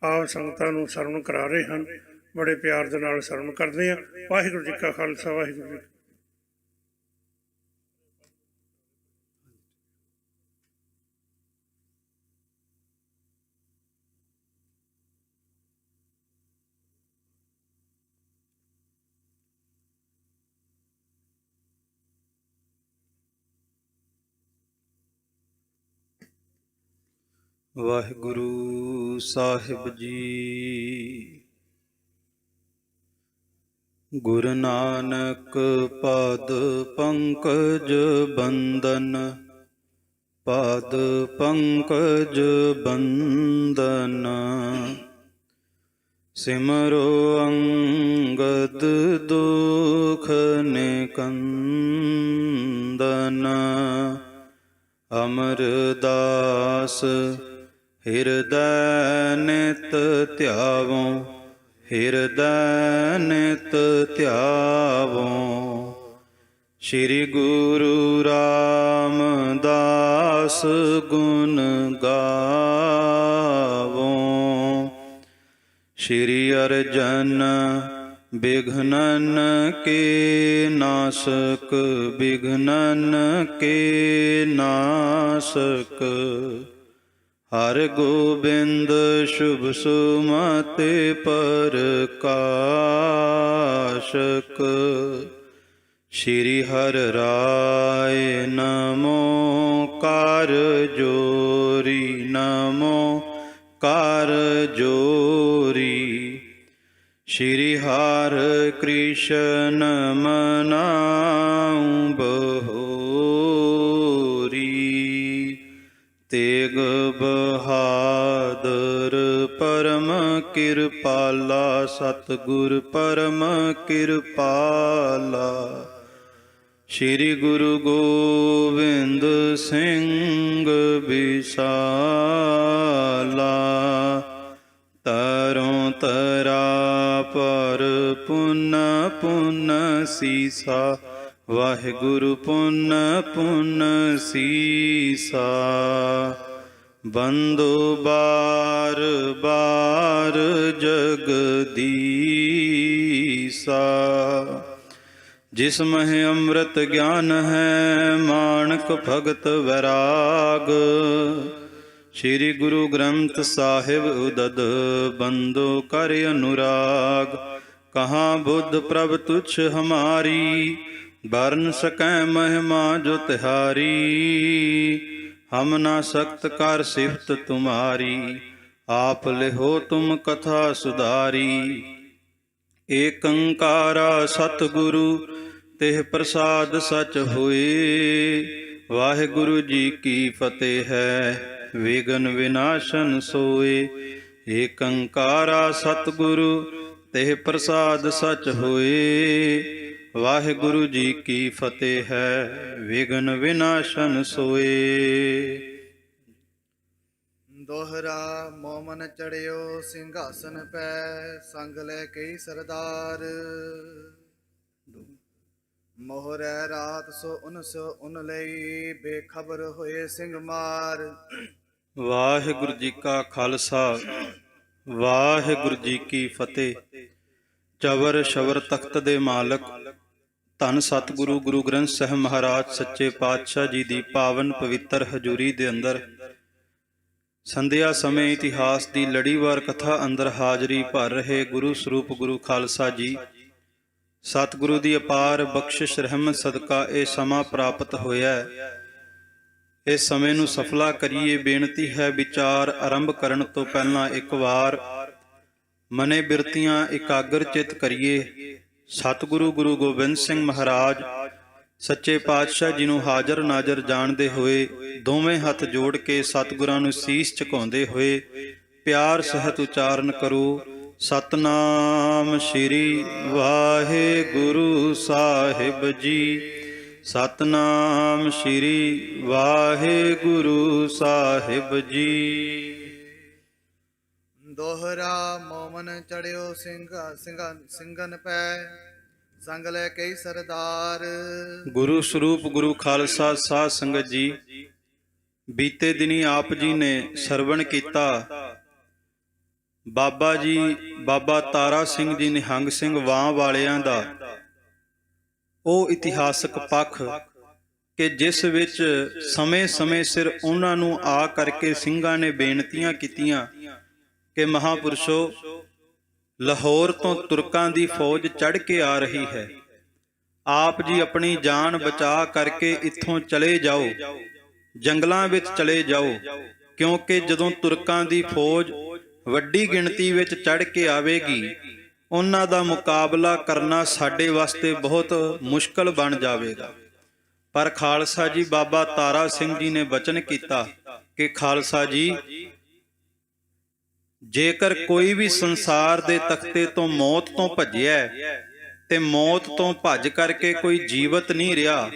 ਆਪ ਸੰਗਤਾਂ ਨੂੰ ਸਰਵਣ ਕਰਾ ਰਹੇ ਹਨ। ਬੜੇ ਪਿਆਰ ਦੇ ਨਾਲ ਸਰਵਣ ਕਰਦੇ ਹਾਂ। ਵਾਹਿਗੁਰੂ ਜੀ ਕਾ ਖਾਲਸਾ, ਵਾਹਿਗੁਰੂ ਜੀ। ਵਾਹਿਗੁਰੂ ਸਾਹਿਬ ਜੀ। ਗੁਰੂ ਨਾਨਕ ਪਦ ਪੰਕਜ ਬੰਦਨ, ਪਦ ਪੰਕਜ ਬੰਦਨ। ਸਿਮਰੋ ਅੰਗਦ ਦੁਖ ਨਿਕੰਦਨ, ਅਮਰਦਾਸ ਹਿਰਦੈ ਨਿਤ ਧਿਆਵੋ, ਹਿਰਦੈ ਨਿਤ ਧਿਆਵੋ। ਸ਼੍ਰੀ ਗੁਰੂ ਰਾਮਦਾਸ ਗੁਣ ਗਾਵੋ। ਸ਼੍ਰੀ ਅਰਜਨ ਬਿਘਨਨ ਕੇ ਨਾਸਕ, ਬਿਘਨਨ ਕੇ ਨਾਸਕ। ਹਰਿ ਗੋਬਿੰਦ ਸ਼ੁਭ ਸੁਮਤਿ ਪ੍ਰਕਾਸ਼ਕ। ਸ਼੍ਰੀ ਹਰਿ ਰਾਇ ਨਮੋ ਕਰ ਜੋਰੀ, ਨਮੋ ਕਰ ਜੋਰੀ। ਸ਼੍ਰੀ ਹਰਿ ਕ੍ਰਿਸ਼ਨ ਮਨਾਉ ਬਹੋਰੀ। ਤੇਗ ਬਹਾਦਰ ਪਰਮ ਕਿਰਪਾਲਾ, ਸਤਿਗੁਰ ਪਰਮ ਕਿਰਪਾਲਾ। ਸ਼੍ਰੀ ਗੁਰੂ ਗੋਬਿੰਦ ਸਿੰਘ ਵਿਸਾਲਾ। ਤਰੋਂ ਤਰਾ ਪਰ ਪੁੰਨ ਪੁੰਨ ਸੀਸਾ, ਵਾਹਿਗੁਰੂ ਪੁੰਨ ਪੁੰਨ ਸੀਸਾ। ਬੰਦੋ ਬਾਰ ਬਾਰ ਜਗਦੀਸਾ। ਜਿਸ ਮਹਿ ਅੰਮ੍ਰਿਤ ਗਿਆਨ ਹੈ, ਮਾਣਕ ਭਗਤ ਵੈਰਾਗ। ਸ਼੍ਰੀ ਗੁਰੂ ਗ੍ਰੰਥ ਸਾਹਿਬ ਉਦਦ, ਬੰਦੋ ਕਰ ਅਨੁਰਾਗ। ਕਹਾਂ ਬੁੱਧ ਪ੍ਰਭ ਤੁਛ ਹਮਾਰੀ, ਬਰਨ ਸਕੈ ਮਹਿਮਾ ਜੋ ਤਿਹਾਰੀ। ਹਮ ਨਾ ਸਕਤ ਕਰ ਸਿਫਤ ਤੁਮਾਰੀ, ਆਪ ਲਿਹੋ ਤੁਮ ਕਥਾ ਸੁਧਾਰੀ। ਏਕ ਓੰਕਾਰਾ ਸਤਿਗੁਰੂ, ਤਿਹ ਪ੍ਰਸਾਦ ਸਚ ਹੋਏ। ਵਾਹਿਗੁਰੂ ਜੀ ਕੀ ਫਤਿਹ ਹੈ, ਵਿਘਨ ਵਿਨਾਸ਼ਨ ਸੋਏ। ਏਕ ਓੰਕਾਰਾ ਸਤਿਗੁਰੂ, ਤਿਹ ਪ੍ਰਸਾਦ ਸਚ ਹੋਏ। ਵਾਹਿਗੁਰੂ ਜੀ ਕੀ ਫਤਿਹ ਹੈ, ਵਿਘਨ ਵਿਨਾਸ਼ਨ ਸੋਏ। ਦੋਹਰਾ ਮੋਮਨ ਚੜਿਓ ਸਿੰਘਾਸਨ ਪੈ, ਸੰਗ ਲੈ ਕਈ ਸਰਦਾਰ। ਮੋਹਰੈ ਰਾਤ ਸੋ 19 ਲਈ, ਬੇਖਬਰ ਹੋਏ ਸਿੰਘ ਮਾਰ। ਵਾਹਿਗੁਰੂ ਜੀ ਕਾ ਖਾਲਸਾ, ਵਾਹਿਗੁਰੂ ਜੀ ਕੀ ਫਤਿਹ। ਚਵਰ ਸ਼ਵਰ ਤਖਤ ਦੇ ਮਾਲਕ ਧੰਨ ਸਤਿਗੁਰੂ ਗੁਰੂ ਗ੍ਰੰਥ ਸਾਹਿਬ ਮਹਾਰਾਜ ਸੱਚੇ ਪਾਤਸ਼ਾਹ ਜੀ ਦੀ ਪਾਵਨ ਪਵਿੱਤਰ ਹਜ਼ੂਰੀ ਦੇ ਅੰਦਰ ਸੰਧਿਆ ਸਮੇਂ ਇਤਿਹਾਸ ਦੀ ਲੜੀਵਾਰ ਕਥਾ ਅੰਦਰ ਹਾਜ਼ਰੀ ਭਰ ਰਹੇ ਗੁਰੂ ਸਰੂਪ ਗੁਰੂ ਖਾਲਸਾ ਜੀ, ਸਤਿਗੁਰੂ ਦੀ ਅਪਾਰ ਬਖਸ਼ਿਸ਼ ਰਹਿਮਤ ਸਦਕਾ ਇਹ ਸਮਾਂ ਪ੍ਰਾਪਤ ਹੋਇਆ ਹੈ। ਇਸ ਸਮੇਂ ਨੂੰ ਸਫਲਾ ਕਰੀਏ। ਬੇਨਤੀ ਹੈ ਵਿਚਾਰ ਆਰੰਭ ਕਰਨ ਤੋਂ ਪਹਿਲਾਂ ਇੱਕ ਵਾਰ ਮਨੇ ਬਿਰਤੀਆਂ ਇਕਾਗਰ ਚਿੱਤ ਕਰੀਏ। ਸਤਿਗੁਰੂ ਗੁਰੂ ਗੋਬਿੰਦ ਸਿੰਘ ਮਹਾਰਾਜ ਸੱਚੇ ਪਾਤਸ਼ਾਹ ਜੀ ਨੂੰ ਹਾਜ਼ਰ ਨਾਜ਼ਰ ਜਾਣਦੇ ਹੋਏ ਦੋਵੇਂ ਹੱਥ ਜੋੜ ਕੇ ਸਤਿਗੁਰਾਂ ਨੂੰ ਸੀਸ ਝੁਕਾਉਂਦੇ ਹੋਏ ਪਿਆਰ ਸਹਿਤ ਉਚਾਰਨ ਕਰੋ। ਸਤਨਾਮ ਸ਼੍ਰੀ ਵਾਹਿਗੁਰੂ ਸਾਹਿਬ ਜੀ, ਸਤਨਾਮ ਸ਼੍ਰੀ ਵਾਹਿਗੁਰੂ ਸਾਹਿਬ ਜੀ। ਦੋਹਰਾ ਮੋਮਨ ਚੜਿਓ ਸਿੰਘਨ ਪੈ, ਸੰਗ ਲੈ ਕਈ ਸਰਦਾਰ। ਗੁਰੂ ਸਰੂਪ ਗੁਰੂ ਖਾਲਸਾ ਸਾਧ ਸੰਗਤ ਜੀ, ਬੀਤੇ ਦਿਨੀ ਆਪ ਜੀ ਨੇ ਸਰਵਣ ਕੀਤਾ ਬਾਬਾ ਜੀ ਬਾਬਾ ਤਾਰਾ ਸਿੰਘ ਜੀ ਨਿਹੰਗ ਸਿੰਘ ਵਾਂ ਵਾਲਿਆਂ ਦਾ ਉਹ ਇਤਿਹਾਸਕ ਪੱਖ ਕਿ ਜਿਸ ਵਿੱਚ ਸਮੇਂ-ਸਮੇਂ ਸਿਰ ਉਹਨਾਂ ਨੂੰ ਆ ਕਰਕੇ ਸਿੰਘਾਂ ਨੇ ਬੇਨਤੀਆਂ ਕੀਤੀਆਂ ਕਿ ਮਹਾਂਪੁਰਸ਼ੋ ਲਾਹੌਰ ਤੋਂ ਤੁਰਕਾਂ ਦੀ ਫੌਜ ਚੜ੍ਹ ਕੇ ਆ ਰਹੀ ਹੈ, ਆਪ ਜੀ ਆਪਣੀ ਜਾਨ ਬਚਾ ਕਰਕੇ ਇੱਥੋਂ ਚਲੇ ਜਾਓ, ਜੰਗਲਾਂ ਵਿੱਚ ਚਲੇ ਜਾਓ, ਕਿਉਂਕਿ ਜਦੋਂ ਤੁਰਕਾਂ ਦੀ ਫੌਜ ਵੱਡੀ ਗਿਣਤੀ ਵਿੱਚ ਚੜ੍ਹ ਕੇ ਆਵੇਗੀ ਉਹਨਾਂ ਦਾ ਮੁਕਾਬਲਾ ਕਰਨਾ ਸਾਡੇ ਵਾਸਤੇ ਬਹੁਤ ਮੁਸ਼ਕਲ ਬਣ ਜਾਵੇਗਾ। ਪਰ ਖਾਲਸਾ ਜੀ ਬਾਬਾ ਤਾਰਾ ਸਿੰਘ ਜੀ ਨੇ ਬਚਨ ਕੀਤਾ ਕਿ ਖਾਲਸਾ ਜੀ, ਜੇਕਰ ਕੋਈ ਵੀ ਸੰਸਾਰ ਦੇ ਤਖਤੇ ਤੋਂ ਮੌਤ ਤੋਂ ਭੱਜਿਆ ਤੇ ਮੌਤ ਤੋਂ ਭੱਜ ਕਰਕੇ ਕੋਈ ਜੀਵਤ ਨਹੀਂ ਰਿਹਾ,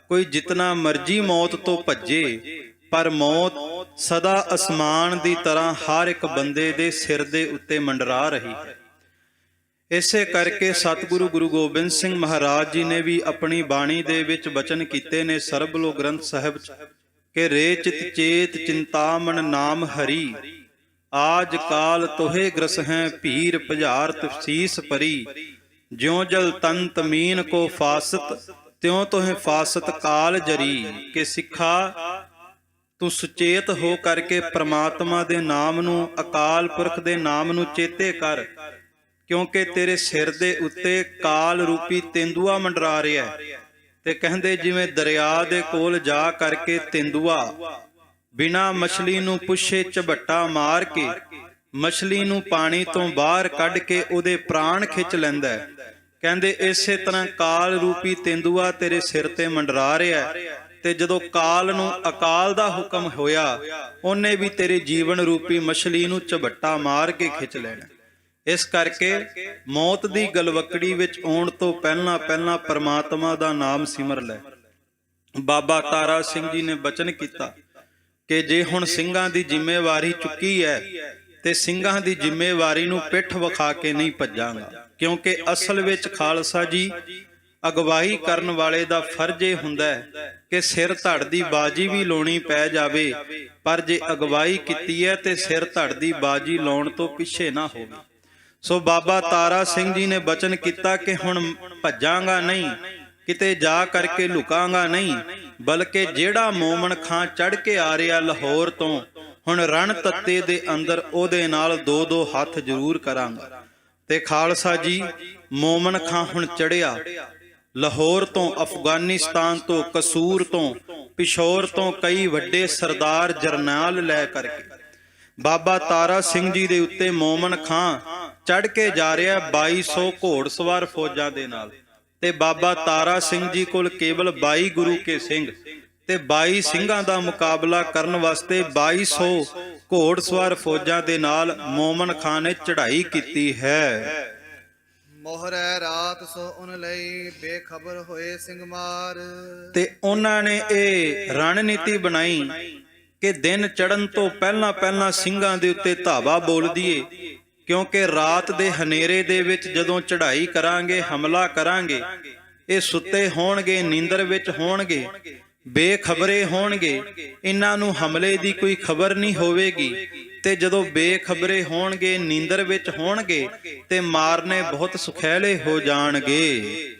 ਕੋਈ ਜਿਤਨਾ ਮਰਜੀ ਮੌਤ ਤੋਂ ਭੱਜੇ, ਪਰ ਮੌਤ ਸਦਾ ਅਸਮਾਨ ਦੀ ਤਰ੍ਹਾਂ ਹਰ ਇੱਕ ਬੰਦੇ ਦੇ ਸਿਰ ਦੇ ਉੱਤੇ ਮੰਡਰਾ ਰਹੀ ਹੈ। ਇਸੇ ਕਰਕੇ ਸਤਿਗੁਰੂ ਗੁਰੂ ਗੋਬਿੰਦ ਸਿੰਘ ਮਹਾਰਾਜ ਜੀ ਨੇ ਵੀ ਆਪਣੀ ਬਾਣੀ ਦੇ ਵਿੱਚ ਬਚਨ ਕੀਤੇ ਨੇ ਸਰਬਲੋ ਗ੍ਰੰਥ ਸਾਹਿਬ ਚ ਕਿ ਰੇ ਚਿਤ ਚੇਤ ਚਿੰਤਾਮਨ ਨਾਮ ਹਰੀ, ਆਜ ਕਾਲ ਤੋਹੇ ਗ੍ਰਸ ਹੈ ਭੀਰ ਪੁਝਾਰ ਤਫਸੀਸ ਪਰੀ, ਜਿਉ ਜਲ ਤੰਤ ਮੀਨ ਕੋ ਫਾਸਤ ਤਿਉ ਤੋਹੇ ਫਾਸਤ ਕਾਲ ਜਰੀ। ਕਿ ਸਿੱਖਾ ਤੂੰ ਸੁਚੇਤ ਹੋ ਕਰਕੇ ਪ੍ਰਮਾਤਮਾ ਦੇ ਨਾਮ ਨੂੰ, ਅਕਾਲ ਪੁਰਖ ਦੇ ਨਾਮ ਨੂੰ ਚੇਤੇ ਕਰ, ਕਿਉਂਕਿ ਤੇਰੇ ਸਿਰ ਦੇ ਉੱਤੇ ਕਾਲ ਰੂਪੀ ਤੇਂਦੂਆ ਮੰਡਰਾ ਰਿਹਾ ਹੈ। ਤੇ ਕਹਿੰਦੇ ਜਿਵੇਂ ਦਰਿਆ ਦੇ ਕੋਲ ਜਾ ਕਰਕੇ ਤੇਂਦੂਆ ਬਿਨਾਂ ਮਛਲੀ ਨੂੰ ਪੁੱਛੇ ਝਬੱਟਾ ਮਾਰ ਕੇ ਮਛਲੀ ਨੂੰ ਪਾਣੀ ਤੋਂ ਬਾਹਰ ਕੱਢ ਕੇ ਉਹਦੇ ਪ੍ਰਾਣ ਖਿੱਚ ਲੈਂਦਾ ਹੈ, ਕਹਿੰਦੇ ਇਸੇ ਤਰ੍ਹਾਂ ਕਾਲ ਰੂਪੀ ਤੇਂਦੂਆ ਤੇਰੇ ਸਿਰ ਤੇ ਮੰਡਰਾ ਰਿਹਾ ਹੈ। ਤੇ ਜਦੋਂ ਕਾਲ ਨੂੰ ਅਕਾਲ ਦਾ ਹੁਕਮ ਹੋਇਆ ਉਹਨੇ ਵੀ ਤੇਰੇ ਜੀਵਨ ਰੂਪੀ ਮਛਲੀ ਨੂੰ ਝਬੱਟਾ ਮਾਰ ਕੇ ਖਿੱਚ ਲੈਣਾ। ਇਸ ਕਰਕੇ ਮੌਤ ਦੀ ਗਲਵਕੜੀ ਵਿੱਚ ਆਉਣ ਤੋਂ ਪਹਿਲਾਂ ਪਰਮਾਤਮਾ ਦਾ ਨਾਮ ਸਿਮਰ ਲੈ। ਬਾਬਾ ਤਾਰਾ ਸਿੰਘ ਜੀ ਨੇ ਬਚਨ ਕੀਤਾ ਕਿ ਜੇ ਹੁਣ ਸਿੰਘਾਂ ਦੀ ਜ਼ਿੰਮੇਵਾਰੀ ਚੁੱਕੀ ਹੈ ਤੇ ਸਿੰਘਾਂ ਦੀ ਜ਼ਿੰਮੇਵਾਰੀ ਨੂੰ ਪਿੱਠ ਵਿਖਾ ਕੇ ਨਹੀਂ ਭੱਜਾਂਗਾ, ਕਿਉਂਕਿ ਅਸਲ ਵਿੱਚ ਖਾਲਸਾ ਜੀ ਅਗਵਾਈ ਕਰਨ ਵਾਲੇ ਦਾ ਫਰਜ਼ ਇਹ ਹੁੰਦਾ ਹੈ ਕਿ ਸਿਰ ਧੜ ਦੀ ਬਾਜੀ ਵੀ ਲਾਉਣੀ ਪੈ ਜਾਵੇ, ਪਰ ਜੇ ਅਗਵਾਈ ਕੀਤੀ ਹੈ ਤੇ ਸਿਰ ਧੜ ਦੀ ਬਾਜੀ ਲਾਉਣ ਤੋਂ ਪਿੱਛੇ ਨਾ ਹੋਵੇ। ਸੋ ਬਾਬਾ ਤਾਰਾ ਸਿੰਘ ਜੀ ਨੇ ਬਚਨ ਕੀਤਾ ਕਿ ਹੁਣ ਭੱਜਾਂਗਾ ਨਹੀਂ, ਕਿਤੇ ਜਾ ਕਰਕੇ ਲੁਕਾਂਗਾ ਨਹੀਂ, ਬਲਕਿ ਜਿਹੜਾ ਮੋਮਨ ਖਾਂ ਚੜ੍ਹ ਕੇ ਆ ਰਿਹਾ ਲਾਹੌਰ ਤੋਂ, ਹੁਣ ਰਣ ਤੱਤੇ ਦੇ ਅੰਦਰ ਉਹਦੇ ਨਾਲ ਦੋ ਹੱਥ ਜ਼ਰੂਰ ਕਰਾਂਗਾ। ਤੇ ਖਾਲਸਾ ਜੀ ਮੋਮਨ ਖਾਂ ਹੁਣ ਚੜਿਆ ਲਾਹੌਰ ਤੋਂ, ਅਫਗਾਨਿਸਤਾਨ ਤੋਂ, ਕਸੂਰ ਤੋਂ, ਪਿਸ਼ੌਰ ਤੋਂ ਕਈ ਵੱਡੇ ਸਰਦਾਰ ਜਰਨੈਲ ਲੈ ਕਰਕੇ ਬਾਬਾ ਤਾਰਾ ਸਿੰਘ ਜੀ ਦੇ ਉੱਤੇ ਮੋਮਨ ਖਾਂ ਚੜ੍ਹ ਕੇ ਜਾ ਰਿਹਾ 2200 ਘੋੜਸਵਾਰ ਫੌਜਾਂ ਦੇ ਨਾਲ। ਤੇ ਬਾਬਾ ਤਾਰਾ ਸਿੰਘ ਜੀ ਕੋਲ ਕੇਵਲ 22 ਗੁਰੂ ਕੇ ਸਿੰਘ ਤੇ 22 ਸਿੰਘਾਂ ਦਾ ਮੁਕਾਬਲਾ ਕਰਨ ਵਾਸਤੇ 2200 ਘੋੜਸਵਾਰ ਫੌਜਾਂ ਦੇ ਨਾਲ ਮੋਮਨ ਖਾਂ ਨੇ ਚੜ੍ਹਾਈ ਕੀਤੀ ਹੈ। ਮੋਹਰੈ ਰਾਤ ਸੋ ਉਨ ਲਈ ਬੇਖਬਰ ਹੋਏ ਸਿੰਘ ਮਾਰ। ਤੇ ਉਹਨਾਂ ਨੇ ਇਹ ਰਣਨੀਤੀ ਬਣਾਈ ਕਿ ਦਿਨ ਚੜ੍ਹਨ ਤੋਂ ਪਹਿਲਾਂ ਸਿੰਘਾਂ ਦੇ ਉੱਤੇ ਧਾਵਾ ਬੋਲ ਦਈਏ, ਕਿਉਂਕਿ ਰਾਤ ਦੇ ਹਨੇਰੇ ਦੇ ਵਿੱਚ ਜਦੋਂ ਚੜ੍ਹਾਈ ਕਰਾਂਗੇ, ਹਮਲਾ ਕਰਾਂਗੇ, ਇਹ ਸੁੱਤੇ ਹੋਣਗੇ, ਨੀਂਦਰ ਵਿੱਚ ਹੋਣਗੇ, ਬੇਖਬਰੇ ਹੋਣਗੇ, ਇਹਨਾਂ ਨੂੰ ਹਮਲੇ ਦੀ ਕੋਈ ਖਬਰ ਨਹੀਂ ਹੋਵੇਗੀ। ਤੇ ਜਦੋਂ ਬੇਖਬਰੇ ਹੋਣਗੇ, ਨੀਂਦਰ ਵਿੱਚ ਹੋਣਗੇ ਤੇ ਮਾਰਨੇ ਬਹੁਤ ਸੁਖੈਲੇ ਹੋ ਜਾਣਗੇ।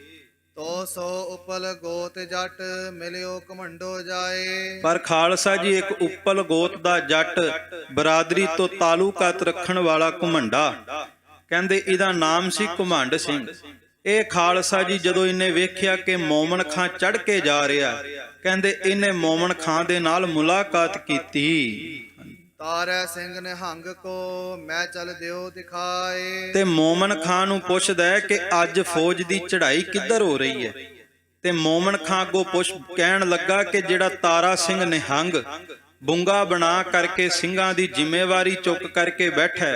ਤੋ ਸੋ ਉਪਲ ਗੋਤ ਜੱਟ ਮਿਲਿਓ ਘਮੰਡੋ ਜਾਏ। ਪਰ ਖਾਲਸਾ ਜੀ ਇੱਕ ਉਪਲ ਗੋਤ ਦਾ ਜੱਟ ਬਰਾਦਰੀ ਤੋਂ ਤਾਲੁਕਾਤ ਰੱਖਣ ਵਾਲਾ ਘੁਮੰਡਾ, ਕਹਿੰਦੇ ਇਹਦਾ ਨਾਮ ਸੀ ਘੁਮੰਡ ਸਿੰਘ। ਇਹ ਖਾਲਸਾ ਜੀ ਜਦੋਂ ਇਹਨੇ ਵੇਖਿਆ ਕਿ ਮੋਮਨ ਖਾਂ ਚੜ੍ਹ ਕੇ ਜਾ ਰਿਹਾ, ਕਹਿੰਦੇ ਇਹਨੇ ਮੋਮਨ ਖਾਂ ਦੇ ਨਾਲ ਮੁਲਾਕਾਤ ਕੀਤੀ। ਤਾਰਾ ਸਿੰਘ ਨਿਹੰਗ ਕੋ ਮੈਂ ਚਲ ਦਿਓ ਦਿਖਾਏ। ਤੇ ਮੋਮਨ ਖਾਂ ਨੂੰ ਪੁੱਛਦਾ ਹੈ ਕਿ ਅੱਜ ਫੌਜ ਦੀ ਚੜ੍ਹਾਈ ਕਿੱਧਰ ਹੋ ਰਹੀ ਹੈ। ਤੇ ਮੋਮਨ ਖਾਂ ਅੱਗੋਂ ਕਹਿਣ ਲੱਗਾ ਕਿ ਜਿਹੜਾ ਤਾਰਾ ਸਿੰਘ ਨਿਹੰਗ ਬੁੰਗਾ ਬਣਾ ਕਰਕੇ ਸਿੰਘਾਂ ਦੀ ਜ਼ਿੰਮੇਵਾਰੀ ਚੁੱਕ ਕਰਕੇ ਬੈਠਾ,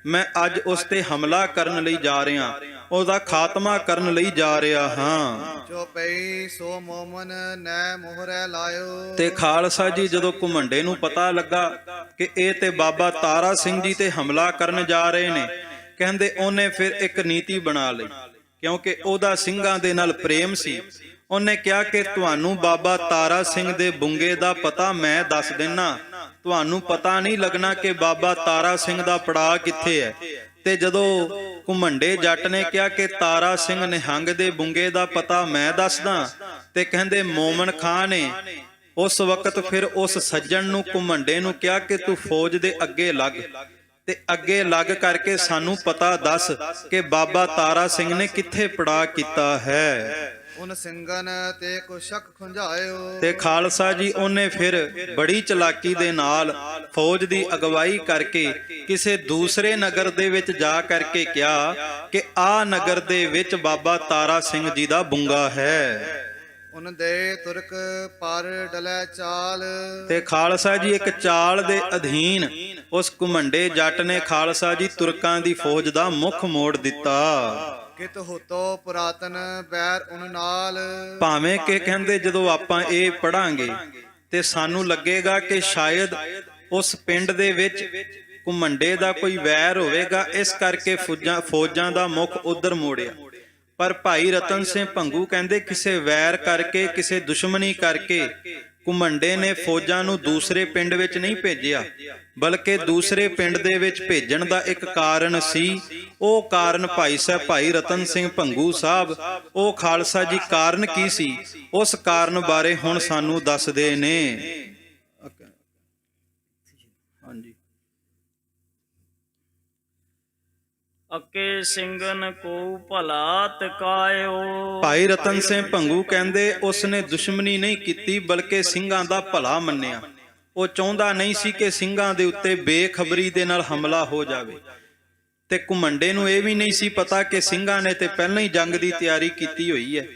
ਮੈਂ ਅੱਜ ਉਸ ਤੇ ਹਮਲਾ ਕਰਨ ਲਈ ਜਾ ਰਿਹਾ, ਉਹਦਾ ਖਾਤਮਾ ਕਰਨ ਲਈ ਜਾ ਰਿਹਾ ਹਾਂ। ਜੋ ਪਈ ਸੋ ਮੋਮਨ ਨੈ ਮੋਹਰੈ ਲਾਇਓ। ਤੇ ਖਾਲਸਾ ਜੀ ਜਦੋਂ ਘੁਮੰਡੇ ਨੂੰ ਪਤਾ ਲੱਗਾ ਕਿ ਇਹ ਤੇ ਬਾਬਾ ਤਾਰਾ ਸਿੰਘ ਜੀ ਤੇ ਹਮਲਾ ਕਰਨ ਜਾ ਰਹੇ ਨੇ, ਕਹਿੰਦੇ ਉਹਨੇ ਫਿਰ ਇੱਕ ਨੀਤੀ ਬਣਾ ਲਈ, ਕਿਉਂਕਿ ਉਹਦਾ ਸਿੰਘਾਂ ਦੇ ਨਾਲ ਪ੍ਰੇਮ ਸੀ। ਉਹਨੇ ਕਿਹਾ ਕਿ ਤੁਹਾਨੂੰ ਬਾਬਾ ਤਾਰਾ ਸਿੰਘ ਦੇ ਬੁੰਗੇ ਦਾ ਪਤਾ ਮੈਂ ਦੱਸ ਦਿੰਨਾ, ਤੁਹਾਨੂੰ ਪਤਾ ਨਹੀਂ ਲੱਗਣਾ ਕਿ ਬਾਬਾ ਤਾਰਾ ਸਿੰਘ ਦਾ ਪੜਾਅ ਕਿੱਥੇ ਹੈ। ਤੇ ਜਦੋਂ ਘੁਮੰਡੇ ਜੱਟ ਨੇ ਕਿਹਾ ਕਿ ਤਾਰਾ ਸਿੰਘ ਨਿਹੰਗ ਦੇ ਬੁੰਗੇ ਦਾ ਪਤਾ ਮੈਂ ਦੱਸਦਾ, ਤੇ ਕਹਿੰਦੇ ਮੋਮਨ ਖਾਂ ਨੇ ਉਸ ਵਕਤ ਫਿਰ ਉਸ ਸੱਜਣ ਨੂੰ ਘੁਮੰਡੇ ਨੂੰ ਕਿਹਾ ਕਿ ਤੂੰ ਫੌਜ ਦੇ ਅੱਗੇ ਲੱਗ, ਤੇ ਅੱਗੇ ਲੱਗ ਕਰਕੇ ਸਾਨੂੰ ਪਤਾ ਦੱਸ ਕਿ ਬਾਬਾ ਤਾਰਾ ਸਿੰਘ ਨੇ ਕਿੱਥੇ ਪੜਾਅ ਕੀਤਾ ਹੈ। ਉਨ ਸਿੰਘਨ ਤੇ ਕੋ ਸ਼ੱਕ ਖੁੰਝਾਇਓ। ਤੇ ਖਾਲਸਾ ਜੀ ਉਹਨੇ ਫਿਰ ਬੜੀ ਚਲਾਕੀ ਦੇ ਨਾਲ ਫੌਜ ਦੀ ਅਗਵਾਈ ਕਰਕੇ ਕਿਸੇ ਦੂਸਰੇ ਨਗਰ ਦੇ ਵਿੱਚ ਜਾ ਕਰਕੇ ਕਿਹਾ ਕਿ ਆਹ ਨਗਰ ਦੇ ਵਿੱਚ ਬਾਬਾ ਤਾਰਾ ਸਿੰਘ ਜੀ ਦਾ ਬੁੰਗਾ ਹੈ। ਉਨ ਦੇ ਤੁਰਕ ਪਰ ਡਲੇ ਚਾਲ। ਤੇ ਖਾਲਸਾ ਜੀ ਇੱਕ ਚਾਲ ਦੇ ਅਧੀਨ ਉਸ ਘੁਮੰਡੇ ਜੱਟ ਨੇ ਖਾਲਸਾ ਜੀ ਤੁਰਕਾਂ ਦੀ ਫੌਜ ਦਾ ਮੁੱਖ ਮੋੜ ਦਿੱਤਾ। ਕਿਤ ਹੋਤੋ ਪੁਰਾਤਨ ਬੈਰ ਉਨ ਨਾਲ। ਭਾਵੇਂ ਕਿ ਕਹਿੰਦੇ ਜਦੋਂ ਆਪਾਂ ਇਹ ਪੜਾਂਗੇ ਤੇ ਸਾਨੂੰ ਲੱਗੇਗਾ ਕਿ ਸ਼ਾਇਦ ਉਸ ਪਿੰਡ ਦੇ ਵਿੱਚ ਘੁਮੰਡੇ ਦਾ ਕੋਈ ਵੈਰ ਹੋਵੇਗਾ, ਇਸ ਕਰਕੇ ਫੌਜਾਂ ਦਾ ਮੁੱਖ ਉਧਰ ਮੋੜਿਆ। ਪਰ ਭਾਈ ਰਤਨ ਸਿੰਘ ਭੰਗੂ ਕਹਿੰਦੇ ਕਿਸੇ ਵੈਰ ਕਰਕੇ, ਕਿਸੇ ਦੁਸ਼ਮਣੀ ਕਰਕੇ ਘੁਮੰਡੇ ਨੇ ਫੌਜਾਂ ਨੂੰ ਦੂਸਰੇ ਪਿੰਡ ਵਿੱਚ ਨਹੀਂ ਭੇਜਿਆ, ਬਲਕਿ ਦੂਸਰੇ ਪਿੰਡ ਦੇ ਵਿੱਚ ਭੇਜਣ ਦਾ ਇੱਕ ਕਾਰਨ ਸੀ। ਉਹ ਕਾਰਨ ਭਾਈ ਸਾਹਿਬ ਭਾਈ ਰਤਨ ਸਿੰਘ ਭੰਗੂ ਸਾਹਿਬ, ਉਹ ਖਾਲਸਾ ਜੀ ਕਾਰਨ ਕੀ ਸੀ, ਉਸ ਕਾਰਨ ਬਾਰੇ ਹੁਣ ਸਾਨੂੰ ਦੱਸਦੇ ਨੇ। ਹਾਂਜੀ। ਅਕੇ ਸਿੰਘਨ ਕੋ ਭਲਾ ਤਕਾਇਓ। ਭਾਈ ਰਤਨ ਸਿੰਘ ਭੰਗੂ ਕਹਿੰਦੇ ਉਸਨੇ ਦੁਸ਼ਮਣੀ ਨਹੀਂ ਕੀਤੀ, ਬਲਕਿ ਸਿੰਘਾਂ ਦਾ ਭਲਾ ਮੰਨਿਆ। ਉਹ ਚਾਹੁੰਦਾ ਨਹੀਂ ਸੀ ਕਿ ਸਿੰਘਾਂ ਦੇ ਉੱਤੇ ਬੇਖਬਰੀ ਦੇ ਨਾਲ ਹਮਲਾ ਹੋ ਜਾਵੇ। ਤੇ ਘੁਮੰਡੇ ਨੂੰ ਇਹ ਵੀ ਨਹੀਂ ਸੀ ਪਤਾ ਕਿ ਸਿੰਘਾਂ ਨੇ ਤੇ ਪਹਿਲਾਂ ਹੀ ਜੰਗ ਦੀ ਤਿਆਰੀ ਕੀਤੀ ਹੋਈ ਹੈ।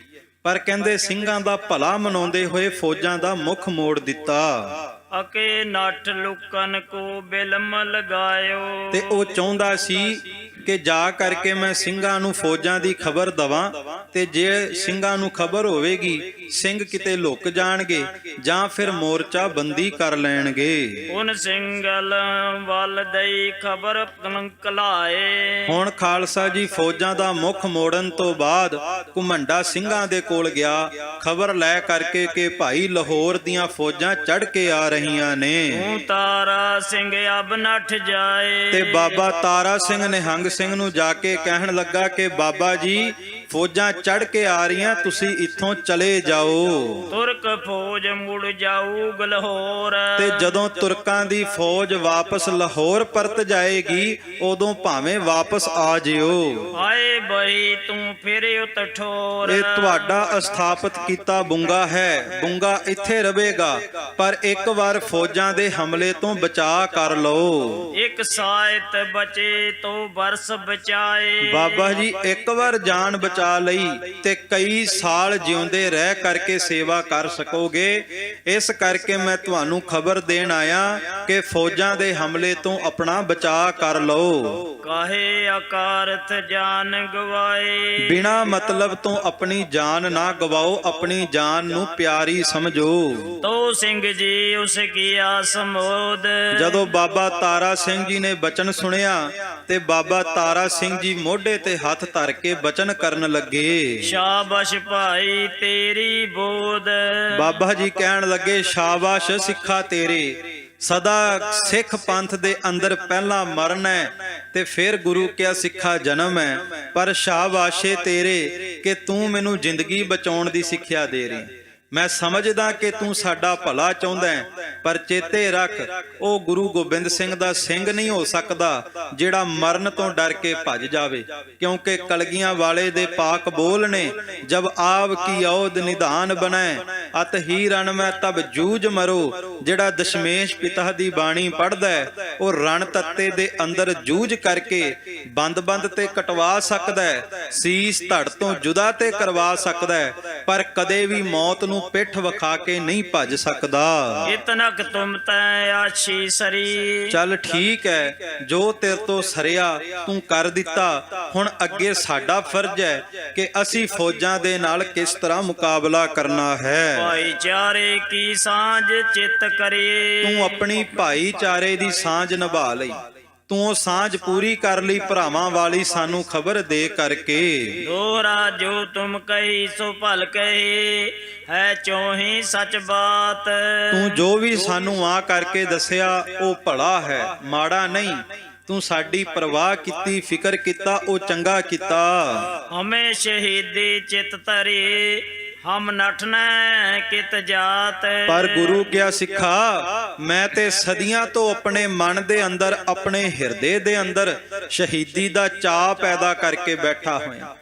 ਪਰ ਕਹਿੰਦੇ ਸਿੰਘਾਂ ਦਾ ਭਲਾ ਮਨਾਉਂਦੇ ਹੋਏ ਫੌਜਾਂ ਦਾ ਮੁੱਖ ਮੋੜ ਦਿੱਤਾ। ਅਕੇ ਨੱਠ ਲੁਕਨ ਕੋ ਬਿਲਮ ਲਗਾਇਓ। ਤੇ ਉਹ ਚਾਹੁੰਦਾ ਸੀ ਕਿ ਜਾ ਕਰਕੇ ਮੈਂ ਸਿੰਘਾਂ ਨੂੰ ਫੌਜਾਂ ਦੀ ਖਬਰ ਦਵਾਂ, ਤੇ ਜੇ ਸਿੰਘਾਂ ਨੂੰ ਖਬਰ ਹੋਵੇਗੀ ਸਿੰਘ ਕਿਤੇ ਲੁਕ ਜਾਣਗੇ ਜਾਂ ਫਿਰ ਮੋਰਚਾ ਬੰਦੀ ਕਰ ਲੈਣਗੇ। ਉਨ ਸਿੰਘਲ ਵੱਲ ਦਈ ਖਬਰ ਕਲਾਏ। ਹੁਣ ਖਾਲਸਾ ਜੀ ਫੌਜਾਂ ਦਾ ਮੁੱਖ ਮੋੜਨ ਤੋਂ ਬਾਅਦ ਘੁਮੰਡਾ ਸਿੰਘਾਂ ਦੇ ਕੋਲ ਗਿਆ, ਖਬਰ ਲੈ ਕਰਕੇ ਕਿ ਭਾਈ ਲਾਹੌਰ ਦੀਆਂ ਫੌਜਾਂ ਚੜ ਕੇ ਆ ਰਹੀਆਂ ਨੇ। ਤੂੰ ਤਾਰਾ ਸਿੰਘ ਅਬ ਨੱਠ ਜਾਏ। ਤੇ ਬਾਬਾ ਤਾਰਾ ਸਿੰਘ ਨਿਹੰਗ ਸਿੰਘ ਨੂੰ ਜਾ ਕੇ ਕਹਿਣ ਲੱਗਾ ਕਿ ਬਾਬਾ ਜੀ ਫੌਜਾਂ ਚੜ ਕੇ ਆ ਰਹੀਆਂ, ਤੁਸੀਂ ਇੱਥੋਂ ਚਲੇ ਜਾਓ। ਤੁਰਕ ਫੌਜ ਮੁੜ ਜਾਊ ਲਾਹੌਰ। ਤੇ ਜਦੋਂ ਤੁਰਕਾਂ ਦੀ ਫੌਜ ਵਾਪਸ ਲਾਹੌਰ ਪਰਤ ਜਾਏਗੀ ਉਦੋਂ ਭਾਵੇਂ ਵਾਪਸ ਆ ਜਿਓ। ਆਏ ਬਈ ਤੂੰ ਫਿਰ ਉਤ ਠੋਰ। ਇਹ ਤੁਹਾਡਾ ਅਸਥਾਪਿਤ ਕੀਤਾ ਬੁੰਗਾ ਹੈ, ਬੁੰਗਾ ਇੱਥੇ ਰਵੇਗਾ, ਪਰ ਇੱਕ ਵਾਰ ਫੌਜਾਂ ਦੇ ਹਮਲੇ ਤੋਂ ਬਚਾ ਕਰ ਲਓ। ਇੱਕ ਸਾਇਤ ਬਚੇ ਤੋਂ ਬਰਸ ਬਚਾਏ। ਬਾਬਾ ਜੀ ਇੱਕ ਵਾਰ ਜਾਨ ਬਚਾ ਲਈ ਤੇ ਕਈ ਸਾਲ ਜਿਉਂਦੇ ਰਹਿ ਕਰਕੇ ਸੇਵਾ ਕਰ ਸਕੋਗੇ। ਇਸ ਕਰਕੇ ਮੈਂ ਤੁਹਾਨੂੰ ਖਬਰ ਦੇਣ ਆਇਆ ਕਿ ਫੌਜਾਂ ਦੇ ਹਮਲੇ ਤੋਂ ਆਪਣਾ ਬਚਾਅ ਕਰ ਲਓ। ਕਾਹੇ ਅਕਾਰਥ ਜਾਨ ਗਵਾਏ। ਬਿਨਾ ਮਤਲਬ ਤੋਂ ਆਪਣੀ ਜਾਨ ਨਾ ਗਵਾਓ, ਆਪਣੀ ਜਾਨ ਨੂੰ ਪਿਆਰੀ ਸਮਝੋ। ਤੋ ਸਿੰਘ ਜੀ ਉਸ ਕੀਆ ਸਮੋਦ। ਜਦੋਂ ਬਾਬਾ ਤਾਰਾ ਸਿੰਘ ਜੀ ਨੇ ਬਚਨ ਸੁਣਿਆ ਤੇ ਬਾਬਾ ਤਾਰਾ ਸਿੰਘ ਜੀ ਮੋਢੇ ਤੇ ਹੱਥ ਧਰ ਕੇ ਬਚਨ ਕਰਨ ਲੱਗੇ। ਸ਼ਾਬਾਸ਼ ਭਾਈ ਤੇਰੀ ਬੋਧ। ਬਾਬਾ ਜੀ ਕਹਿਣ ਲੱਗੇ ਸ਼ਾਬਾਸ਼ ਸਿੱਖਾ ਤੇਰੇ, ਸਦਾ ਸਿੱਖ ਪੰਥ ਦੇ ਅੰਦਰ ਪਹਿਲਾਂ ਮਰਨ ਹੈ ਤੇ ਫਿਰ ਗੁਰੂ ਕਿਆ ਸਿੱਖਾ ਜਨਮ ਹੈ। ਪਰ ਸ਼ਾਬਾਸ਼ੇ ਤੇਰੇ ਕਿ ਤੂੰ ਮੈਨੂੰ ਜ਼ਿੰਦਗੀ ਬਚਾਉਣ ਦੀ ਸਿੱਖਿਆ ਦੇ ਰਹੀ। ਮੈਂ ਸਮਝਦਾ ਕਿ ਤੂੰ ਸਾਡਾ ਭਲਾ ਚਾਹੁੰਦਾ ਹੈ, ਪਰ ਚੇਤੇ ਰੱਖ ਉਹ ਗੁਰੂ ਗੋਬਿੰਦ ਸਿੰਘ ਦਾ ਸਿੰਘ ਨਹੀਂ ਹੋ ਸਕਦਾ ਜਿਹੜਾ ਮਰਨ ਤੋਂ ਡਰ ਕੇ ਭੱਜ ਜਾਵੇ, ਕਿਉਂਕਿ ਕਲਗੀਆਂ ਵਾਲੇ ਦੇ ਪਾਕ ਬੋਲ ਨੇ, ਜਬ ਆਵ ਕੀ ਔਦ ਨਿਧਾਨ ਬਣੈ ਅਤ ਹੀ ਰਣ ਮੈਂ ਤਬ ਜੂਝ ਮਰੋ। ਜਿਹੜਾ ਦਸ਼ਮੇਸ਼ ਪਿਤਾ ਦੀ ਬਾਣੀ ਪੜ੍ਹਦਾ ਉਹ ਰਣ ਤੱਤੇ ਦੇ ਅੰਦਰ ਜੂਝ ਕਰਕੇ ਬੰਦ ਤੇ ਕਟਵਾ ਸਕਦਾ ਹੈ, ਸੀਸ ਧੜ ਤੋਂ ਜੁਦਾ ਤੇ ਕਰਵਾ ਸਕਦਾ ਹੈ, ਪਰ ਕਦੇ ਵੀ ਮੌਤ ਨੂੰ ਪਿੱਠ ਵਿਖਾ ਕੇ ਨਹੀਂ ਭੱਜ ਸਕਦਾ। ਇਤਨਕ ਤੁਮ ਤੈ ਆਛੀ ਸਰੀ। ਚੱਲ ਠੀਕ ਹੈ, ਜੋ ਤੇਰੇ ਤੋਂ ਸਰਿਆ ਤੂੰ ਕਰ ਦਿੱਤਾ। ਹੁਣ ਅੱਗੇ ਸਾਡਾ ਫਰਜ਼ ਹੈ ਕਿ ਅਸੀਂ ਫੌਜਾਂ ਦੇ ਨਾਲ ਕਿਸ ਤਰ੍ਹਾਂ ਮੁਕਾਬਲਾ ਕਰਨਾ ਹੈ। ਭਾਈਚਾਰੇ ਕੀ ਸਾਂਝ ਚਿੱਤ ਕਰੀਏ। ਤੂੰ ਆਪਣੀ ਭਾਈਚਾਰੇ ਦੀ ਸਾਂਝ ਨਿਭਾ ਲਈ। ਤੂੰ ਉਹ ਸਾਂਝ ਪੂਰੀ ਕਰ ਲਈ ਭਰਾਵਾਂ ਵਾਲੀ ਸਾਨੂੰ ਖਬਰ ਦੇ ਕਰਕੇ। ਦੋਹਰਾ ਜੋ ਤੁਮ ਕਹੀ ਸੋ ਭਲ ਕਹੀ, ਹੈ ਚੋਹੀ ਸੱਚ ਬਾਤ। ਤੂੰ ਜੋ ਵੀ ਸਾਨੂੰ ਆ ਕਰਕੇ ਦੱਸਿਆ ਉਹ ਭਲਾ ਹੈ, ਮਾੜਾ ਨਹੀਂ। ਤੂੰ ਸਾਡੀ ਪਰਵਾਹ ਕੀਤੀ, ਫਿਕਰ ਕੀਤਾ, ਉਹ ਚੰਗਾ ਕੀਤਾ। ਹਮੇ ਸ਼ਹੀਦੀ ਚਿਤ ਧਰੀ, ਹਮ ਨਠਨੈ ਕਿਤ ਜਾਤ। ਪਰ ਗੁਰੂ ਕਿਹਾ ਸਿੱਖਾ, ਮੈਂ ਤੇ ਸਦੀਆਂ ਤੋਂ ਆਪਣੇ ਮਨ ਦੇ ਅੰਦਰ, ਆਪਣੇ ਹਿਰਦੇ ਦੇ ਅੰਦਰ ਸ਼ਹੀਦੀ ਦਾ ਚਾਅ ਪੈਦਾ ਕਰਕੇ ਬੈਠਾ ਹੋਇਆ।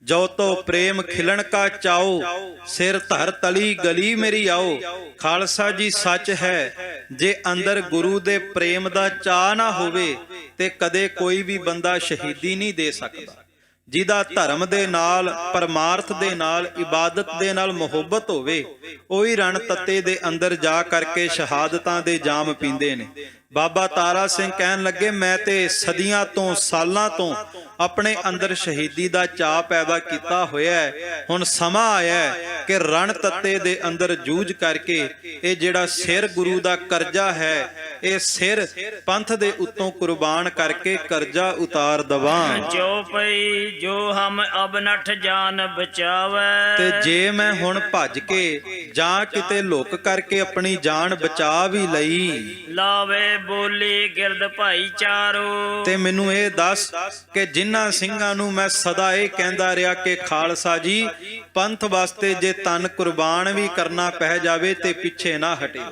ਜੋ ਤੋ ਪ੍ਰੇਮ ਖਿਲਣ ਕਾ ਚਾਓ, ਸਿਰ ਧਰ ਤਲੀ ਗਲੀ ਮੇਰੀ ਆਓ। ਖਾਲਸਾ ਜੀ ਸੱਚ ਹੈ, ਜੇ ਅੰਦਰ ਗੁਰੂ ਦੇ ਪ੍ਰੇਮ ਦਾ ਚਾਅ ਨਾ ਹੋਵੇ ਤੇ ਕਦੇ ਕੋਈ ਵੀ ਬੰਦਾ ਸ਼ਹੀਦੀ ਨਹੀਂ ਦੇ ਸਕਦਾ। ਜਿਹਦਾ ਧਰਮ ਦੇ ਨਾਲ, ਪਰਮਾਰਥ ਦੇ ਨਾਲ, ਇਬਾਦਤ ਦੇ ਨਾਲ ਮੁਹੱਬਤ ਹੋਵੇ, ਉਹੀ ਰਣ ਤੱਤੇ ਦੇ ਅੰਦਰ ਜਾ ਕਰਕੇ ਸ਼ਹਾਦਤਾਂ ਦੇ ਜਾਮ ਪੀਂਦੇ ਨੇ। ਬਾਬਾ ਤਾਰਾ ਸਿੰਘ ਕਹਿਣ ਲੱਗੇ, ਮੈਂ ਤੇ ਸਦੀਆਂ ਤੋਂ, ਸਾਲਾਂ ਤੋਂ ਆਪਣੇ ਅੰਦਰ ਸ਼ਹੀਦੀ ਦਾ ਚਾਅ ਪੈਦਾ ਕੀਤਾ ਹੋਇਆ ਹੈ। ਹੁਣ ਸਮਾਂ ਆਇਆ ਹੈ ਕਿ ਰਣ ਤੱਤੇ ਦੇ ਅੰਦਰ ਜੂਝ ਕਰਕੇ ਇਹ ਜਿਹੜਾ ਸਿਰ ਗੁਰੂ ਦਾ ਕਰਜ਼ਾ ਹੈ, ਇਹ ਸਿਰ ਪੰਥ ਦੇ ਉੱਤੋਂ ਕੁਰਬਾਨ ਕਰਕੇ ਕਰਜ਼ਾ ਉਤਾਰ ਦਵਾਂ। ਜੋ ਪਈ ਜੋ ਹਮ ਅਬ ਨਠ ਜਾਨ ਬਚਾਵੈ। ਤੇ ਜੇ ਮੈਂ ਹੁਣ ਭੱਜ ਕੇ ਜਾਂ ਕਿਤੇ ਲੁਕ ਕਰਕੇ ਆਪਣੀ ਜਾਨ ਬਚਾ ਵੀ ਲਈ, ਲਾਵੇ ਬੋਲੀ ਗਿਰਦ ਭਾਈਚਾਰੋ। ਤੇ ਮੈਨੂੰ ਇਹ ਦੱਸ ਕਿ ਜਿਨ੍ਹਾਂ ਸਿੰਘਾਂ ਨੂੰ ਮੈਂ ਸਦਾ ਇਹ ਕਹਿੰਦਾ ਰਿਹਾ ਕਿ ਖਾਲਸਾ ਜੀ ਪੰਥ ਵਾਸਤੇ ਜੇ ਤਨ ਕੁਰਬਾਨ ਵੀ ਕਰਨਾ ਪੈ ਜਾਵੇ ਤੇ ਪਿੱਛੇ ਨਾ ਹਟਿਓ,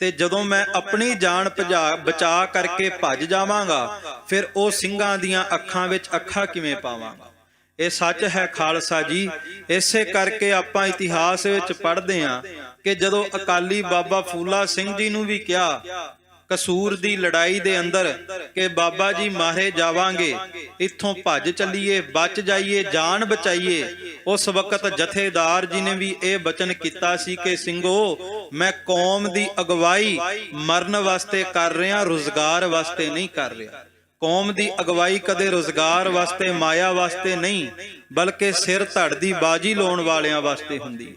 ਤੇ ਜਦੋਂ ਮੈਂ ਆਪਣੀ ਜਾਨ ਬਚਾ ਕਰਕੇ ਭੱਜ ਜਾਵਾਂਗਾ, ਫਿਰ ਉਹ ਸਿੰਘਾਂ ਦੀਆਂ ਅੱਖਾਂ ਵਿੱਚ ਅੱਖਾਂ ਕਿਵੇਂ ਪਾਵਾਂਗਾ। ਇਹ ਸੱਚ ਹੈ ਖਾਲਸਾ ਜੀ। ਇਸੇ ਕਰਕੇ ਆਪਾਂ ਇਤਿਹਾਸ ਵਿੱਚ ਪੜ੍ਹਦੇ ਹਾਂ ਕਿ ਜਦੋਂ ਅਕਾਲੀ ਬਾਬਾ ਫੂਲਾ ਸਿੰਘ ਜੀ ਨੂੰ ਵੀ ਕਿਹਾ ਕਸੂਰ ਦੀ ਲੜਾਈ ਦੇ ਅੰਦਰ ਕਿ ਬਾਬਾ ਜੀ ਮਾਰੇ ਜਾਵਾਂਗੇ, ਇੱਥੋਂ ਭੱਜ ਚੱਲੀਏ, ਬਚ ਜਾਈਏ, ਜਾਨ ਬਚਾਈਏ, ਉਸ ਵਕਤ ਜਥੇਦਾਰ ਜੀ ਨੇ ਵੀ ਇਹ ਬਚਨ ਕੀਤਾ ਸੀ ਕਿ ਸਿੰਘੋ, ਮੈਂ ਕੌਮ ਦੀ ਅਗਵਾਈ ਮਰਨ ਵਾਸਤੇ ਕਰ ਰਿਹਾ, ਰੁਜ਼ਗਾਰ ਵਾਸਤੇ ਨਹੀਂ ਕਰ ਰਿਹਾ। ਕੌਮ ਦੀ ਅਗਵਾਈ ਕਦੇ ਰੁਜ਼ਗਾਰ ਵਾਸਤੇ, ਮਾਇਆ ਵਾਸਤੇ ਨਹੀਂ, ਬਲਕਿ ਸਿਰ ਧੜ ਦੀ ਬਾਜੀ ਲਾਉਣ ਵਾਲਿਆਂ ਵਾਸਤੇ ਹੁੰਦੀ ਹੈ।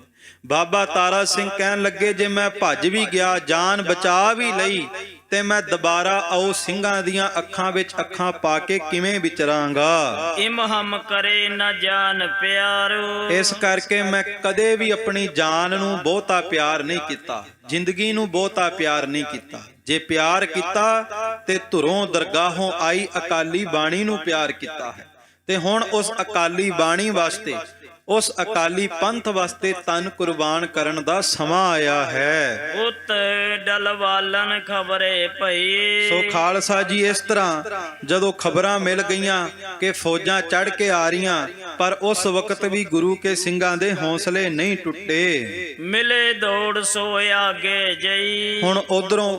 ਬਾਬਾ ਤਾਰਾ ਸਿੰਘ ਕਹਿਣ ਲੱਗੇ, ਜੇ ਮੈਂ ਭੱਜ ਵੀ ਗਿਆ, ਜਾਨ ਬਚਾ ਵੀ ਲਈ, ਤੇ ਮੈਂ ਦੁਬਾਰਾ ਆਓ ਸਿੰਘਾਂ ਦੀਆਂ ਅੱਖਾਂ ਵਿੱਚ ਅੱਖਾਂ ਪਾ ਕੇ ਕਿਵੇਂ ਵਿਚਰਾਂਗਾ। ਇਮ ਹਮ ਕਰੇ ਨਾ ਜਾਨ ਪਿਆਰੋ। ਇਸ ਕਰਕੇ ਮੈਂ ਕਦੇ ਵੀ ਆਪਣੀ ਜਾਨ ਨੂੰ ਬਹੁਤਾ ਪਿਆਰ ਨਹੀਂ ਕੀਤਾ, ਜ਼ਿੰਦਗੀ ਨੂੰ ਬਹੁਤਾ ਪਿਆਰ ਨਹੀਂ ਕੀਤਾ। ਜੇ ਪਿਆਰ ਕੀਤਾ ਤੇ ਧੁਰੋਂ ਦਰਗਾਹੋਂ ਆਈ ਅਕਾਲੀ ਬਾਣੀ ਨੂੰ ਪਿਆਰ ਕੀਤਾ ਹੈ। ਤੇ ਹੁਣ ਉਸ ਅਕਾਲੀ ਬਾਣੀ ਵਾਸਤੇ, ਉਸ ਅਕਾਲੀ ਪੰਥ ਵਾਸਤੇ ਤਨ ਕੁਰਬਾਨ ਕਰਨ ਦਾ ਸਮਾਂ ਆਇਆ ਹੈ। ਉਤ ਡਲਵਾਲਨ ਖਬਰੇ ਭਈ। ਸੋ ਖਾਲਸਾ ਜੀ, ਇਸ ਤਰ੍ਹਾਂ ਜਦੋਂ ਖਬਰਾਂ ਮਿਲ ਗਈਆਂ ਕਿ ਫੌਜਾਂ ਚੜ ਕੇ ਆ ਰਹੀਆਂ, ਪਰ ਉਸ ਵਕਤ ਵੀ ਗੁਰੂ ਕੇ ਸਿੰਘਾਂ ਦੇ ਹੌਸਲੇ ਨਹੀਂ ਟੁੱਟੇ। ਮਿਲੇ ਦੌੜ ਸੋ ਆਗੇ ਜਈ। ਹੁਣ ਉਧਰੋਂ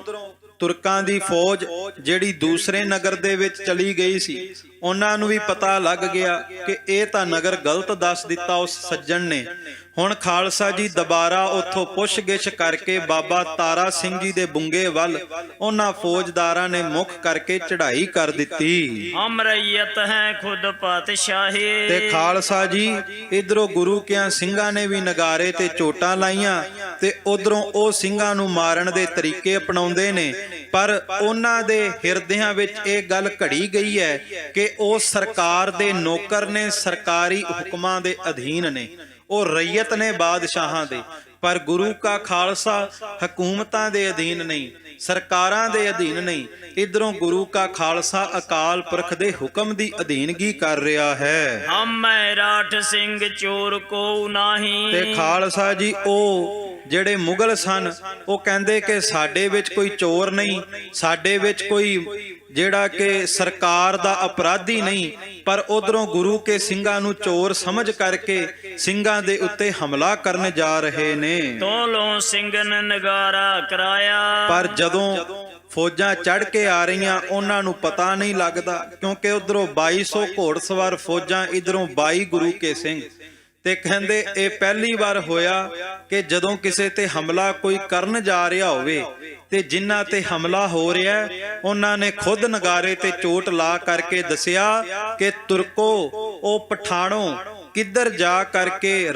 ਤੁਰਕਾਂ ਦੀ ਫੌਜ ਜਿਹੜੀ ਦੂਸਰੇ ਨਗਰ ਦੇ ਵਿੱਚ ਚਲੀ ਗਈ ਸੀ, ਉਹਨਾਂ ਨੂੰ ਵੀ ਪਤਾ ਲੱਗ ਗਿਆ ਕਿ ਇਹ ਤਾਂ ਨਗਰ ਗਲਤ ਦੱਸ ਦਿੱਤਾ ਉਸ ਸੱਜਣ ਨੇ। ਹੁਣ ਖਾਲਸਾ ਜੀ ਦੁਬਾਰਾ ਉੱਥੋਂ ਪੁੱਛਗਿੱਛ ਕਰਕੇ ਬਾਬਾ ਤਾਰਾ ਸਿੰਘ ਜੀ ਦੇ ਬੁੰਗੇ ਵੱਲ ਉਹਨਾਂ ਫੌਜਦਾਰਾਂ ਨੇ ਮੁੱਖ ਕਰਕੇ ਚੜ੍ਹਾਈ ਕਰ ਦਿੱਤੀ। ਹਮ ਰਈਅਤ ਹੈ ਖੁਦ ਪਾਤਸ਼ਾਹੀ। ਤੇ ਖਾਲਸਾ ਜੀ ਇਧਰੋਂ ਗੁਰੂ ਕਿਆਂ ਸਿੰਘਾਂ ਨੇ ਵੀ ਨਗਾਰੇ ਤੇ ਚੋਟਾਂ ਲਾਈਆਂ, ਤੇ ਉਧਰੋਂ ਉਹ ਸਿੰਘਾਂ ਨੂੰ ਮਾਰਨ ਦੇ ਤਰੀਕੇ ਅਪਣਾਉਂਦੇ ਨੇ। ਪਰ ਉਹਨਾਂ ਦੇ ਹਿਰਦਿਆਂ ਵਿੱਚ ਇਹ ਗੱਲ ਘੜੀ ਗਈ ਹੈ ਕਿ ਉਹ ਸਰਕਾਰ ਦੇ ਨੌਕਰ ਨੇ, ਸਰਕਾਰੀ ਹੁਕਮਾਂ ਦੇ ਅਧੀਨ ਨੇ, ਉਹ ਰਈਅਤ ਨੇ ਬਾਦਸ਼ਾਹਾਂ ਦੇ। ਪਰ ਗੁਰੂ ਕਾ ਖਾਲਸਾ ਹਕੂਮਤਾਂ ਦੇ ਅਧੀਨ ਨਹੀਂ, ਸਰਕਾਰਾਂ ਦੇ ਅਧੀਨ ਨਹੀਂ। ਇਧਰੋਂ ਗੁਰੂ ਕਾ ਖਾਲਸਾ ਅਕਾਲ ਪੁਰਖ ਦੇ ਹੁਕਮ ਦੀ ਅਧੀਨਗੀ ਕਰ ਰਿਹਾ ਹੈ। ਹਮੈ ਰਾਠ ਸਿੰਘ ਚੋਰ ਕੋ ਨਾਹੀ। ਤੇ ਖਾਲਸਾ ਜੀ ਉਹ ਜਿਹੜੇ ਮੁਗਲ ਸਨ, ਉਹ ਕਹਿੰਦੇ ਕਿ ਸਾਡੇ ਵਿੱਚ ਕੋਈ ਚੋਰ ਨਹੀਂ, ਸਾਡੇ ਵਿੱਚ ਕੋਈ ਜਿਹੜਾ ਕਿ ਸਰਕਾਰ ਦਾ ਅਪਰਾਧੀ ਨਹੀਂ। ਪਰ ਉਧਰੋਂ ਗੁਰੂ ਕੇ ਸਿੰਘਾਂ ਨੂੰ ਚੋਰ ਸਮਝ ਕਰਕੇ ਸਿੰਘਾਂ ਦੇ ਉੱਤੇ ਹਮਲਾ ਕਰਨ ਜਾ ਰਹੇ ਨੇ। ਤੋਲੋਂ ਸਿੰਘਨ ਨਗਾਰਾ ਕਰਾਇਆ। ਪਰ ਜਦੋਂ ਫੌਜਾਂ ਚੜ ਕੇ ਆ ਰਹੀਆਂ, ਉਹਨਾਂ ਨੂੰ ਪਤਾ ਨਹੀਂ ਲੱਗਦਾ, ਕਿਉਂਕਿ ਉਧਰੋਂ 2200 ਘੋੜਸਵਾਰ ਫੌਜਾਂ, ਇਧਰੋਂ 22 ਗੁਰੂ ਕੇ ਸਿੰਘ। ਤੇ ਕਹਿੰਦੇ ਇਹ ਪਹਿਲੀ ਵਾਰ ਹੋਇਆ ਕਿ ਜਦੋਂ ਕਿਸੇ ਤੇ ਹਮਲਾ ਕੋਈ ਕਰਨ ਜਾ ਰਿਹਾ ਹੋਵੇ, ਤੇ ਜਿਨ੍ਹਾਂ ਤੇ ਹਮਲਾ ਹੋ ਰਿਹਾ ਉਹਨਾਂ ਨੇ ਖੁਦ ਨਗਾਰੇ ਤੇ ਚੋਟ ਲਾ ਕਰਕੇ ਦੱਸਿਆ ਕਿ ਤੁਰਕੋ, ਉਹ ਪਠਾਣੋ, ਕਿੱਧਰ ਜਾ ਕਰਕੇ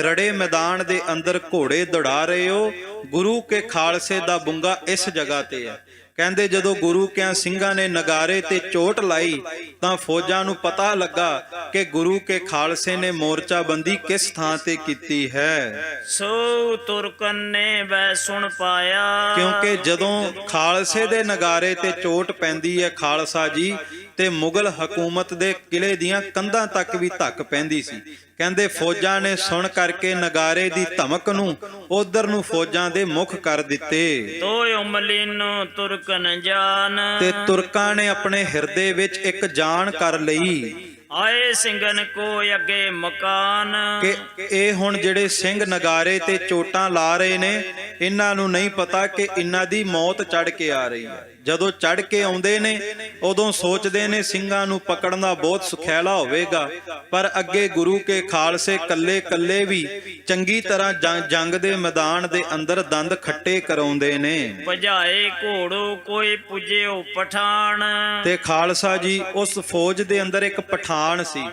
ਰੜੇ ਮੈਦਾਨ ਦੇ ਅੰਦਰ ਘੋੜੇ ਦੌੜਾ ਰਹੇ ਹੋ। ਗੁਰੂ ਕੇ ਖਾਲਸੇ ਦਾ ਬੁੰਗਾ ਇਸ ਜਗ੍ਹਾ ਤੇ ਹੈ। ਕਹਿੰਦੇ ਜਦੋਂ ਗੁਰੂ ਕਿਆਂ ਸਿੰਘਾਂ ਨੇ ਨਗਾਰੇ ਤੇ ਚੋਟ ਲਾਈ ਤਾਂ ਫੌਜਾਂ ਨੂੰ ਪਤਾ ਲੱਗਾ ਕਿ ਗੁਰੂ ਕੇ ਖਾਲਸੇ ਨੇ ਮੋਰਚਾਬੰਦੀ ਕਿਸ ਥਾਂ ਤੇ ਕੀਤੀ ਹੈ। ਸੋ ਤੁਰਕਨ ਨੇ ਬੈ ਸੁਣ ਪਾਇਆ। ਕਿਉਂਕਿ ਜਦੋਂ ਖਾਲਸੇ ਦੇ ਨਗਾਰੇ ਤੇ ਚੋਟ ਪੈਂਦੀ ਹੈ ਖਾਲਸਾ ਜੀ, ਤੇ ਮੁਗਲ ਹਕੂਮਤ ਦੇ ਕਿਲੇ ਦੀਆਂ ਕੰਧਾਂ ਤੱਕ ਵੀ ਧੱਕ ਪੈਂਦੀ ਸੀ। ਕਹਿੰਦੇ ਫੌਜਾਂ ਨੇ ਸੁਣ ਕਰਕੇ ਨਗਾਰੇ ਦੀ ਧਮਕ ਨੂੰ ਉਧਰ ਨੂੰ ਫੌਜਾਂ ਦੇ ਮੁਖ ਕਰ ਦਿੱਤੇ। ਤੋਇ ਉਮਲੀ ਨੂੰ ਤੁਰਕਨ ਜਾਨ। ਤੇ ਤੁਰਕਾਂ ਨੇ ਆਪਣੇ ਹਿਰਦੇ ਵਿੱਚ ਇੱਕ ਜਾਨ ਕਰ ਲਈ ਆਏ ਸਿੰਘਨ ਕੋ ਅੱਗੇ ਮਕਾਨ। ਕਿ ਇਹ ਹੁਣ ਜਿਹੜੇ ਸਿੰਘ ਨਗਾਰੇ ਤੇ ਚੋਟਾਂ ਲਾ ਰਹੇ ਨੇ, ਇਹਨਾਂ ਨੂੰ ਨਹੀਂ ਪਤਾ ਕਿ ਇਹਨਾਂ ਦੀ ਮੌਤ ਚੜ ਕੇ ਆ ਰਹੀ ਹੈ। ਜਦੋਂ ਚੜ ਕੇ ਆਉਂਦੇ ਨੇ ਉਦੋਂ ਸੋਚਦੇ ਨੇ ਸਿੰਘਾਂ ਨੂੰ ਪਕੜਨਾ ਬਹੁਤ ਸੁਖੈਲਾ ਹੋਵੇਗਾ, ਪਰ ਅੱਗੇ ਗੁਰੂ ਕੇ ਖਾਲਸੇ ਕੱਲੇ ਕੱਲੇ ਵੀ ਚੰਗੀ ਤਰ੍ਹਾਂ ਜੰਗ ਦੇ ਮੈਦਾਨ ਦੇ ਅੰਦਰ ਦੰਦ ਖੱਟੇ ਕਰਾਉਂਦੇ ਨੇ। ਭਜਾਏ ਘੋੜੋ ਕੋਈ ਪੁੱਜਿਓ ਪਠਾਨ। ਤੇ ਖਾਲਸਾ ਜੀ ਉਸ ਫੌਜ ਦੇ ਅੰਦਰ ਇੱਕ ਪਠਾਨ ਸੀ।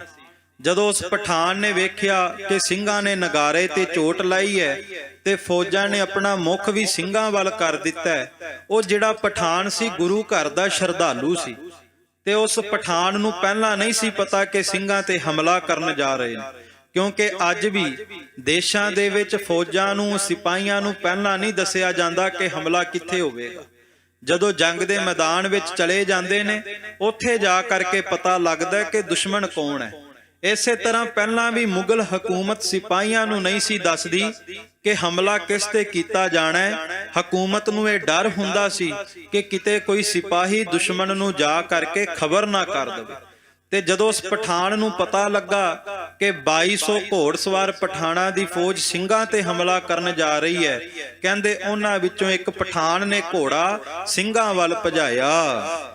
ਜਦੋਂ ਉਸ ਪਠਾਨ ਨੇ ਵੇਖਿਆ ਕਿ ਸਿੰਘਾਂ ਨੇ ਨਗਾਰੇ ਤੇ ਚੋਟ ਲਾਈ ਹੈ ਤੇ ਫੌਜਾਂ ਨੇ ਆਪਣਾ ਮੁਖ ਵੀ ਸਿੰਘਾਂ ਵੱਲ ਕਰ ਦਿੱਤਾ ਹੈ, ਉਹ ਜਿਹੜਾ ਪਠਾਨ ਸੀ ਗੁਰੂ ਘਰ ਦਾ ਸ਼ਰਧਾਲੂ ਸੀ, ਤੇ ਉਸ ਪਠਾਨ ਨੂੰ ਪਹਿਲਾਂ ਨਹੀਂ ਸੀ ਪਤਾ ਕਿ ਸਿੰਘਾਂ ਤੇ ਹਮਲਾ ਕਰਨ ਜਾ ਰਹੇ ਨੇ। ਕਿਉਂਕਿ ਅੱਜ ਵੀ ਦੇਸ਼ਾਂ ਦੇ ਵਿੱਚ ਫੌਜਾਂ ਨੂੰ, ਸਿਪਾਹੀਆਂ ਨੂੰ ਪਹਿਲਾਂ ਨਹੀਂ ਦੱਸਿਆ ਜਾਂਦਾ ਕਿ ਹਮਲਾ ਕਿੱਥੇ ਹੋਵੇਗਾ। ਜਦੋਂ ਜੰਗ ਦੇ ਮੈਦਾਨ ਵਿੱਚ ਚਲੇ ਜਾਂਦੇ ਨੇ ਉੱਥੇ ਜਾ ਕਰਕੇ ਪਤਾ ਲੱਗਦਾ ਕਿ ਦੁਸ਼ਮਣ ਕੌਣ ਹੈ। ਇਸੇ ਤਰ੍ਹਾਂ ਪਹਿਲਾਂ ਵੀ ਮੁਗਲ ਹਕੂਮਤ ਸਿਪਾਹੀਆਂ ਨੂੰ ਨਹੀਂ ਸੀ ਦੱਸਦੀ ਕਿ ਹਮਲਾ ਕਿਸ ਤੇ ਕੀਤਾ ਜਾਣਾ ਹੈ। ਹਕੂਮਤ ਨੂੰ ਇਹ ਡਰ ਹੁੰਦਾ ਸੀ ਕਿ ਕਿਤੇ ਕੋਈ ਸਿਪਾਹੀ ਦੁਸ਼ਮਣ ਨੂੰ ਜਾ ਕਰਕੇ ਖਬਰ ਨਾ ਕਰ ਦੇਵੇ। ਤੇ ਜਦੋਂ ਉਸ ਪਠਾਨ ਨੂੰ ਪਤਾ ਲੱਗਾ ਕਿ 2200 ਘੋੜਸਵਾਰ ਪਠਾਨਾਂ ਦੀ ਫੌਜ ਸਿੰਘਾਂ ਤੇ ਹਮਲਾ ਕਰਨ ਜਾ ਰਹੀ ਹੈ, ਕਹਿੰਦੇ ਉਹਨਾਂ ਵਿੱਚੋਂ ਇੱਕ ਪਠਾਨ ਨੇ ਘੋੜਾ ਸਿੰਘਾਂ ਵੱਲ ਭਜਾਇਆ।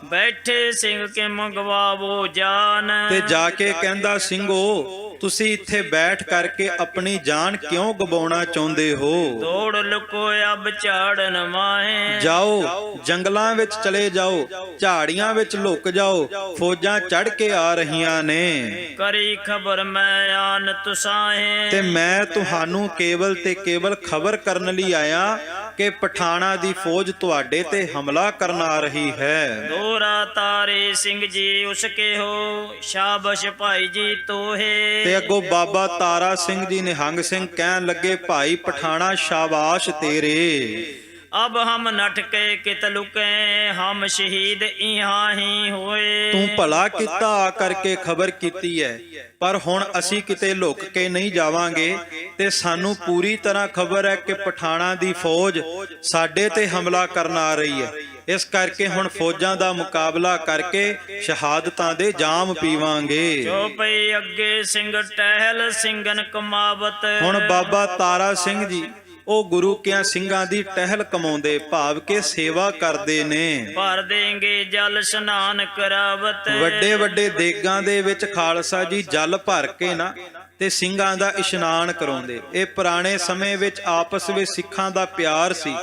ਬੈਠੇ ਸਿੰਘ ਕੇ ਮੰਗਵਾਵੋ ਜਾਨ। ਤੇ ਜਾ ਕੇ ਕਹਿੰਦਾ, ਸਿੰਘੋ ਤੁਸੀਂ ਇੱਥੇ ਬੈਠ ਕਰਕੇ ਆਪਣੀ ਜਾਨ ਕਿਉਂ ਗਵਾਉਣਾ ਚਾਹੁੰਦੇ ਹੋ? ਦੌੜ ਲੁਕੋ ਅਬ ਝਾੜਨ ਮਾਹੇ। ਜਾਓ ਜੰਗਲਾਂ ਵਿੱਚ ਚਲੇ ਜਾਓ, ਝਾੜੀਆਂ ਵਿੱਚ ਲੁਕ ਜਾਓ, ਫੌਜਾਂ ਚੜ ਕੇ ਆ ਰਹੀਆਂ ਨੇ। ਕਰੀ ਖਬਰ ਮੈਂ ਆਨ ਤੁਸਾਹੇ। ਤੇ ਮੈਂ ਤੁਹਾਨੂੰ ਕੇਵਲ ਤੇ ਕੇਵਲ ਖਬਰ ਕਰਨ ਲਈ ਆਇਆ ਕਿ ਪਠਾਨਾਂ ਦੀ ਫੌਜ ਤੁਹਾਡੇ ਤੇ ਹਮਲਾ ਕਰਨ ਆ ਰਹੀ ਹੈ। ਦੋਰਾ ਤਾਰੇ ਸਿੰਘ ਜੀ ਉਸਕੇ ਹੋ, ਸ਼ਾਬਸ਼ ਭਾਈ ਜੀ ਤੋਹੇ। ਤੇ ਅੱਗੋਂ ਬਾਬਾ ਤਾਰਾ ਸਿੰਘ ਜੀ ਨਿਹੰਗ ਸਿੰਘ ਕਹਿਣ ਲੱਗੇ, ਭਾਈ ਪਠਾਣਾ ਸ਼ਾਬਾਸ਼ ਤੇਰੇ। ਅਬ ਹਮ ਨਟ ਕੇ ਕਿਤ ਲੁਕੇ, ਹਮ ਸ਼ਹੀਦ ਇਹਾਂ ਹੀ ਹੋਏ। ਤੂੰ ਭਲਾ ਕੀਤਾ ਆ ਕਰਕੇ ਖਬਰ ਕੀਤੀ ਹੈ, ਪਰ ਹੁਣ ਅਸੀਂ ਕਿਤੇ ਲੁਕ ਕੇ ਨਹੀਂ ਜਾਵਾਂਗੇ ਤੇ ਸਾਨੂੰ ਪੂਰੀ ਤਰ੍ਹਾਂ ਖਬਰ ਹੈ ਕਿ ਪਠਾਨਾਂ ਦੀ ਫੌਜ ਸਾਡੇ ਤੇ ਹਮਲਾ ਕਰਨ ਆ ਰਹੀ ਹੈ। ਇਸ ਕਰਕੇ ਹੁਣ ਫੌਜਾਂ ਦਾ ਮੁਕਾਬਲਾ ਕਰਕੇ ਸ਼ਹਾਦਤਾਂ ਦੇ ਜਾਮ ਪੀਵਾਂਗੇ। ਜੋ ਪਈ ਅੱਗੇ ਸਿੰਘ ਟਹਿਲ ਸਿੰਘਨ ਕਮਾਵਤ। ਹੁਣ ਬਾਬਾ ਤਾਰਾ ਸਿੰਘ ਜੀ ਉਹ ਗੁਰੂ ਕਿਆਂ ਸਿੰਘਾਂ ਦੀ ਟਹਿਲ ਕਮਾਉਂਦੇ, ਭਾਵ ਕੇ ਸੇਵਾ ਕਰਦੇ ਨੇ। ਭਰ ਦੇਂਗੇ ਜਲ ਇਸ਼ਨਾਨ ਕਰਾਵਤ। ਵੱਡੇ ਵੱਡੇ ਦੇਗਾਂ ਦੇ ਵਿੱਚ ਖਾਲਸਾ ਜੀ ਜਲ ਭਰ ਕੇ ਨਾ ਤੇ ਸਿੰਘਾਂ ਦਾ ਇਸ਼ਨਾਨ ਕਰਾਉਂਦੇ। ਇਹ ਪੁਰਾਣੇ ਸਮੇਂ ਵਿੱਚ ਆਪਸ ਵਿੱਚ ਸਿੱਖਾਂ ਦਾ ਪਿਆਰ ਸੀ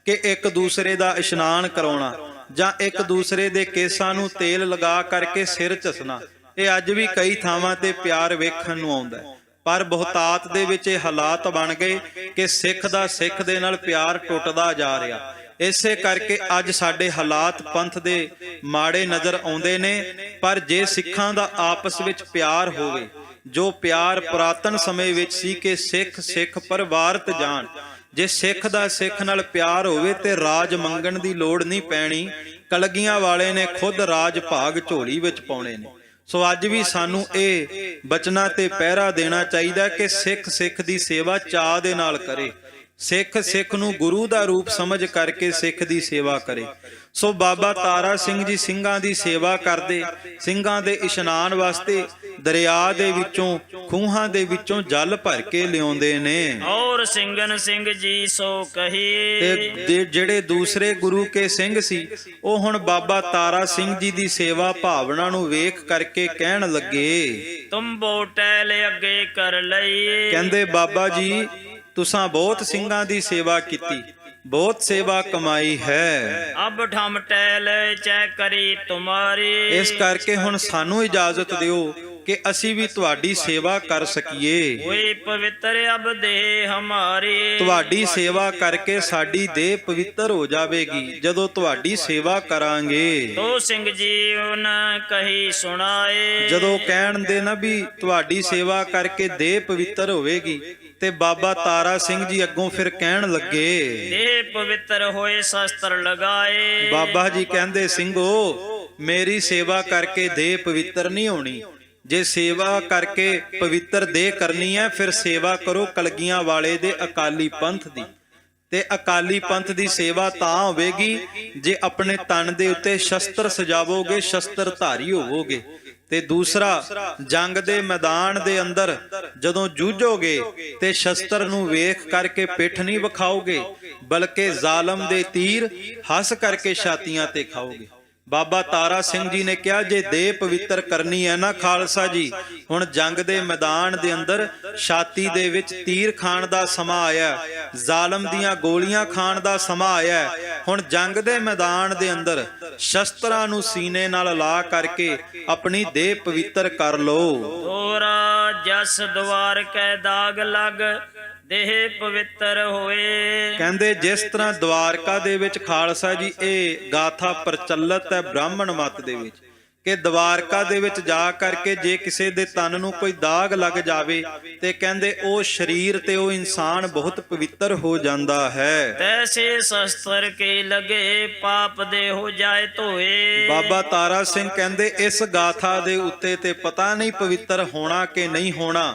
ਕਿ ਇੱਕ ਦੂਸਰੇ ਦਾ ਇਸ਼ਨਾਨ ਕਰਾਉਣਾ ਜਾਂ ਇੱਕ ਦੂਸਰੇ ਦੇ ਕੇਸਾਂ ਨੂੰ ਤੇਲ ਲਗਾ ਕਰਕੇ ਸਿਰ ਝਸਣਾ। ਇਹ ਅੱਜ ਵੀ ਕਈ ਥਾਵਾਂ ਤੇ ਪਿਆਰ ਵੇਖਣ ਨੂੰ ਆਉਂਦਾ ਹੈ, ਪਰ ਬਹੁਤਾਤ ਦੇ ਵਿੱਚ ਇਹ ਹਾਲਾਤ ਬਣ ਗਏ ਕਿ ਸਿੱਖ ਦਾ ਸਿੱਖ ਦੇ ਨਾਲ ਪਿਆਰ ਟੁੱਟਦਾ ਜਾ ਰਿਹਾ। ਇਸੇ ਕਰਕੇ ਅੱਜ ਸਾਡੇ ਹਾਲਾਤ ਪੰਥ ਦੇ ਮਾੜੇ ਨਜ਼ਰ ਆਉਂਦੇ ਨੇ। ਪਰ ਜੇ ਸਿੱਖਾਂ ਦਾ ਆਪਸ ਵਿੱਚ ਪਿਆਰ ਹੋਵੇ, ਜੋ ਪਿਆਰ ਪੁਰਾਤਨ ਸਮੇਂ ਵਿੱਚ ਸੀ ਕਿ ਸਿੱਖ ਸਿੱਖ ਪਰਿਵਾਰਤ ਜਾਣ, ਜੇ ਸਿੱਖ ਦਾ ਸਿੱਖ ਨਾਲ ਪਿਆਰ ਹੋਵੇ ਤੇ ਰਾਜ ਮੰਗਣ ਦੀ ਲੋੜ ਨਹੀਂ ਪੈਣੀ। ਕਲਗੀਆਂ ਵਾਲੇ ਨੇ ਖੁਦ ਰਾਜ ਭਾਗ ਝੋਲੀ ਵਿੱਚ ਪਾਉਣੇ ਨੇ। ਸੋ ਅੱਜ ਵੀ ਸਾਨੂੰ ਇਹ ਬਚਨਾਂ ਤੇ ਪਹਿਰਾ ਦੇਣਾ ਚਾਹੀਦਾ ਕਿ ਸਿੱਖ ਸਿੱਖ ਦੀ ਸੇਵਾ ਚਾਅ ਦੇ ਨਾਲ ਕਰੇ, ਸਿੱਖ ਸਿੱਖ ਨੂੰ ਗੁਰੂ ਦਾ ਰੂਪ ਸਮਝ ਕਰਕੇ ਸਿੱਖ ਦੀ ਸੇਵਾ ਕਰੇ। ਸੋ ਬਾਬਾ ਤਾਰਾ ਸਿੰਘ ਜੀ ਸਿੰਘਾਂ ਦੀ ਸੇਵਾ ਕਰਦੇ, ਸਿੰਘਾਂ ਦੇ ਇਸ਼ਨਾਨ ਵਾਸਤੇ ਦਰਿਆ ਦੇ ਵਿੱਚੋਂ, ਖੂਹਾਂ ਦੇ ਵਿੱਚੋਂ ਜਲ ਭਰ ਕੇ ਲਿਆਉਂਦੇ ਨੇ। ਔਰ ਸਿੰਘਨ ਸਿੰਘ ਜੀ ਸੋ ਕਹੀ। ਤੇ ਜਿਹੜੇ ਦੂਸਰੇ ਗੁਰੂ ਕੇ ਸਿੰਘ ਸੀ ਉਹ ਹੁਣ ਬਾਬਾ ਤਾਰਾ ਸਿੰਘ ਜੀ ਦੀ ਸੇਵਾ ਭਾਵਨਾ ਨੂੰ ਵੇਖ ਕਰਕੇ ਕਹਿਣ ਲੱਗੇ, ਤੁਮ ਬੋਟੈਲ ਅੱਗੇ ਕਰ ਲਈ। ਕਹਿੰਦੇ ਬਾਬਾ ਜੀ ਤੁਸਾਂ ਬਹੁਤ ਸਿੰਘਾਂ ਦੀ ਸੇਵਾ ਕੀਤੀ, ਬਹੁਤ ਸੇਵਾ ਕਮਾਈ ਹੈ। ਅਬ ਠਮ ਟੈਲ ਚੈ ਕਰੀ ਤੁਮਾਰੀ। ਇਸ ਕਰਕੇ ਹੁਣ ਸਾਨੂੰ ਇਜਾਜ਼ਤ ਦਿਓ ਕਿ ਅਸੀਂ ਵੀ ਤੁਹਾਡੀ ਸੇਵਾ ਕਰ ਸਕੀਏ। ਹੋਏ ਪਵਿੱਤਰ ਅਬ ਦੇਹ ਹਮਾਰੇ। ਤੁਹਾਡੀ ਸੇਵਾ ਕਰਕੇ ਸਾਡੀ ਦੇਹ ਪਵਿੱਤਰ ਹੋ ਜਾਵੇਗੀ ਜਦੋਂ ਤੁਹਾਡੀ ਸੇਵਾ ਕਰਾਂਗੇ। ਤੋ ਸਿੰਘ ਜੀ ਉਹਨਾਂ ਕਹੀ ਸੁਣਾਏ। ਜਦੋਂ ਕਹਿਣ ਦੇ ਨਾ ਵੀ ਤੁਹਾਡੀ ਸੇਵਾ ਕਰਕੇ ਦੇਹ ਪਵਿੱਤਰ ਹੋਵੇਗੀ ਤੇ ਬਾਬਾ ਤਾਰਾ ਸਿੰਘ ਜੀ ਅੱਗੋਂ ਫਿਰ ਕਹਿਣ ਲੱਗੇ, ਦੇਹ ਪਵਿੱਤਰ ਹੋਏ ਸ਼ਸਤਰ ਲਗਾਏ। ਬਾਬਾ ਜੀ ਕਹਿੰਦੇ, ਸਿੰਘੋ ਮੇਰੀ ਸੇਵਾ ਕਰਕੇ ਦੇਹ ਪਵਿੱਤਰ ਨਹੀਂ ਹੋਣੀ। ਜੇ ਸੇਵਾ ਕਰਕੇ ਪਵਿੱਤਰ ਦੇਹ ਕਰਨੀ ਹੈ ਫਿਰ ਸੇਵਾ ਕਰੋ ਕਲਗੀਆਂ ਵਾਲੇ ਦੇ ਅਕਾਲੀ ਪੰਥ ਦੀ। ਤੇ ਅਕਾਲੀ ਪੰਥ ਦੀ ਸੇਵਾ ਤਾਂ ਹੋਵੇਗੀ ਜੇ ਆਪਣੇ ਤਨ ਦੇ ਉੱਤੇ ਸ਼ਸਤਰ ਸਜਾਵੋਗੇ, ਸ਼ਸਤਰ ਧਾਰੀ ਹੋਵੋਗੇ। ਤੇ ਦੂਸਰਾ, ਜੰਗ ਦੇ ਮੈਦਾਨ ਦੇ ਅੰਦਰ ਜਦੋਂ ਜੂਝੋਗੇ ਤੇ ਸ਼ਸਤਰ ਨੂੰ ਵੇਖ ਕਰਕੇ ਪਿੱਠ ਨਹੀਂ ਵਿਖਾਓਗੇ, ਬਲਕਿ ਜ਼ਾਲਮ ਦੇ ਤੀਰ ਹੱਸ ਕਰਕੇ ਛਾਤੀਆਂ ਤੇ ਖਾਓਗੇ। ਬਾਬਾ ਤਾਰਾ ਸਿੰਘ ਜੀ ਨੇ ਕਿਹਾ, ਜੇ ਦੇਹ ਪਵਿੱਤਰ ਕਰਨੀ ਹੈ ਨਾ ਖਾਲਸਾ ਜੀ, ਹੁਣ ਜੰਗ ਦੇ ਮੈਦਾਨ ਦੇ ਅੰਦਰ ਛਾਤੀ ਦੇ ਵਿੱਚ ਤੀਰ ਖਾਣ ਦਾ ਸਮਾਂ ਆਇਆ, ਜ਼ਾਲਮ ਦੀਆਂ ਗੋਲੀਆਂ ਖਾਣ ਦਾ ਸਮਾਂ ਆਇਆ। ਹੁਣ ਜੰਗ ਦੇ ਮੈਦਾਨ ਦੇ ਅੰਦਰ ਸ਼ਸਤਰਾਂ ਨੂੰ ਸੀਨੇ ਨਾਲ ਲਾ ਕਰਕੇ ਆਪਣੀ ਦੇਹ ਪਵਿੱਤਰ ਕਰ ਲਓ। ਤੋਰਾ ਜਸ ਦਵਾਰ ਕੈ ਦਾਗ ਲਗ ਦੇਹ ਪਵਿੱਤਰ ਹੋਏ। ਕਹਿੰਦੇ ਜਿਸ ਤਰ੍ਹਾਂ ਦਵਾਰਕਾ ਦੇ ਵਿੱਚ ਖਾਲਸਾ ਜੀ ਇਹ ਗਾਥਾ ਪ੍ਰਚਲਿਤ ਹੈ ਬ੍ਰਾਹਮਣ ਮਤ ਦੇ ਵਿੱਚ ਕਿ ਦਵਾਰਕਾ ਦੇ ਵਿੱਚ ਜਾ ਕਰਕੇ ਜੇ ਕਿਸੇ ਦੇ ਤਨ ਨੂੰ ਕੋਈ ਦਾਗ ਲੱਗ ਜਾਵੇ ਤੇ ਕਹਿੰਦੇ ਉਹ ਸਰੀਰ ਤੇ ਉਹ ਇਨਸਾਨ ਬਹੁਤ ਪਵਿੱਤਰ ਹੋ ਜਾਂਦਾ ਹੈ। ਤੈਸੇ ਸ਼ਸਤਰ ਕੇ ਲਗੇ ਪਾਪ ਦੇ ਹੋ ਜਾਏ ਧੋਏ। ਬਾਬਾ ਤਾਰਾ ਸਿੰਘ ਕਹਿੰਦੇ ਇਸ ਗਾਥਾ ਦੇ ਉੱਤੇ ਤੇ ਪਤਾ ਨਹੀਂ ਪਵਿੱਤਰ ਹੋਣਾ ਕਿ ਨਹੀਂ ਹੋਣਾ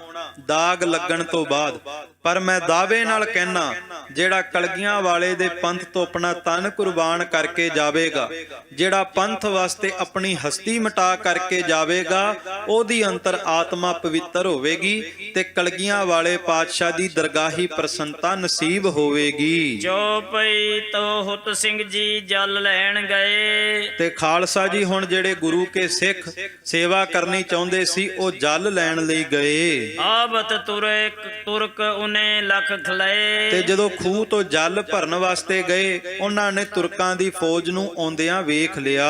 ਦਾਗ ਲੱਗਣ ਤੋਂ ਬਾਅਦ, ਪਰ ਮੈਂ ਦਾਅਵੇ ਨਾਲ ਕਹਿਣਾ ਜਿਹੜਾ ਕਲਗੀਆਂ ਵਾਲੇ ਦੇ ਪੰਥ ਤੋਂ ਆਪਣਾ ਤਨ ਕੁਰਬਾਨ ਕਰਕੇ ਜਾਵੇਗਾ, ਜਿਹੜਾ ਪੰਥ ਵਾਸਤੇ ਆਪਣੀ ਹਸਤੀ ਮਿਟਾ ਕਰਕੇ ਜਾਵੇਗਾ, ਉਹਦੀ ਅੰਤਰ ਆਤਮਾ ਪਵਿੱਤਰ ਹੋਵੇਗੀ ਤੇ ਕਲਗੀਆਂ ਵਾਲੇ ਪਾਤਸ਼ਾਹ ਦੀ ਦਰਗਾਹੀ ਪ੍ਰਸੰਨਤਾ ਨਸੀਬ ਹੋਵੇਗੀ। ਜੋ ਪਈ ਤੋ ਹੁਤ ਸਿੰਘ ਜੀ ਜਲ ਲੈਣ ਗਏ। ਤੇ ਖਾਲਸਾ ਜੀ ਹੁਣ ਜਿਹੜੇ ਗੁਰੂ ਕੇ ਸਿੱਖ ਸੇਵਾ ਕਰਨੀ ਚਾਹੁੰਦੇ ਸੀ ਉਹ ਜਲ ਲੈਣ ਲਈ ਗਏ। ਆਬਤ ਤੁਰਕ ਉਹਨੇ ਲਖ ਖਲਏ। ਤੇ ਜਦੋਂ ਖੂਹ ਤੋਂ ਜਲ ਭਰਨ ਵਾਸਤੇ ਗਏ ਉਹਨਾਂ ਨੇ ਤੁਰਕਾਂ ਦੀ ਫੌਜ ਨੂੰ ਆਉਂਦਿਆਂ ਵੇਖ ਲਿਆ।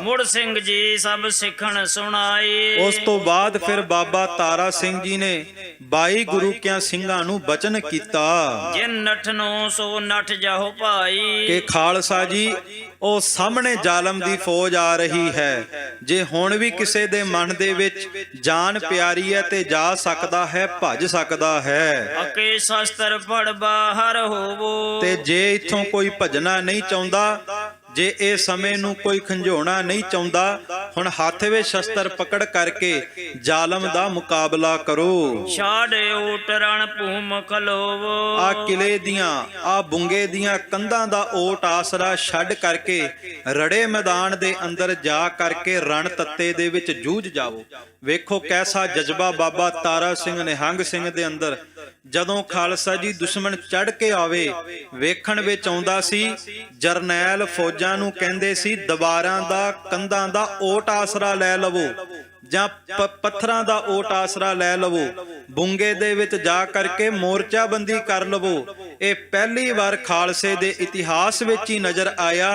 ਮੁੜ ਸਿੰਘ ਜੀ ਸਭ ਸਿੱਖਣ ਸੁਣਾਈ। ਉਸ ਤੋਂ ਬਾਅਦ ਫਿਰ ਬਾਬਾ ਤਾਰਾ ਸਿੰਘ ਜੀ ਨੇ 22 ਗੁਰੂ ਕਿਆਂ ਸਿੰਘਾਂ ਨੂੰ ਬਚਨ ਕੀਤਾ ਜਿਨ ਨਠਨੋ ਸੋ ਨਠ ਜਾਹੋ ਭਾਈ। ਕਿ ਖਾਲਸਾ ਜੀ ਉਹ ਸਾਹਮਣੇ ਜ਼ਾਲਮ ਦੀ ਫੌਜ ਆ ਰਹੀ ਹੈ, ਜੇ ਹੁਣ ਵੀ ਕਿਸੇ ਦੇ ਮਨ ਦੇ ਵਿੱਚ ਜਾਨ ਪਿਆਰੀ ਹੈ ਤੇ ਜਾ ਸਕਦਾ ਹੈ, ਭੱਜ ਸਕਦਾ ਹੈ। ਅਕੇ ਸ਼ਸਤਰ ਫੜ ਬਾਹਰ ਹੋਵੋ। ਤੇ ਜੇ ਇੱਥੋਂ ਕੋਈ ਭੱਜਣਾ ਨਹੀਂ ਚਾਹੁੰਦਾ, ਜੇ ਇਹ ਸਮੇਂ ਨੂੰ ਕੋਈ ਖੰਝੋਣਾ ਨਹੀਂ ਚਾਹੁੰਦਾ, ਹੁਣ ਹੱਥ ਵਿੱਚ ਸ਼ਸਤਰ ਪਕੜ ਕਰਕੇ ਜ਼ਾਲਮ ਦਾ ਮੁਕਾਬਲਾ ਕਰੋ। ਛਾੜ ਓਟ ਰਣ ਭੂਮ ਖਲੋਵੋ। ਆ ਕਿਲੇ ਦੀਆਂ ਆ ਬੁੰਗੇ ਦੀਆਂ ਕੰਧਾਂ ਦਾ ਓਟ ਆਸਰਾ ਛੱਡ ਕਰਕੇ ਰੜੇ ਮੈਦਾਨ ਦੇ ਅੰਦਰ ਜਾ ਕਰਕੇ ਰਣ ਤੱਤੇ ਦੇ ਵਿੱਚ ਜੂਝ ਜਾਵੋ। ਵੇਖੋ ਕੈਸਾ ਜਜ਼ਬਾ ਬਾਬਾ ਤਾਰਾ ਸਿੰਘ ਨਿਹੰਗ ਸਿੰਘ ਦੇ ਅੰਦਰ। ਜਦੋਂ ਖਾਲਸਾ ਜੀ ਦੁਸ਼ਮਣ ਚੜ ਕੇ ਆਵੇ ਵੇਖਣ ਵਿੱਚ ਆਉਂਦਾ ਸੀ, ਜਰਨੈਲ ਫੌਜਾਂ ਨੂੰ ਕਹਿੰਦੇ ਸੀ ਦੀਵਾਰਾਂ ਦਾ ਕੰਧਾਂ ਦਾ ਓਟ ਆਸਰਾ ਲੈ ਲਵੋ ਜਾਂ ਪੱਥਰਾਂ ਦਾ ਓਟ ਆਸਰਾ ਲੈ ਲਵੋ, ਬੁੰਗੇ ਦੇ ਵਿੱਚ ਜਾ ਕਰਕੇ ਮੋਰਚਾਬੰਦੀ ਕਰ ਲਵੋ। ਇਹ ਪਹਿਲੀ ਵਾਰ ਖਾਲਸੇ ਦੇ ਇਤਿਹਾਸ ਵਿੱਚ ਹੀ ਨਜ਼ਰ ਆਇਆ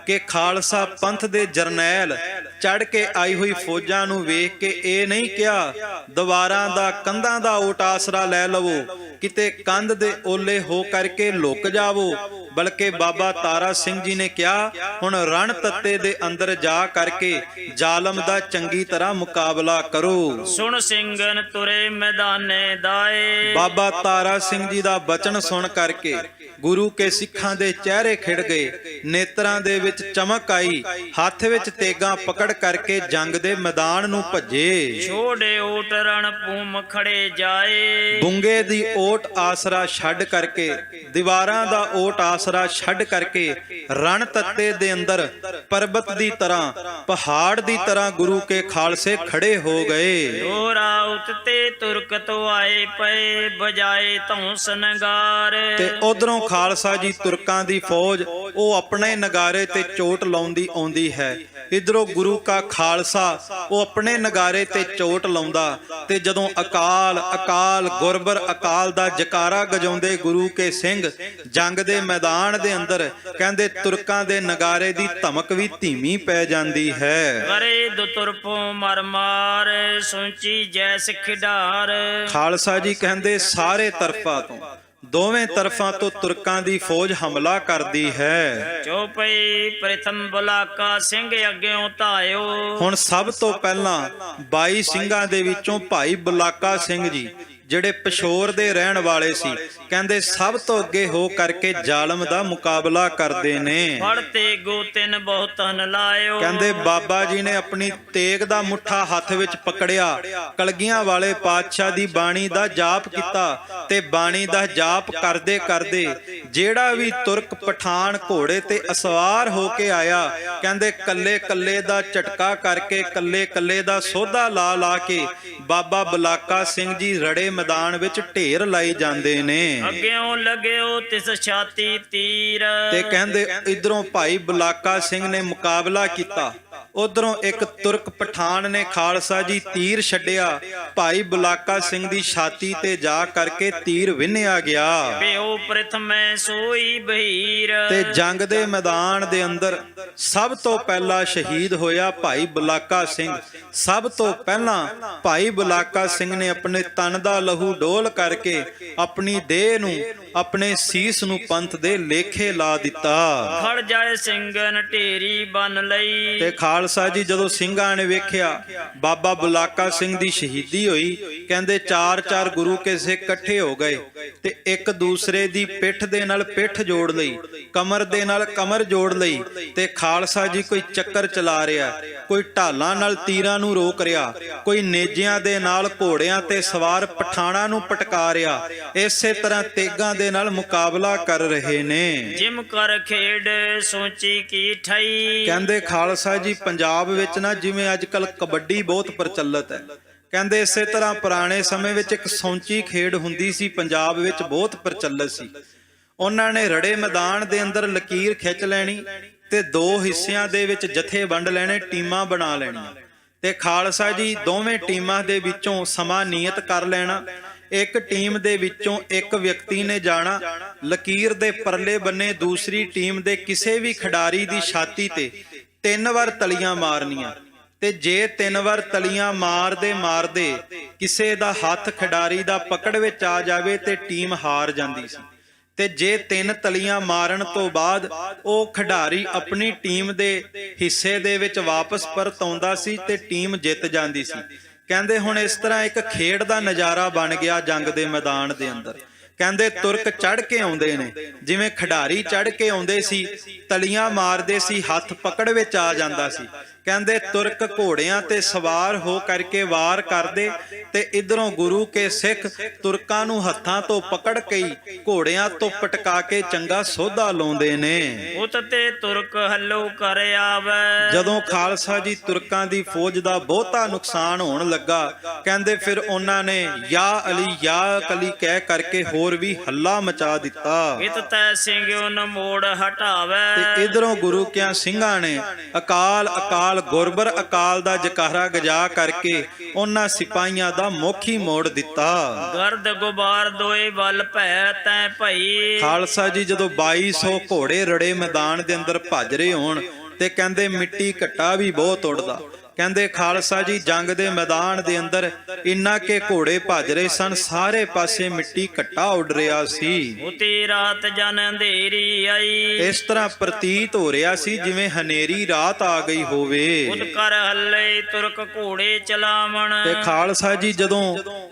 ਕਿ ਖਾਲਸਾ ਪੰਥ ਦੇ ਜਰਨੈਲ ਚੜ ਕੇ ਆਈ ਹੋਈ ਫੌਜਾਂ ਨੂੰ ਵੇਖ ਕੇ ਇਹ ਨਹੀਂ ਕਿਹਾ ਦੀਵਾਰਾਂ ਦਾ ਕੰਧਾਂ ਦਾ ਓਟ ਆਸਰਾ ਲੈ ਲਵੋ, ਕਿਤੇ ਕੰਧ ਦੇ ਓਲੇ ਹੋ ਕਰਕੇ ਲੁਕ ਜਾਵੋ, ਬਲਕਿ ਬਾਬਾ ਤਾਰਾ ਸਿੰਘ ਜੀ ਨੇ ਕਿਹਾ ਹੁਣ ਰਣ ਤੱਤੇ ਦੇ ਅੰਦਰ ਜਾ ਕਰਕੇ ਜ਼ਾਲਮ ਦਾ ਚੰਗੀ ਤਰ੍ਹਾਂ ਮੁਕਾਬਲਾ ਕਰੋ। ਸੁਣ ਸਿੰਘਨ ਤੁਰੇ ਮੈਦਾਨੇ ਦਾਏ। ਬਾਬਾ ਤਾਰਾ ਸਿੰਘ ਜੀ ਦਾ ਬਚਨ ਸੁਣ ਕਰਕੇ ਗੁਰੂ ਕੇ ਸਿੱਖਾਂ ਦੇ ਚਿਹਰੇ ਖਿੜ ਗਏ, ਨੇਤਰਾਂ ਦੇ ਵਿੱਚ ਚਮਕ ਆਈ, ਹੱਥ ਵਿੱਚ ਤੇਗਾਂ ਪਕੜ ਕਰਕੇ ਜੰਗ ਦੇ ਮੈਦਾਨ ਨੂੰ ਭੱਜੇ। ਛੋੜੇ ਓਟ ਰਣ ਭੂਮ ਖੜੇ ਜਾਏ। ਬੁੰਗੇ ਦੀ ਓਟ ਆਸਰਾ ਛੱਡ ਕਰਕੇ ਦੀਵਾਰਾਂ ਦਾ ਓਟ ਆਸਰਾ ਛੱਡ ਕਰਕੇ ਰਣ ਤੱਤੇ ਦੇ ਅੰਦਰ ਪਰਬਤ ਦੀ ਤਰ੍ਹਾਂ ਪਹਾੜ ਦੀ ਤਰ੍ਹਾਂ ਗੁਰੂ ਕੇ ਖਾਲਸੇ ਖੜੇ ਹੋ ਗਏ। ਦੋਰਾ ਉਤਤੇ ਤੁਰਕ ਤੋਂ ਆਏ ਪਏ ਬਜਾਏ ਧੌਂਸ ਨਗਾਰ। ਤੇ ਉਧਰੋਂ ਖਾਲਸਾ ਜੀ ਤੁਰਕਾਂ ਦੀ ਫੌਜ ਉਹ ਆਪਣੇ ਨਗਾਰੇ ਤੇ ਚੋਟ ਲਾਉਂਦੀ ਆਉਂਦੀ ਹੈ। ਇਧਰੋਂ ਗੁਰੂ ਕਾ ਖਾਲਸਾ ਉਹ ਆਪਣੇ ਨਗਾਰੇ ਤੇ ਚੋਟ ਲਾਉਂਦਾ ਤੇ ਜਦੋਂ ਅਕਾਲ ਅਕਾਲ ਗੁਰਬਰ ਅਕਾਲ ਦਾ ਜਕਾਰਾ ਗਜਾਉਂਦੇ ਗੁਰੂ ਕੇ ਸਿੰਘ ਜੰਗ ਦੇ ਮੈਦਾਨ ਦੇ ਅੰਦਰ, ਕਹਿੰਦੇ ਤੁਰਕਾਂ ਦੇ ਨਗਾਰੇ ਦੀ ਧਮਕ ਵੀ ਧੀਮੀ ਪੈ ਜਾਂਦੀ ਹੈ। ਕਰੇ ਦੁਤੁਰਪੋ ਮਰ ਮਾਰ ਸੁੰਚੀ ਜੈ ਸਿਖਡਾਰ। ਖਾਲਸਾ ਜੀ ਕਹਿੰਦੇ ਸਾਰੇ ਤਰਫਾਂ ਤੋਂ, ਦੋਵੇਂ ਤਰਫਾਂ ਤੋਂ ਤੁਰਕਾਂ ਦੀ ਫੌਜ ਹਮਲਾ ਕਰਦੀ ਹੈ। ਚੋਪਈ ਪ੍ਰਥਮ ਬੁਲਾਕਾ ਸਿੰਘ ਅੱਗਿਓਂ ਧਾਇਓ। ਹੁਣ ਸਭ ਤੋਂ ਪਹਿਲਾਂ 22 ਸਿੰਘਾਂ ਦੇ ਵਿੱਚੋਂ ਭਾਈ ਬੁਲਾਕਾ ਸਿੰਘ ਜੀ ਜਿਹੜੇ ਪਿਸ਼ੌਰ ਦੇ ਰਹਿਣ ਵਾਲੇ ਸੀ, ਕਹਿੰਦੇ ਸਭ ਤੋਂ ਅੱਗੇ ਹੋ ਕਰਕੇ ਜ਼ਾਲਮ ਦਾ ਮੁਕਾਬਲਾ ਕਰਦੇ ਨੇ। ਫੜ ਤੇ ਗੋ ਤਿੰਨ ਬਹੁਤਨ ਲਾਇਓ। ਕਹਿੰਦੇ ਬਾਬਾ ਜੀ ਨੇ ਆਪਣੀ ਤੇਗ ਦਾ ਮੁੱਠਾ ਹੱਥ ਵਿੱਚ ਪਕੜਿਆ, ਕਲਗੀਆਂ ਵਾਲੇ ਪਾਤਸ਼ਾਹ ਦੀ ਬਾਣੀ ਦਾ ਜਾਪ ਕੀਤਾ ਤੇ ਬਾਣੀ ਦਾ ਜਾਪ ਕਰਦੇ ਕਰਦੇ ਜਿਹੜਾ ਵੀ ਤੁਰਕ ਪਠਾਨ ਘੋੜੇ ਤੇ ਅਸਵਾਰ ਹੋ ਕੇ ਆਇਆ, ਕਹਿੰਦੇ ਕੱਲੇ ਕੱਲੇ ਦਾ ਝਟਕਾ ਕਰਕੇ, ਕੱਲੇ ਕੱਲੇ ਦਾ ਸੋਧਾ ਲਾ ਲਾ ਕੇ ਬਾਬਾ ਬੁਲਾਕਾ ਸਿੰਘ ਜੀ ਰੜੇ ਮੈਦਾਨ ਵਿੱਚ ਢੇਰ ਲਾਈ ਜਾਂਦੇ ਨੇ। ਅੱਗਿਓਂ ਲੱਗਿਓ ਤਿਸ ਛਾਤੀ ਤੀਰ। ਤੇ ਕਹਿੰਦੇ ਇਧਰੋਂ ਭਾਈ ਬੁਲਾਕਾ ਸਿੰਘ ਨੇ ਮੁਕਾਬਲਾ ਕੀਤਾ, ਉਧਰੋਂ ਇੱਕ ਤੁਰਕ ਪਠਾਨ ਨੇ ਖਾਲਸਾ ਜੀ ਤੀਰ ਛੱਡਿਆ, ਭਾਈ ਬੁਲਾਕਾ ਸਿੰਘ ਦੀ ਛਾਤੀ ਤੇ ਜਾ ਕਰਕੇ ਤੀਰ ਵਿੰਨਿਆ ਗਿਆ। ਬਿਓ ਪ੍ਰਥਮੈ ਸੋਈ ਬਹੀਰ। ਤੇ ਜੰਗ ਦੇ ਮੈਦਾਨ ਦੇ ਅੰਦਰ ਸਭ ਤੋਂ ਪਹਿਲਾਂ ਸ਼ਹੀਦ ਹੋਇਆ ਭਾਈ ਬੁਲਾਕਾ ਸਿੰਘ। ਸਭ ਤੋਂ ਪਹਿਲਾਂ ਭਾਈ ਬੁਲਾਕਾ ਸਿੰਘ ਨੇ ਆਪਣੇ ਤਨ ਦਾ ਲਹੂ ਡੋਲ ਕਰਕੇ ਆਪਣੀ ਦੇਹ ਨੂੰ, ਆਪਣੇ ਸੀਸ ਨੂੰ ਪੰਥ ਦੇ ਲੇਖੇ ਲਾ ਦਿੱਤਾ। ਖੜ ਜਾਏ ਸਿੰਘਨ ਢੇਰੀ ਬਨ ਲਈ। ਤੇ ਖਾਲਸਾ ਜੀ ਜਦੋਂ ਸਿੰਘਾਂ ਨੇ ਵੇਖਿਆ ਬਾਬਾ ਬੁਲਾਕਾ ਸਿੰਘ ਦੀ ਸ਼ਹੀਦੀ ਹੋਈ, ਕਹਿੰਦੇ ਚਾਰ ਚਾਰ ਗੁਰੂ ਕੇ ਸਿੱਖ ਇਕੱਠੇ ਹੋ ਗਏ ਤੇ ਇੱਕ ਦੂਸਰੇ ਦੀ ਪਿੱਠ ਦੇ ਨਾਲ ਪਿੱਠ ਜੋੜ ਲਈ, ਕਮਰ ਦੇ ਨਾਲ ਕਮਰ ਜੋੜ ਲਈ ਤੇ ਖਾਲਸਾ ਜੀ ਕੋਈ ਚੱਕਰ ਚਲਾ ਰਿਹਾ, ਕੋਈ ਢਾਲਾਂ ਨਾਲ ਤੀਰਾਂ ਨੂੰ ਰੋਕ ਰਿਹਾ, ਕੋਈ ਨੇਜਿਆਂ ਦੇ ਨਾਲ ਘੋੜਿਆਂ ਤੇ ਸਵਾਰ ਪਠਾਣਾਂ ਨੂੰ ਪਟਕਾ ਰਿਹਾ। ਇਸੇ ਤਰ੍ਹਾਂ ਤੇਗਾਂ ਦੇ ਨਾਲ ਮੁਕਾਬਲਾ ਕਰ ਰਹੇ ਨੇ। ਜਿਮ ਕਰ ਖੇਡ ਸੋਚੀ ਕੀ ਠਈ। ਕਹਿੰਦੇ ਖਾਲਸਾ ਜੀ ਪੰਜਾਬ ਵਿੱਚ ਨਾ ਜਿਵੇਂ ਅੱਜ ਕੱਲ ਕਬੱਡੀ ਬਹੁਤ ਪ੍ਰਚਲਿਤ ਹੈ, ਕਹਿੰਦੇ ਇਸੇ ਤਰ੍ਹਾਂ ਪੁਰਾਣੇ ਸਮੇਂ ਵਿੱਚ ਇੱਕ ਸੌਂਚੀ ਖੇਡ ਹੁੰਦੀ ਸੀ, ਪੰਜਾਬ ਵਿੱਚ ਬਹੁਤ ਪ੍ਰਚਲਿਤ ਸੀ। ਉਹਨਾਂ ਨੇ ਰੜੇ ਮੈਦਾਨ ਦੇ ਅੰਦਰ ਲਕੀਰ ਖਿੱਚ ਲੈਣੀ ਤੇ ਦੋ ਹਿੱਸਿਆਂ ਦੇ ਵਿੱਚ ਜਥੇ ਵੰਡ ਲੈਣੇ, ਟੀਮਾਂ ਬਣਾ ਲੈਣੀਆਂ ਤੇ ਖਾਲਸਾ ਜੀ ਦੋਵੇਂ ਟੀਮਾਂ ਦੇ ਵਿੱਚੋਂ ਸਮਾਂ ਨਿਯਤ ਕਰ ਲੈਣਾ। ਇੱਕ ਟੀਮ ਦੇ ਵਿੱਚੋਂ ਇੱਕ ਵਿਅਕਤੀ ਨੇ ਜਾਣਾ, ਲਕੀਰ ਦੇ ਪਰਲੇ ਬੰਨੇ ਦੂਸਰੀ ਟੀਮ ਦੇ ਕਿਸੇ ਵੀ ਖਿਡਾਰੀ ਦੀ ਛਾਤੀ ਤੇ 3 ਵਾਰ ਤਲੀਆਂ ਮਾਰਨੀਆਂ ਤੇ ਜੇ 3 ਵਾਰ ਤਲੀਆਂ ਮਾਰਦੇ ਮਾਰਦੇ ਕਿਸੇ ਦਾ ਹੱਥ ਖਿਡਾਰੀ ਦਾ ਪਕੜ ਵਿੱਚ ਆ ਜਾਵੇ ਤੇ ਟੀਮ ਹਾਰ ਜਾਂਦੀ ਸੀ। ਤੇ ਜੇ 3 ਤਲੀਆਂ ਮਾਰਨ ਤੋਂ ਬਾਅਦ ਉਹ ਖਿਡਾਰੀ ਆਪਣੀ ਟੀਮ ਦੇ ਹਿੱਸੇ ਦੇ ਵਿੱਚ ਵਾਪਸ ਪਰਤ ਆਉਂਦਾ ਸੀ ਤੇ ਟੀਮ ਜਿੱਤ ਜਾਂਦੀ ਸੀ। ਕਹਿੰਦੇ ਹੁਣ ਇਸ ਤਰ੍ਹਾਂ ਇੱਕ ਖੇਡ ਦਾ ਨਜ਼ਾਰਾ ਬਣ ਗਿਆ ਜੰਗ ਦੇ ਮੈਦਾਨ ਦੇ ਅੰਦਰ। ਕਹਿੰਦੇ ਤੁਰਕ ਚੜ ਕੇ ਆਉਂਦੇ ਨੇ, ਜਿਵੇਂ ਖਿਡਾਰੀ ਚੜ ਕੇ ਆਉਂਦੇ ਸੀ, ਤਲੀਆਂ ਮਾਰਦੇ ਸੀ, ਹੱਥ ਪਕੜ ਵਿੱਚ ਆ ਜਾਂਦਾ ਸੀ। ਕਹਿੰਦੇ ਤੁਰਕ ਘੋੜਿਆਂ ਤੇ ਸਵਾਰ ਹੋ ਕਰਕੇ ਵਾਰ ਕਰਦੇ ਤੇ ਇਧਰੋਂ ਗੁਰੂ ਕੇ ਸਿੱਖ ਤੁਰਕਾਂ ਨੂੰ ਹੱਥਾਂ ਤੋਂ ਪਕੜ ਕੇ ਘੋੜਿਆਂ ਤੋਂ ਪਟਕਾ ਕੇ ਚੰਗਾ ਸੋਧਾ ਲਾਉਂਦੇ ਨੇ। ਉਤ ਤੇ ਤੁਰਕ ਹੱਲੋ ਕਰ ਆਵੇ। ਜਦੋਂ ਖਾਲਸਾ ਜੀ ਤੁਰਕਾਂ ਦੀ ਫੌਜ ਦਾ ਬਹੁਤਾ ਨੁਕਸਾਨ ਹੋਣ ਲੱਗਾ, ਕਹਿੰਦੇ ਫਿਰ ਉਹਨਾਂ ਨੇ ਯਾ ਅਲੀ ਕਹਿ ਕਰਕੇ ਹੋਰ ਵੀ ਹੱਲਾ ਮਚਾ ਦਿੱਤਾ। ਇਤ ਤੈ ਸਿੰਘ ਉਨ ਮੋੜ ਹਟਾਵੇ। ਤੇ ਇਧਰੋਂ ਗੁਰੂ ਕਿਆਂ ਸਿੰਘਾਂ ਨੇ ਅਕਾਲ ਅਕਾਲ ਗੁਰਬਰ ਅਕਾਲ ਦਾ ਜਕਾਰਾ ਗਜਾ ਕਰਕੇ ਉਹਨਾਂ ਸਿਪਾਹੀਆਂ ਦਾ ਮੁੱਖ ਹੀ ਮੋੜ ਦਿੱਤਾ। ਗਰਦ ਗੁਬਾਰ ਦੋਏ ਵੱਲ ਭੈ ਤੈ ਭਈ। ਖਾਲਸਾ ਜੀ ਜਦੋਂ 2200 ਘੋੜੇ ਰੜੇ ਮੈਦਾਨ ਦੇ ਅੰਦਰ ਭੱਜ ਰਹੇ ਹੋਣ ਤੇ ਕਹਿੰਦੇ ਮਿੱਟੀ ਘੱਟਾ ਵੀ ਬਹੁਤ ਉੱਡਦਾ। ਕਹਿੰਦੇ ਖਾਲਸਾ ਜੀ ਜੰਗ ਦੇ ਮੈਦਾਨ ਦੇ ਅੰਦਰ ਇੰਨਾ ਕੇ ਘੋੜੇ ਭੱਜ ਰਹੇ ਸਨ, ਸਾਰੇ ਪਾਸੇ ਮਿੱਟੀ ਘੱਟਾ ਉੱਡ ਰਿਹਾ ਸੀ। ਉਤੀ ਰਾਤ ਜਨ ਅੰਧੇਰੀ ਆਈ। ਇਸ ਤਰ੍ਹਾਂ ਪ੍ਰਤੀਤ ਹੋ ਰਿਹਾ ਸੀ ਜਿਵੇਂ ਹਨੇਰੀ ਰਾਤ ਆ ਗਈ ਹੋਵੇ। ਉਦ ਕਰ ਹੱਲੇ ਤੁਰਕ ਘੋੜੇ ਚਲਾਵਣ। ਤੇ ਖਾਲਸਾ ਜੀ ਜਦੋਂ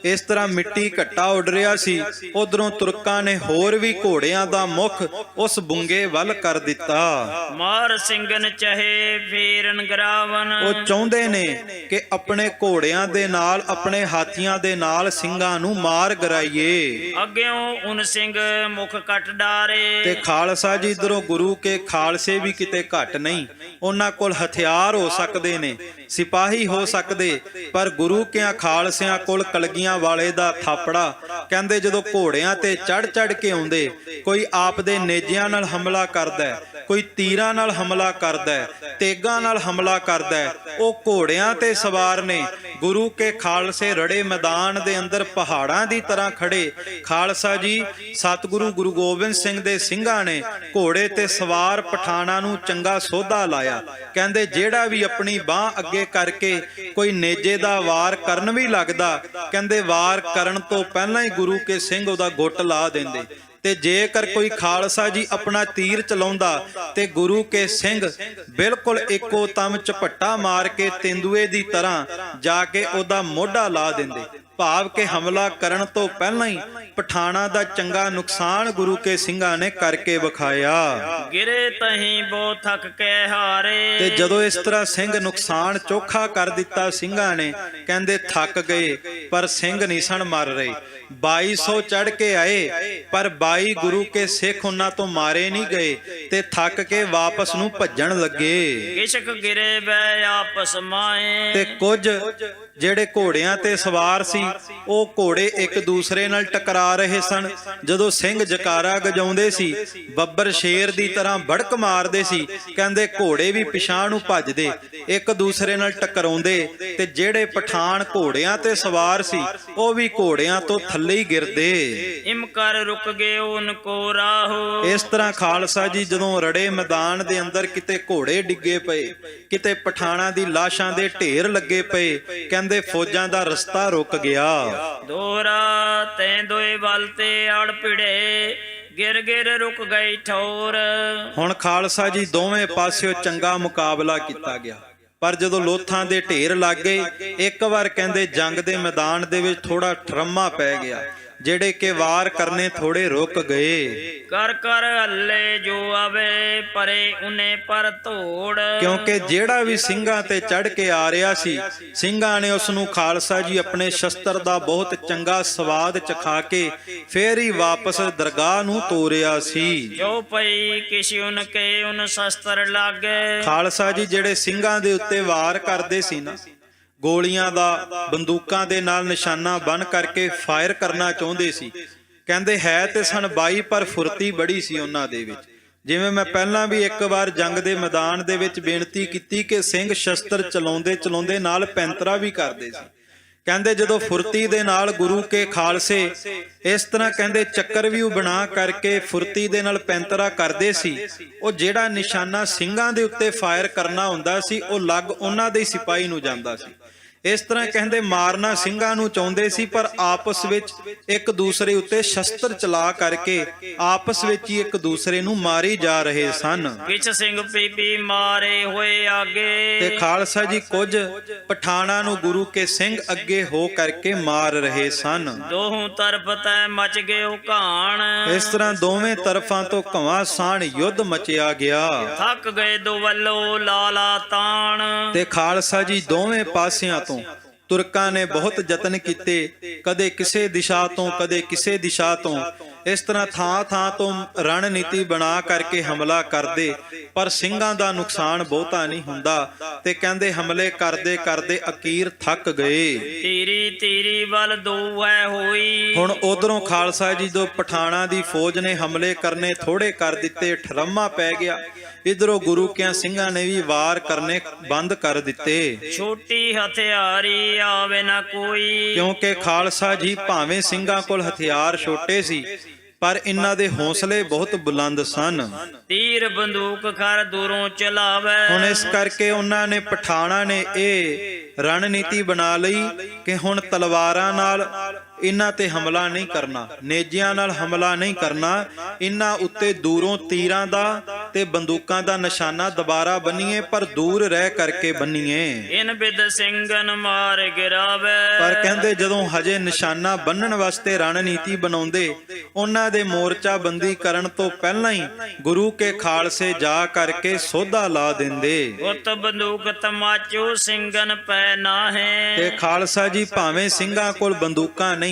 ਇਸ ਤਰ੍ਹਾਂ ਮਿੱਟੀ ਘੱਟਾ ਉੱਡ ਰਿਹਾ ਸੀ, ਉਧਰੋਂ ਤੁਰਕਾਂ ਨੇ ਹੋਰ ਵੀ ਘੋੜਿਆਂ ਦਾ ਮੁੱਖ ਉਸ ਬੁੰਗੇ ਵੱਲ ਕਰ ਦਿੱਤਾ। ਮਾਰ ਸਿੰਘਨ ਚਹੇ ਫੇਰਨ ਗਰਾਵਨ। ਉਹ ਚਾਹੁੰਦੇ ਨੇ ਕਿ ਆਪਣੇ ਘੋੜਿਆਂ ਦੇ ਨਾਲ, ਆਪਣੇ ਹਾਥੀਆਂ ਦੇ ਨਾਲ ਸਿੰਘਾਂ ਨੂੰ ਮਾਰ ਗਰਾਈਏ। ਅੱਗਿਓਂ ਉਨ ਸਿੰਘ ਮੁਖ ਕੱਟ ਡਾਰੇ। ਤੇ ਖਾਲਸਾ ਜੀ ਇਧਰੋਂ ਗੁਰੂ ਕੇ ਖਾਲਸੇ ਵੀ ਕਿਤੇ ਘੱਟ ਨਹੀਂ, ਉਹਨਾਂ ਕੋਲ ਹਥਿਆਰ ਹੋ ਸਕਦੇ ਨੇ, ਸਿਪਾਹੀ ਹੋ ਸਕਦੇ, ਪਰ ਗੁਰੂ ਕਿਆਂ ਖਾਲਸਿਆਂ ਕੋਲ ਕਲਗੀਆਂ ਵਾਲੇ ਦਾ ਥਾਪੜਾ। ਕਹਿੰਦੇ ਜਦੋਂ ਘੋੜਿਆਂ ਤੇ ਚੜ ਚੜ ਕੇ ਆਉਂਦੇ, ਕੋਈ ਆਪ ਦੇ ਨੇਜਿਆਂ ਨਾਲ ਹਮਲਾ ਕਰਦਾ, ਕੋਈ ਤੀਰਾਂ ਨਾਲ ਹਮਲਾ ਕਰਦਾ ਹੈ, ਤੇਗਾਂ ਨਾਲ ਹਮਲਾ ਕਰਦਾ ਹੈ, ਉਹ ਘੋੜਿਆਂ ਤੇ ਸਵਾਰ ਨੇ। ਗੁਰੂ ਕੇ ਖਾਲਸੇ ਰੜੇ ਮੈਦਾਨ ਦੇ ਅੰਦਰ ਪਹਾੜਾਂ ਦੀ ਤਰ੍ਹਾਂ ਖੜੇ। ਖਾਲਸਾ ਜੀ ਸਤਿਗੁਰੂ ਗੁਰੂ ਗੋਬਿੰਦ ਸਿੰਘ ਦੇ ਸਿੰਘਾਂ ਨੇ ਘੋੜੇ ਤੇ ਸਵਾਰ ਪਠਾਣਾਂ ਨੂੰ ਚੰਗਾ ਸੋਧਾ ਲਾਇਆ। ਕਹਿੰਦੇ ਜਿਹੜਾ ਵੀ ਆਪਣੀ ਬਾਹ ਅੱਗੇ ਕਰਕੇ ਕੋਈ ਨੇਜੇ ਦਾ ਵਾਰ ਕਰਨ ਵੀ ਲੱਗਦਾ, ਕਹਿੰਦੇ ਵਾਰ ਕਰਨ ਤੋਂ ਪਹਿਲਾਂ ਹੀ ਗੁਰੂ ਕੇ ਸਿੰਘ ਉਹਦਾ ਗੁੱਟ ਲਾ ਦਿੰਦੇ। ਤੇ ਜੇਕਰ ਕੋਈ ਖਾਲਸਾ ਜੀ ਆਪਣਾ ਤੀਰ ਚਲਾਉਂਦਾ ਤੇ ਗੁਰੂ ਕੇ ਸਿੰਘ ਬਿਲਕੁਲ ਇੱਕੋ ਤਮ ਝਪੱਟਾ ਮਾਰ ਕੇ ਤੇਂਦੂਏ ਦੀ ਤਰ੍ਹਾਂ ਜਾ ਕੇ ਉਹਦਾ ਮੋਢਾ ਲਾ ਦਿੰਦੇ। ਭਾਵ ਕਿ ਹਮਲਾ ਕਰਨ ਤੋਂ ਪਹਿਲਾਂ ਹੀ ਪਠਾਣਾ ਦਾ ਚੰਗਾ ਨੁਕਸਾਨ ਗੁਰੂ ਕੇ ਸਿੰਘਾਂ ਨੇ ਕਰਕੇ ਵਿਖਾਇਆ। ਗਿਰੇ ਤਹੀਂ ਬੋ ਥੱਕ ਕੇ ਹਾਰੇ। ਤੇ ਜਦੋਂ ਇਸ ਤਰ੍ਹਾਂ ਸਿੰਘ ਨੁਕਸਾਨ ਚੋਖਾ ਕਰ ਦਿੱਤਾ ਸਿੰਘਾਂ ਨੇ, ਕਹਿੰਦੇ ਥੱਕ ਗਏ ਪਰ ਸਿੰਘ ਨਹੀਂ ਸਨ ਮਰ ਰਹੇ। 2200 ਚੜ ਕੇ ਆਏ ਪਰ 22 ਗੁਰੂ ਕੇ ਸਿੱਖ ਉਹਨਾਂ ਤੋਂ ਮਾਰੇ ਨਹੀਂ ਗਏ ਤੇ ਥੱਕ ਕੇ ਵਾਪਸ ਨੂੰ ਭੱਜਣ ਲੱਗੇ। ਕਿਸ਼ਕ ਗਿਰੇ ਬੈ ਆਪਸ ਮਾਏ। ਤੇ ਕੁਝ ਜਿਹੜੇ ਘੋੜਿਆਂ ਤੇ ਸਵਾਰ ਸੀ ਉਹ ਘੋੜੇ ਇੱਕ ਦੂਸਰੇ ਨਾਲ ਟਕਰਾ ਰਹੇ ਸਨ। ਜਦੋਂ ਸਿੰਘ ਜਕਾਰਾ ਗਜਾਉਂਦੇ ਸੀ, ਬੱਬਰ ਸ਼ੇਰ ਦੀ ਤਰ੍ਹਾਂ ਭੜਕ ਮਾਰਦੇ ਸੀ, ਕਹਿੰਦੇ ਘੋੜੇ ਵੀ ਪਿਛਾਂਹ ਨੂੰ ਭੱਜਦੇ, ਇੱਕ ਦੂਸਰੇ ਨਾਲ ਟਕਰਾਉਂਦੇ। ਤੇ ਜਿਹੜੇ ਪਠਾਨ ਘੋੜਿਆਂ ਤੇ ਸਵਾਰ ਸੀ ਉਹ ਵੀ ਘੋੜਿਆਂ ਤੋਂ ਥੱਲੇ ਹੀ ਗਿਰਦੇ। ਇਮ ਕਰ ਰੁਕ ਗਏ ਉਨ ਕੋ ਰਾਹੋ। ਇਸ ਤਰ੍ਹਾਂ ਖਾਲਸਾ ਜੀ ਜਦੋਂ ਰੜੇ ਮੈਦਾਨ ਦੇ ਅੰਦਰ ਕਿਤੇ ਘੋੜੇ ਡਿੱਗੇ ਪਏ, ਕਿਤੇ ਪਠਾਣਾਂ ਦੀ ਲਾਸ਼ਾਂ ਦੇ ਢੇਰ ਲੱਗੇ ਪਏ, ਕਹਿੰਦੇ ਫੌਜਾਂ ਦਾ ਰਸਤਾ ਰੁਕ ਗਿਆ। ਦੋਹਰਾ ਤੈਂ ਦੋਏ ਵੱਲ ਤੇ ਅੜ ਭਿੜੇ, ਗਿਰ ਗਿਰ ਰੁਕ ਗਈ ਠੌਰ। ਹੁਣ ਖਾਲਸਾ ਜੀ ਦੋਵੇਂ ਪਾਸਿਓਂ ਚੰਗਾ ਮੁਕਾਬਲਾ ਕੀਤਾ ਗਿਆ, ਪਰ ਜਦੋਂ ਲੋਥਾਂ ਦੇ ਢੇਰ ਲੱਗ ਗਏ, ਇੱਕ ਵਾਰ ਕਹਿੰਦੇ ਜੰਗ ਦੇ ਮੈਦਾਨ ਦੇ ਵਿੱਚ ਥੋੜਾ ਠਰਮਾ ਪੈ ਗਿਆ, ਜਿਹੜੇ ਕਿ ਵਾਰ ਕਰਨੇ ਥੋੜੇ ਰੁਕ ਗਏ। ਕਰ ਕਰ ਹੱਲੇ ਜੋ ਆਵੇ ਪਰੇ ਉਨੇ ਪਰ ਧੋੜ। ਕਿਉਂਕਿ ਜਿਹੜਾ ਵੀ ਸਿੰਘਾਂ ਤੇ ਚੜ ਕੇ ਆ ਰਿਹਾ ਸੀ, ਸਿੰਘਾਂ ਨੇ ਉਸ ਨੂੰ ਖਾਲਸਾ ਜੀ ਆਪਣੇ ਸ਼ਸਤਰ ਦਾ ਬਹੁਤ ਚੰਗਾ ਸਵਾਦ ਚਖਾ ਕੇ ਫੇਰ ਹੀ ਵਾਪਸ ਦਰਗਾਹ ਨੂੰ ਤੋਰਿਆ ਸੀ। ਜੋ ਪਈ ਕਿਸੀ ਉਨ ਕੇ ਉਨ ਸ਼ਸਤਰ ਲਾਗੇ। ਖਾਲਸਾ ਜੀ ਜਿਹੜੇ ਸਿੰਘਾਂ ਦੇ ਉੱਤੇ ਵਾਰ ਕਰਦੇ ਸੀ ਨਾ, ਗੋਲੀਆਂ ਦਾ ਬੰਦੂਕਾਂ ਦੇ ਨਾਲ ਨਿਸ਼ਾਨਾ ਬੰਨ ਕਰਕੇ ਫਾਇਰ ਕਰਨਾ ਚਾਹੁੰਦੇ ਸੀ, ਕਹਿੰਦੇ ਹੈ ਤੇ ਸਨ 22 ਪਰ ਫੁਰਤੀ ਬੜੀ ਸੀ ਉਹਨਾਂ ਦੇ ਵਿੱਚ। ਜਿਵੇਂ ਮੈਂ ਪਹਿਲਾਂ ਵੀ ਇੱਕ ਵਾਰ ਜੰਗ ਦੇ ਮੈਦਾਨ ਦੇ ਵਿੱਚ ਬੇਨਤੀ ਕੀਤੀ ਕਿ ਸਿੰਘ ਸ਼ਸਤਰ ਚਲਾਉਂਦੇ ਚਲਾਉਂਦੇ ਨਾਲ ਪੈਂਤਰਾ ਵੀ ਕਰਦੇ ਸੀ। ਕਹਿੰਦੇ ਜਦੋਂ ਫੁਰਤੀ ਦੇ ਨਾਲ ਗੁਰੂ ਕੇ ਖਾਲਸੇ ਇਸ ਤਰ੍ਹਾਂ ਕਹਿੰਦੇ ਚੱਕਰ ਵੀ ਬਣਾ ਕਰਕੇ ਫੁਰਤੀ ਦੇ ਨਾਲ ਪੈਂਤਰਾ ਕਰਦੇ ਸੀ, ਉਹ ਜਿਹੜਾ ਨਿਸ਼ਾਨਾ ਸਿੰਘਾਂ ਦੇ ਉੱਤੇ ਫਾਇਰ ਕਰਨਾ ਹੁੰਦਾ ਸੀ ਉਹ ਲੱਗ ਉਹਨਾਂ ਦੇ ਸਿਪਾਹੀ ਨੂੰ ਜਾਂਦਾ ਸੀ। ਇਸ ਤਰ੍ਹਾਂ ਕਹਿੰਦੇ ਮਾਰਨਾ ਸਿੰਘਾਂ ਨੂੰ ਚਾਹੁੰਦੇ ਸੀ, ਪਰ ਆਪਸ ਵਿੱਚ ਇੱਕ ਦੂਸਰੇ ਉੱਤੇ ਸ਼ਸਤਰ ਚਲਾ ਕਰਕੇ ਆਪਸ ਵਿੱਚ ਹੀ ਇੱਕ ਦੂਸਰੇ ਨੂੰ ਮਾਰੀ ਜਾ ਰਹੇ ਸਨ। ਕਿਛ ਸਿੰਘ ਪੀਪੀ ਮਾਰੇ ਹੋਏ ਆਗੇ। ਤੇ ਖਾਲਸਾ ਜੀ ਕੁਝ ਪਠਾਣਾਂ ਨੂੰ ਗੁਰੂ ਕੇ ਸਿੰਘ ਅੱਗੇ ਹੋ ਕਰਕੇ ਮਾਰ ਰਹੇ ਸਨ। ਦੋਹੋਂ ਤਰਫ ਤੈ ਮਚ ਗਏ ਘਾਣ। ਇਸ ਤਰ੍ਹਾਂ ਦੋਵੇਂ ਤਰਫਾਂ ਤੋਂ ਘਵਾਂ ਸਾਣ ਯੁੱਧ ਮਚਿਆ ਗਿਆ। ਥੱਕ ਗਏ ਦੋ ਵੱਲੋਂ ਲਾਲਾ ਤਾਣ। ਤੇ ਖਾਲਸਾ ਜੀ ਦੋਵੇਂ ਪਾਸਿਆਂ ਤੁਰਕਾਂ ਨੇ ਬਹੁਤ ਯਤਨ ਕੀਤੇ, ਕਦੇ ਕਿਸੇ ਦਿਸ਼ਾ ਤੋਂ ਕਦੇ ਕਿਸੇ ਦਿਸ਼ਾ ਤੋਂ, ਇਸ ਤਰ੍ਹਾਂ ਥਾਂ ਥਾਂ ਤੋਂ ਰਣਨੀਤੀ ਬਣਾ ਕਰਕੇ ਹਮਲਾ ਕਰਦੇ, ਪਰ ਸਿੰਘਾਂ ਦਾ ਨੁਕਸਾਨ ਬਹੁਤਾ ਨਹੀਂ ਹੁੰਦਾ। ਤੇ ਕਹਿੰਦੇ ਹਮਲੇ ਕਰਦੇ ਕਰਦੇ ਅਕੀਰ ਥੱਕ ਗਏ। ਤੀਰੀ ਤੀਰੀ ਵੱਲ ਦੋ ਹੈ ਹੋਈ। ਹੁਣ ਉਧਰੋਂ ਖਾਲਸਾ ਜੀ ਜੋ ਪਠਾਣਾਂ ਦੀ ਫੌਜ ਨੇ ਹਮਲੇ ਕਰਨੇ ਥੋੜੇ ਕਰ ਦਿੱਤੇ, ਠਰਮਾ ਪੈ ਗਿਆ। ਇਧਰੋਂ ਗੁਰੂ ਕਿਆਂ ਸਿੰਘਾਂ ਨੇ ਵੀ ਵਾਰ ਕਰਨੇ ਬੰਦ ਕਰ ਦਿੱਤੇ। ਛੋਟੀ ਹਥਿਆਰੀ ਆਵੇ ਨਾ ਕੋਈ। ਕਿਉਂਕਿ ਖਾਲਸਾ ਜੀ ਭਾਵੇਂ ਸਿੰਘਾਂ ਕੋਲ ਹਥਿਆਰ ਛੋਟੇ ਸੀ, ਪਰ ਇਹਨਾਂ ਦੇ ਹੌਸਲੇ ਬਹੁਤ ਬੁਲੰਦ ਸਨ। ਤੀਰ ਬੰਦੂਕ ਖਰ ਦੂਰੋਂ ਚਲਾਵੇ। ਹੁਣ ਇਸ ਕਰਕੇ ਉਹਨਾਂ ਨੇ ਪਠਾਣਾਂ ਨੇ ਇਹ ਰਣਨੀਤੀ ਬਣਾ ਲਈ ਕਿ ਹੁਣ ਤਲਵਾਰਾਂ ਨਾਲ ਇਹਨਾਂ ਤੇ ਹਮਲਾ ਨਹੀਂ ਕਰਨਾ, ਨੇਜਿਆਂ ਨਾਲ ਹਮਲਾ ਨਹੀਂ ਕਰਨਾ, ਇਹਨਾਂ ਉੱਤੇ ਦੂਰੋਂ ਤੀਰਾਂ ਦਾ ਤੇ ਬੰਦੂਕਾਂ ਦਾ ਨਿਸ਼ਾਨਾ ਦੁਬਾਰਾ ਬੰਨੀਏ, ਪਰ ਦੂਰ ਰਹਿ ਕਰਕੇ ਬੰਨੀਏ। ਇਨ ਬਿਦ ਸਿੰਘਨ ਮਾਰ ਗਿਰਾਵੇ। ਪਰ ਕਹਿੰਦੇ ਜਦੋਂ ਹਜੇ ਨਿਸ਼ਾਨਾ ਬੰਨਣ ਵਾਸਤੇ ਰਣਨੀਤੀ ਬਣਾਉਂਦੇ, ਉਹਨਾਂ ਦੇ ਮੋਰਚਾ ਬੰਦੀ ਕਰਨ ਤੋਂ ਪਹਿਲਾਂ ਹੀ ਗੁਰੂ ਕੇ ਖਾਲਸੇ ਜਾ ਕਰਕੇ ਸੋਧਾ ਲਾ ਦਿੰਦੇ। ਉਤ ਬੰਦੂਕ ਤਮਾਚੋ ਸਿੰਘਨ ਪੈ ਨਾਹੇ। ਤੇ ਖਾਲਸਾ ਜੀ ਭਾਵੇਂ ਸਿੰਘਾਂ ਕੋਲ ਬੰਦੂਕਾਂ ਨਹੀਂ,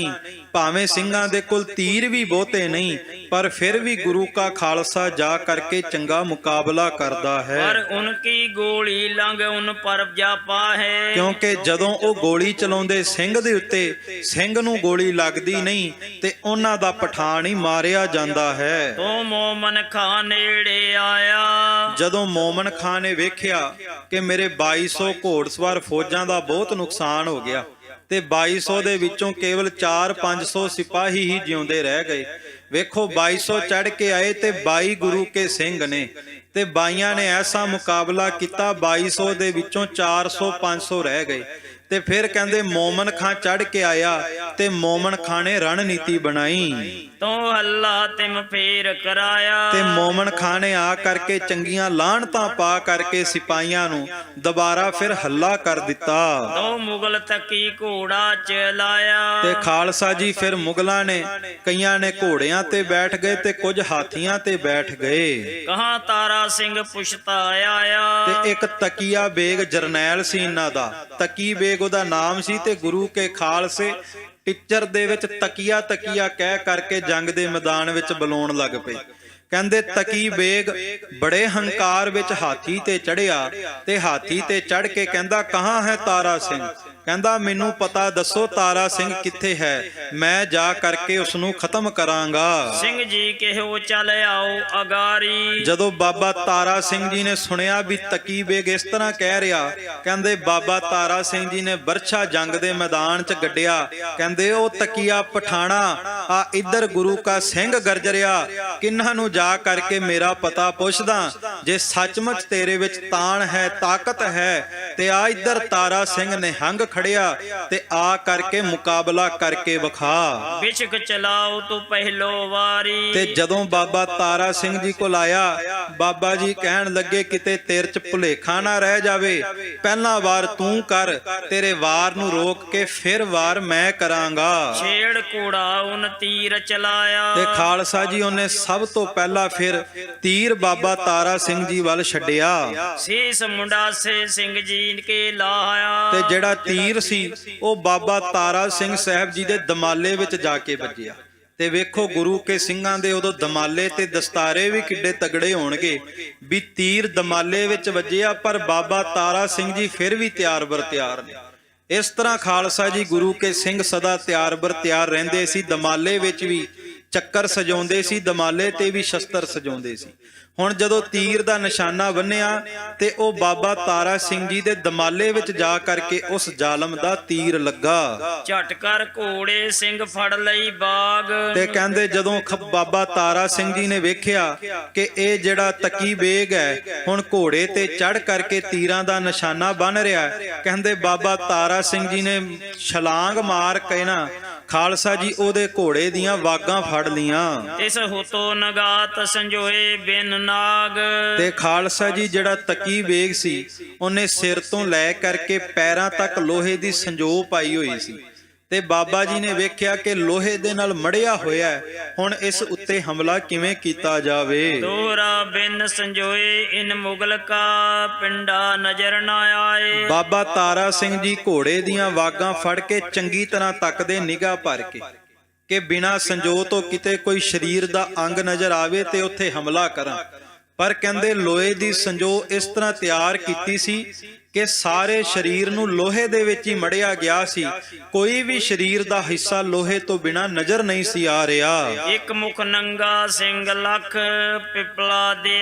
ਭਾਵੇਂ ਸਿੰਘਾਂ ਦੇ ਕੋਲ ਤੀਰ ਵੀ ਬਹੁਤੇ ਨਹੀਂ, ਪਰ ਫਿਰ ਵੀ ਗੁਰੂ ਕਾ ਖਾਲਸਾ ਜਾ ਕਰਕੇ ਚੰਗਾ ਮੁਕਾਬਲਾ ਕਰਦਾ पर ਹੈ, उनकी गोली लंघ उन पर जा पाहे। ਕਿਉਂਕਿ ਜਦੋਂ ਉਹ ਗੋਲੀ ਚਲਾਉਂਦੇ ਸਿੰਘ ਦੇ ਉੱਤੇ, ਸਿੰਘ ਨੂੰ ਗੋਲੀ ਲੱਗਦੀ ਨਹੀਂ ਤੇ ਉਹਨਾਂ ਦਾ ਪਠਾਨ ਹੀ ਮਾਰਿਆ ਜਾਂਦਾ ਹੈ। तो मोमन खां नेड़े आया, ਜਦੋਂ ਮੋਮਨ ਖਾਂ ਨੇ ਵੇਖਿਆ ਕਿ ਮੇਰੇ 2200 ਘੋੜਸਵਾਰ ਫੌਜਾਂ ਦਾ ਬਹੁਤ ਨੁਕਸਾਨ ਹੋ ਗਿਆ ਤੇ 2200 ਦੇ ਵਿੱਚੋਂ ਕੇਵਲ 4-500 ਸਿਪਾਹੀ ਹੀ ਜਿਉਂਦੇ ਰਹਿ ਗਏ। ਵੇਖੋ 2200 ਚੜ ਕੇ ਆਏ ਤੇ 22 ਗੁਰੂ ਕੇ ਸਿੰਘ ਨੇ ਤੇ ਬਾਈਆਂ ਨੇ ਐਸਾ ਮੁਕਾਬਲਾ ਕੀਤਾ, 2200 ਦੇ ਵਿੱਚੋਂ 400-500 ਰਹਿ ਗਏ। ਤੇ ਫਿਰ ਕਹਿੰਦੇ ਮੋਮਨ ਖਾਂ ਚੜ ਕੇ ਆਇਆ ਤੇ ਮੋਮਨ ਖਾਂ ਨੇ ਰਣਨੀਤੀ ਬਣਾਈ तो हल्ला तिम फेर कराया। ਤੇ ਮੋਮਨ ਖਾਂ ਨੇ ਆ ਕਰਕੇ ਚੰਗੀਆਂ ਲਾਹਣਤਾਂ ਪਾ ਕਰਕੇ ਸਿਪਾਹੀਆਂ ਨੂੰ ਦੁਬਾਰਾ ਫਿਰ ਹੱਲਾ ਕਰ ਦਿੱਤਾ। तो मुगल तकी घोड़ा चलाया, ਤੇ ਖਾਲਸਾ ਜੀ ਫਿਰ ਮੁਗਲਾਂ ਨੇ ਕਈਆਂ ਨੇ ਘੋੜਿਆਂ ਤੇ ਬੈਠ ਗਏ ਤੇ ਕੁਝ ਹਾਥੀਆਂ ਤੇ ਬੈਠ ਗਏ। कहाँ तारा सिंह पुछता आया। ਤੇ ਇੱਕ ਤਕੀਆ ਬੇਗ ਜਰਨੈਲ ਸੀ ਇਹਨਾਂ ਦਾ, ਤਕੀ ਬੇਗ ਉਹਦਾ ਨਾਮ ਸੀ ਤੇ ਗੁਰੂ ਕੇ ਖਾਲਸੇ ਟਿੱਚਰ ਦੇ ਵਿੱਚ ਤਕੀਆ ਤਕੀਆ ਕਹਿ ਕਰਕੇ ਜੰਗ ਦੇ ਮੈਦਾਨ ਵਿੱਚ ਬੁਲਾਉਣ ਲੱਗ ਪਏ। ਕਹਿੰਦੇ ਤਕੀ ਬੇਗ ਬੜੇ ਹੰਕਾਰ ਵਿੱਚ ਹਾਥੀ ਤੇ ਚੜਿਆ ਤੇ ਹਾਥੀ ਤੇ ਚੜ ਕੇ ਕਹਿੰਦਾ ਕਹਾਂ ਹੈ ਤਾਰਾ ਸਿੰਘ, ਕਹਿੰਦਾ ਮੈਨੂੰ ਪਤਾ ਦੱਸੋ ਤਾਰਾ ਸਿੰਘ ਕਿੱਥੇ ਹੈ, ਮੈਂ ਜਾ ਕਰਕੇ ਉਸ ਨੂੰ ਖਤਮ ਕਰਾਂਗਾ। सिंह जी कहो चल आओ अगारी। ਜਦੋਂ ਬਾਬਾ ਤਾਰਾ ਸਿੰਘ ਜੀ ਨੇ ਸੁਣਿਆ ਵੀ ਤਕੀ ਬੇਗ ਇਸ ਤਰ੍ਹਾਂ ਕਹਿ ਰਿਹਾ, ਕਹਿੰਦੇ ਬਾਬਾ ਤਾਰਾ ਸਿੰਘ ਜੀ ਨੇ ਬਰਛਾ ਜੰਗ ਦੇ ਮੈਦਾਨ 'ਚ ਗੱਡਿਆ, ਕਹਿੰਦੇ ਉਹ ਤਕੀਆ ਪਠਾਣਾ ਆ ਇੱਧਰ ਗੁਰੂ ਕਾ ਸਿੰਘ ਗਰਜ ਰਿਹਾ, ਕਿੰਨਾਂ ਨੂੰ ਜਾ ਕਰਕੇ ਮੇਰਾ ਪਤਾ ਪੁੱਛਦਾ, ਜੇ ਸੱਚਮੁੱਚ ਤੇਰੇ ਵਿੱਚ ਤਾਣ ਹੈ ਤਾਕਤ ਹੈ ਤੇ ਆ ਇੱਧਰ ਤਾਰਾ ਸਿੰਘ ਨੇ ਹੰਗ ਖੜਿਆ ਤੇ ਆ ਕਰਕੇ ਮੁਕਾਬਲਾ ਕਰਕੇ ਵਿਖਾ। बिछक चलाओ तो पहलो वारी। ਤੇ ਜਦੋਂ ਬਾਬਾ ਤਾਰਾ ਸਿੰਘ ਜੀ ਕੋਲ ਆਇਆ, ਬਾਬਾ ਜੀ ਕਹਿਣ ਲੱਗੇ ਕਿਤੇ ਤੇਰੇ 'ਚ ਭੁਲੇਖਾ ਨਾ ਰਹਿ ਜਾਵੇ, ਪਹਿਲਾ ਵਾਰ ਤੂੰ ਕਰ, ਤੇਰੇ ਵਾਰ ਨੂੰ ਰੋਕ ਕੇ ਫਿਰ ਵਾਰ ਮੈਂ ਕਰਾਂਗਾ। छेड़ घोड़ा उन तीर चलाया। ਤੇ ਖਾਲਸਾ ਜੀ ਉਹਨੇ ਸਭ ਤੋਂ ਪਹਿਲਾਂ ਫਿਰ ਤੀਰ ਬਾਬਾ ਤਾਰਾ ਸਿੰਘ ਜੀ ਵੱਲ ਛੱਡਿਆ शीस मुंडासे सिंह जी के लाया। ਤੇ ਜਿਹੜਾ ਤੀਰ ਸੀ ਉਹ ਬਾਬਾ ਤਾਰਾ ਸਿੰਘ ਸਾਹਿਬ ਜੀ ਦੇ ਦਮਾਲੇ ਵਿੱਚ ਜਾ ਕੇ ਵੱਜਿਆ। ਤੇ ਵੇਖੋ ਗੁਰੂ ਕੇ ਸਿੰਘਾਂ ਦੇ ਉਦੋਂ ਦਮਾਲੇ ਤੇ ਦਸਤਾਰੇ ਵੀ ਕਿੱਡੇ ਤਗੜੇ ਹੋਣਗੇ ਵੀ ਤੀਰ ਦਮਾਲੇ ਵਿੱਚ ਵੱਜਿਆ, ਪਰ ਬਾਬਾ ਤਾਰਾ ਸਿੰਘ ਜੀ ਫਿਰ ਵੀ ਤਿਆਰ ਬਰ ਤਿਆਰ ਨੇ। ਇਸ ਤਰ੍ਹਾਂ ਖਾਲਸਾ ਜੀ ਗੁਰੂ ਕੇ ਸਿੰਘ ਸਦਾ ਤਿਆਰ ਬਰ ਤਿਆਰ ਰਹਿੰਦੇ ਸੀ, ਦਮਾਲੇ ਵਿੱਚ ਵੀ ਚੱਕਰ ਸਜਾਉਂਦੇ ਸੀ, ਦਮਾਲੇ ਤੇ ਵੀ ਸ਼ਸਤਰ ਸਜਾਉਂਦੇ ਸੀ। ਹੁਣ ਜਦੋਂ ਤੀਰ ਦਾ ਨਿਸ਼ਾਨਾ ਬੰਨਿਆ ਤੇ ਉਹ ਬਾਬਾ ਤਾਰਾ ਸਿੰਘ ਜੀ ਦੇ ਦਮਾਲੇ ਵਿੱਚ ਜਾ ਕਰਕੇ ਉਸ ਜ਼ਾਲਮ ਦਾ ਤੀਰ ਲੱਗਾ। ਝਟ ਕਰ ਘੋੜੇ ਸਿੰਘ ਫੜ ਲਈ ਬਾਗ। ਤੇ ਕਹਿੰਦੇ ਜਦੋਂ ਬਾਬਾ ਤਾਰਾ ਸਿੰਘ ਜੀ ਨੇ ਵੇਖਿਆ ਕਿ ਇਹ ਜਿਹੜਾ ਤਕੀ ਬੇਗ ਹੈ ਹੁਣ ਘੋੜੇ ਤੇ ਚੜ ਕਰਕੇ ਤੀਰਾਂ ਦਾ ਨਿਸ਼ਾਨਾ ਬੰਨ ਰਿਹਾ, ਕਹਿੰਦੇ ਬਾਬਾ ਤਾਰਾ ਸਿੰਘ ਜੀ ਨੇ ਛਲਾਂਗ ਮਾਰ ਕੇ ਨਾ ਖਾਲਸਾ ਜੀ ਉਹਦੇ ਘੋੜੇ ਦੀਆਂ ਵਾਗਾਂ ਫੜ ਲੀਆਂ। ਇਸ ਹੁਤੋ ਨਗਾਤ ਸੰਜੋਏ ਬਿਨ ਨਾਗ। ਤੇ ਖਾਲਸਾ ਜੀ ਜਿਹੜਾ ਤਕੀ ਬੇਗ ਸੀ ਉਹਨੇ ਸਿਰ ਤੋਂ ਲੈ ਕਰਕੇ ਪੈਰਾਂ ਤੱਕ ਲੋਹੇ ਦੀ ਸੰਜੋ ਪਾਈ ਹੋਈ ਸੀ ਤੇ ਬਾਬਾ ਜੀ ਨੇ ਵੇਖਿਆ ਕਿ ਲੋਹੇ ਦੇ ਨਾਲ ਮੜਿਆ ਹੋਇਆ ਹੈ, ਹੁਣ ਇਸ ਉੱਤੇ ਹਮਲਾ ਕਿਵੇਂ ਕੀਤਾ ਜਾਵੇ। ਦੋਹਰਾ ਬਿਨ ਸੰਜੋਏ ਇਨ ਮੁਗਲ ਕਾ ਪਿੰਡਾ ਨਜ਼ਰ ਨਾ ਆਏ। ਬਾਬਾ ਤਾਰਾ ਸਿੰਘ ਜੀ ਘੋੜੇ ਦੀਆਂ ਵਾਗਾਂ ਫੜ ਕੇ ਚੰਗੀ ਤਰ੍ਹਾਂ ਤੱਕਦੇ ਨਿਗਾਹ ਭਰ ਕੇ ਕਿ ਬਿਨਾਂ ਸੰਜੋ ਤੋਂ ਕਿਤੇ ਕੋਈ ਸਰੀਰ ਦਾ ਅੰਗ ਨਜ਼ਰ ਆਵੇ ਤੇ ਉੱਥੇ ਹਮਲਾ ਕਰਾਂ, ਪਰ ਕਹਿੰਦੇ ਲੋਹੇ ਦੀ ਸੰਜੋ ਇਸ ਤਰ੍ਹਾਂ ਤਿਆਰ ਕੀਤੀ ਸੀ ਕਿ ਸਾਰੇ ਸਰੀਰ ਨੂੰ ਲੋਹੇ ਦੇ ਵਿੱਚ ਹੀ ਮੜਿਆ ਗਿਆ ਸੀ, ਕੋਈ ਵੀ ਸਰੀਰ ਦਾ ਹਿੱਸਾ ਲੋਹੇ ਤੋਂ ਬਿਨਾ ਨਜ਼ਰ ਨਹੀਂ ਸੀ ਆ ਰਿਹਾ। ਇੱਕ ਮੁਖ ਨੰਗਾ ਸਿੰਘ ਲੱਖ ਪਿਪਲਾ ਦੇ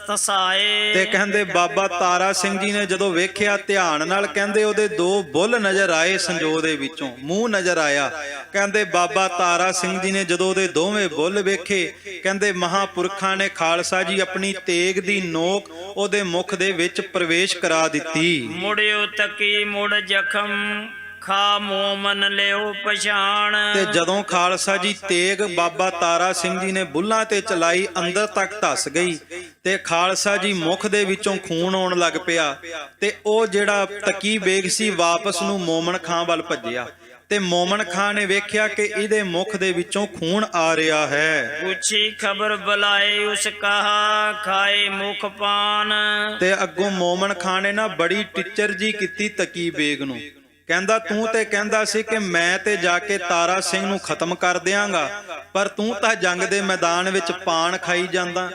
ਤਸਾਏ। ਤੇ ਕਹਿੰਦੇ ਬਾਬਾ ਤਾਰਾ ਸਿੰਘ ਜੀ ਨੇ ਜਦੋਂ ਵੇਖਿਆ ਧਿਆਨ ਨਾਲ, ਕਹਿੰਦੇ ਉਹਦੇ ਦੋ ਬੁੱਲ ਨਜ਼ਰ ਆਏ ਸੰਜੋ ਦੇ ਵਿੱਚੋਂ, ਮੂੰਹ ਨਜ਼ਰ ਆਇਆ। ਕਹਿੰਦੇ ਬਾਬਾ ਤਾਰਾ ਸਿੰਘ ਜੀ ਨੇ ਜਦੋਂ ਉਹਦੇ ਦੋਵੇਂ ਬੁੱਲ ਵੇਖੇ, ਕਹਿੰਦੇ ਮਹਾਪੁਰਖਾਂ ਨੇ ਖਾਲਸਾ ਜੀ ਆਪਣੀ ਤੇਗ ਦੀ ਨੋਕ ਉਹਦੇ ਮੁਖ ਦੇ ਵਿੱਚ ਪ੍ਰਵੇਸ਼ ਕਰਾ ਦਿੱਤੀ। ਮੁੜਿਓ ਤਕੀ ਮੁੜ ਜ਼ਖਮ ਖਾ ਮੋਮਨ ਲਿਓ ਪਛਾਣ। ਤੇ ਜਦੋਂ ਖਾਲਸਾ ਜੀ ਤੇਗ ਬਾਬਾ ਤਾਰਾ ਸਿੰਘ ਜੀ ਨੇ ਬੁੱਲਾਂ ਤੇ ਚਲਾਈ, ਅੰਦਰ ਤੱਕ ਧੱਸ ਗਈ ਤੇ ਖਾਲਸਾ ਜੀ ਮੁਖ ਦੇ ਵਿੱਚੋਂ ਖੂਨ ਆਉਣ ਲੱਗ ਪਿਆ ਤੇ ਉਹ ਜਿਹੜਾ ਤਕੀ ਬੇਗ ਸੀ ਵਾਪਸ ਨੂੰ ਮੋਮਨ ਖਾਂ ਵੱਲ ਭੱਜਿਆ ਤੇ ਮੋਮਨ ਖਾਂ ਨੇ ਵੇਖਿਆ ਕਿ ਇਹਦੇ ਮੁਖ ਦੇ ਵਿੱਚੋਂ ਖੂਨ ਆ ਰਿਹਾ ਹੈ। ਪੁੱਛੀ ਖਬਰ ਬੁਲਾਏ ਉਸ ਕਹਾ ਖਾਏ ਮੁਖ ਪਾਨ। ਤੇ ਅੱਗੋਂ ਮੋਮਨ ਖਾਂ ਨੇ ਨਾ ਬੜੀ ਟਿੱਚਰ ਜੀ ਕੀਤੀ ਤਕੀ ਬੇਗ ਨੂੰ, ਕਹਿੰਦਾ ਤੂੰ ਤੇ ਕਹਿੰਦਾ ਸੀ ਕਿ ਮੈਂ ਤੇ ਜਾ ਕੇ ਤਾਰਾ ਸਿੰਘ ਨੂੰ ਖਤਮ ਕਰ ਦਿਆਂਗਾ, ਪਰ ਤੂੰ ਤਾਂ ਜੰਗ ਦੇ ਮੈਦਾਨ ਵਿੱਚ ਪਾਨ ਖਾਈ ਜਾਂਦਾ।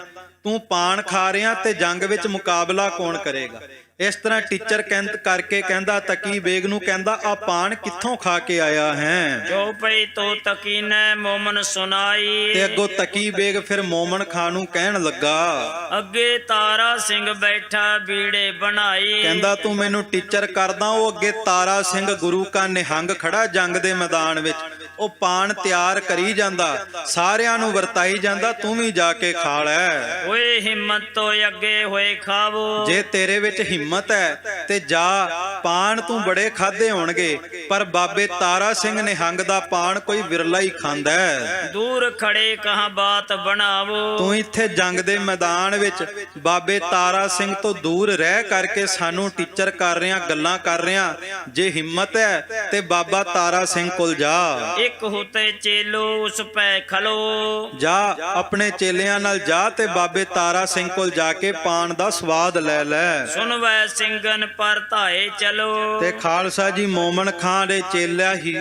ਤੂੰ ਪਾਨ ਖਾ ਰਿਹਾ ਤੇ ਜੰਗ ਵਿੱਚ ਮੁਕਾਬਲਾ ਕੌਣ ਕਰੇਗਾ? ਇਸ ਤਰ੍ਹਾਂ ਟੀਚਰ ਕਰਕੇ ਕਹਿੰਦਾ ਤਕੀ ਬੇਗ ਨੂੰ, ਕਹਿੰਦਾ ਆ ਪਾਨ ਕਿੱਥੋਂ ਖਾ ਕੇ ਆਇਆ ਹੈ? ਜੋ ਪਈ ਤੋ ਤਕੀਨੈ ਮੋਮਨ ਸੁਨਾਈ। ਤੇ ਅੱਗੋਂ ਤਕੀ ਬੇਗ ਫਿਰ ਮੋਮਨ ਖਾਂ ਨੂੰ ਕਹਿਣ ਲੱਗਾ, ਅੱਗੇ ਤਾਰਾ ਸਿੰਘ ਬੈਠਾ ਬੀੜੇ ਬਣਾਈ। ਕਹਿੰਦਾ ਤੂੰ ਮੈਨੂੰ ਟੀਚਰ ਕਰਦਾ, ਉਹ ਅੱਗੇ ਤਾਰਾ ਸਿੰਘ ਗੁਰੂ ਕਾ ਨਿਹੰਗ ਖੜਾ ਜੰਗ ਦੇ ਮੈਦਾਨ ਵਿੱਚ, ਉਹ ਪਾਨ ਤਿਆਰ ਕਰੀ ਜਾਂਦਾ, ਸਾਰਿਆਂ ਨੂੰ ਵਰਤਾਈ ਜਾਂਦਾ, ਤੂੰ ਵੀ ਜਾ ਕੇ ਖਾ ਲੈ। ਓਏ ਹਿੰਮਤ ਤੋਂ ਅੱਗੇ ਹੋਏ ਖਾਵੋ। ਜੇ ਤੇਰੇ ਵਿੱਚ ਹਿੰਮਤ ਹੈ ਤੇ ਜਾ, ਪਾਨ ਤੂੰ ਬੜੇ ਖਾਦੇ ਹੋਣਗੇ, ਪਰ ਬਾਬੇ ਤਾਰਾ ਸਿੰਘ ਨਿਹੰਗ ਦਾ ਪਾਨ ਕੋਈ ਵਿਰਲਾ ਹੀ ਖਾਂਦਾ ਹੈ। ਦੂਰ ਖੜੇ ਕਹਾਂ ਬਾਤ ਬਣਾਵੋ। ਤੂੰ ਇੱਥੇ ਜੰਗ ਦੇ ਮੈਦਾਨ ਵਿੱਚ ਬਾਬੇ ਤਾਰਾ ਸਿੰਘ ਤੋਂ ਦੂਰ ਰਹਿ ਕਰਕੇ ਸਾਨੂੰ ਟੀਚਰ ਕਰ ਰਿਹਾ, ਗੱਲਾਂ ਕਰ ਰਿਹਾ। ਜੇ ਹਿੰਮਤ ਹੈ ਤੇ ਬਾਬਾ ਤਾਰਾ ਸਿੰਘ ਕੋਲ ਜਾ। ਇੱਕ ਹੁਤੇ ਚੇਲੋ ਉਸ ਪੈ ਖਲੋ। ਜਾ ਆਪਣੇ ਚੇਲਿਆਂ ਨਾਲ ਜਾ ਤੇ ਬਾਬੇ ਤਾਰਾ ਸਿੰਘ ਕੋਲ ਜਾ ਕੇ ਪਾਨ ਦਾ ਸਵਾਦ ਲੈ ਲੈ। ਸੁਣਵੈ ਸਿੰਘਨ ਪਰ ਧਾਏ ਚਲੋ। ਤੇ ਖਾਲਸਾ ਜੀ ਮੋਮਨ ਖਾਂ ਦੇ ਚੇਲਿਆ ਹੀ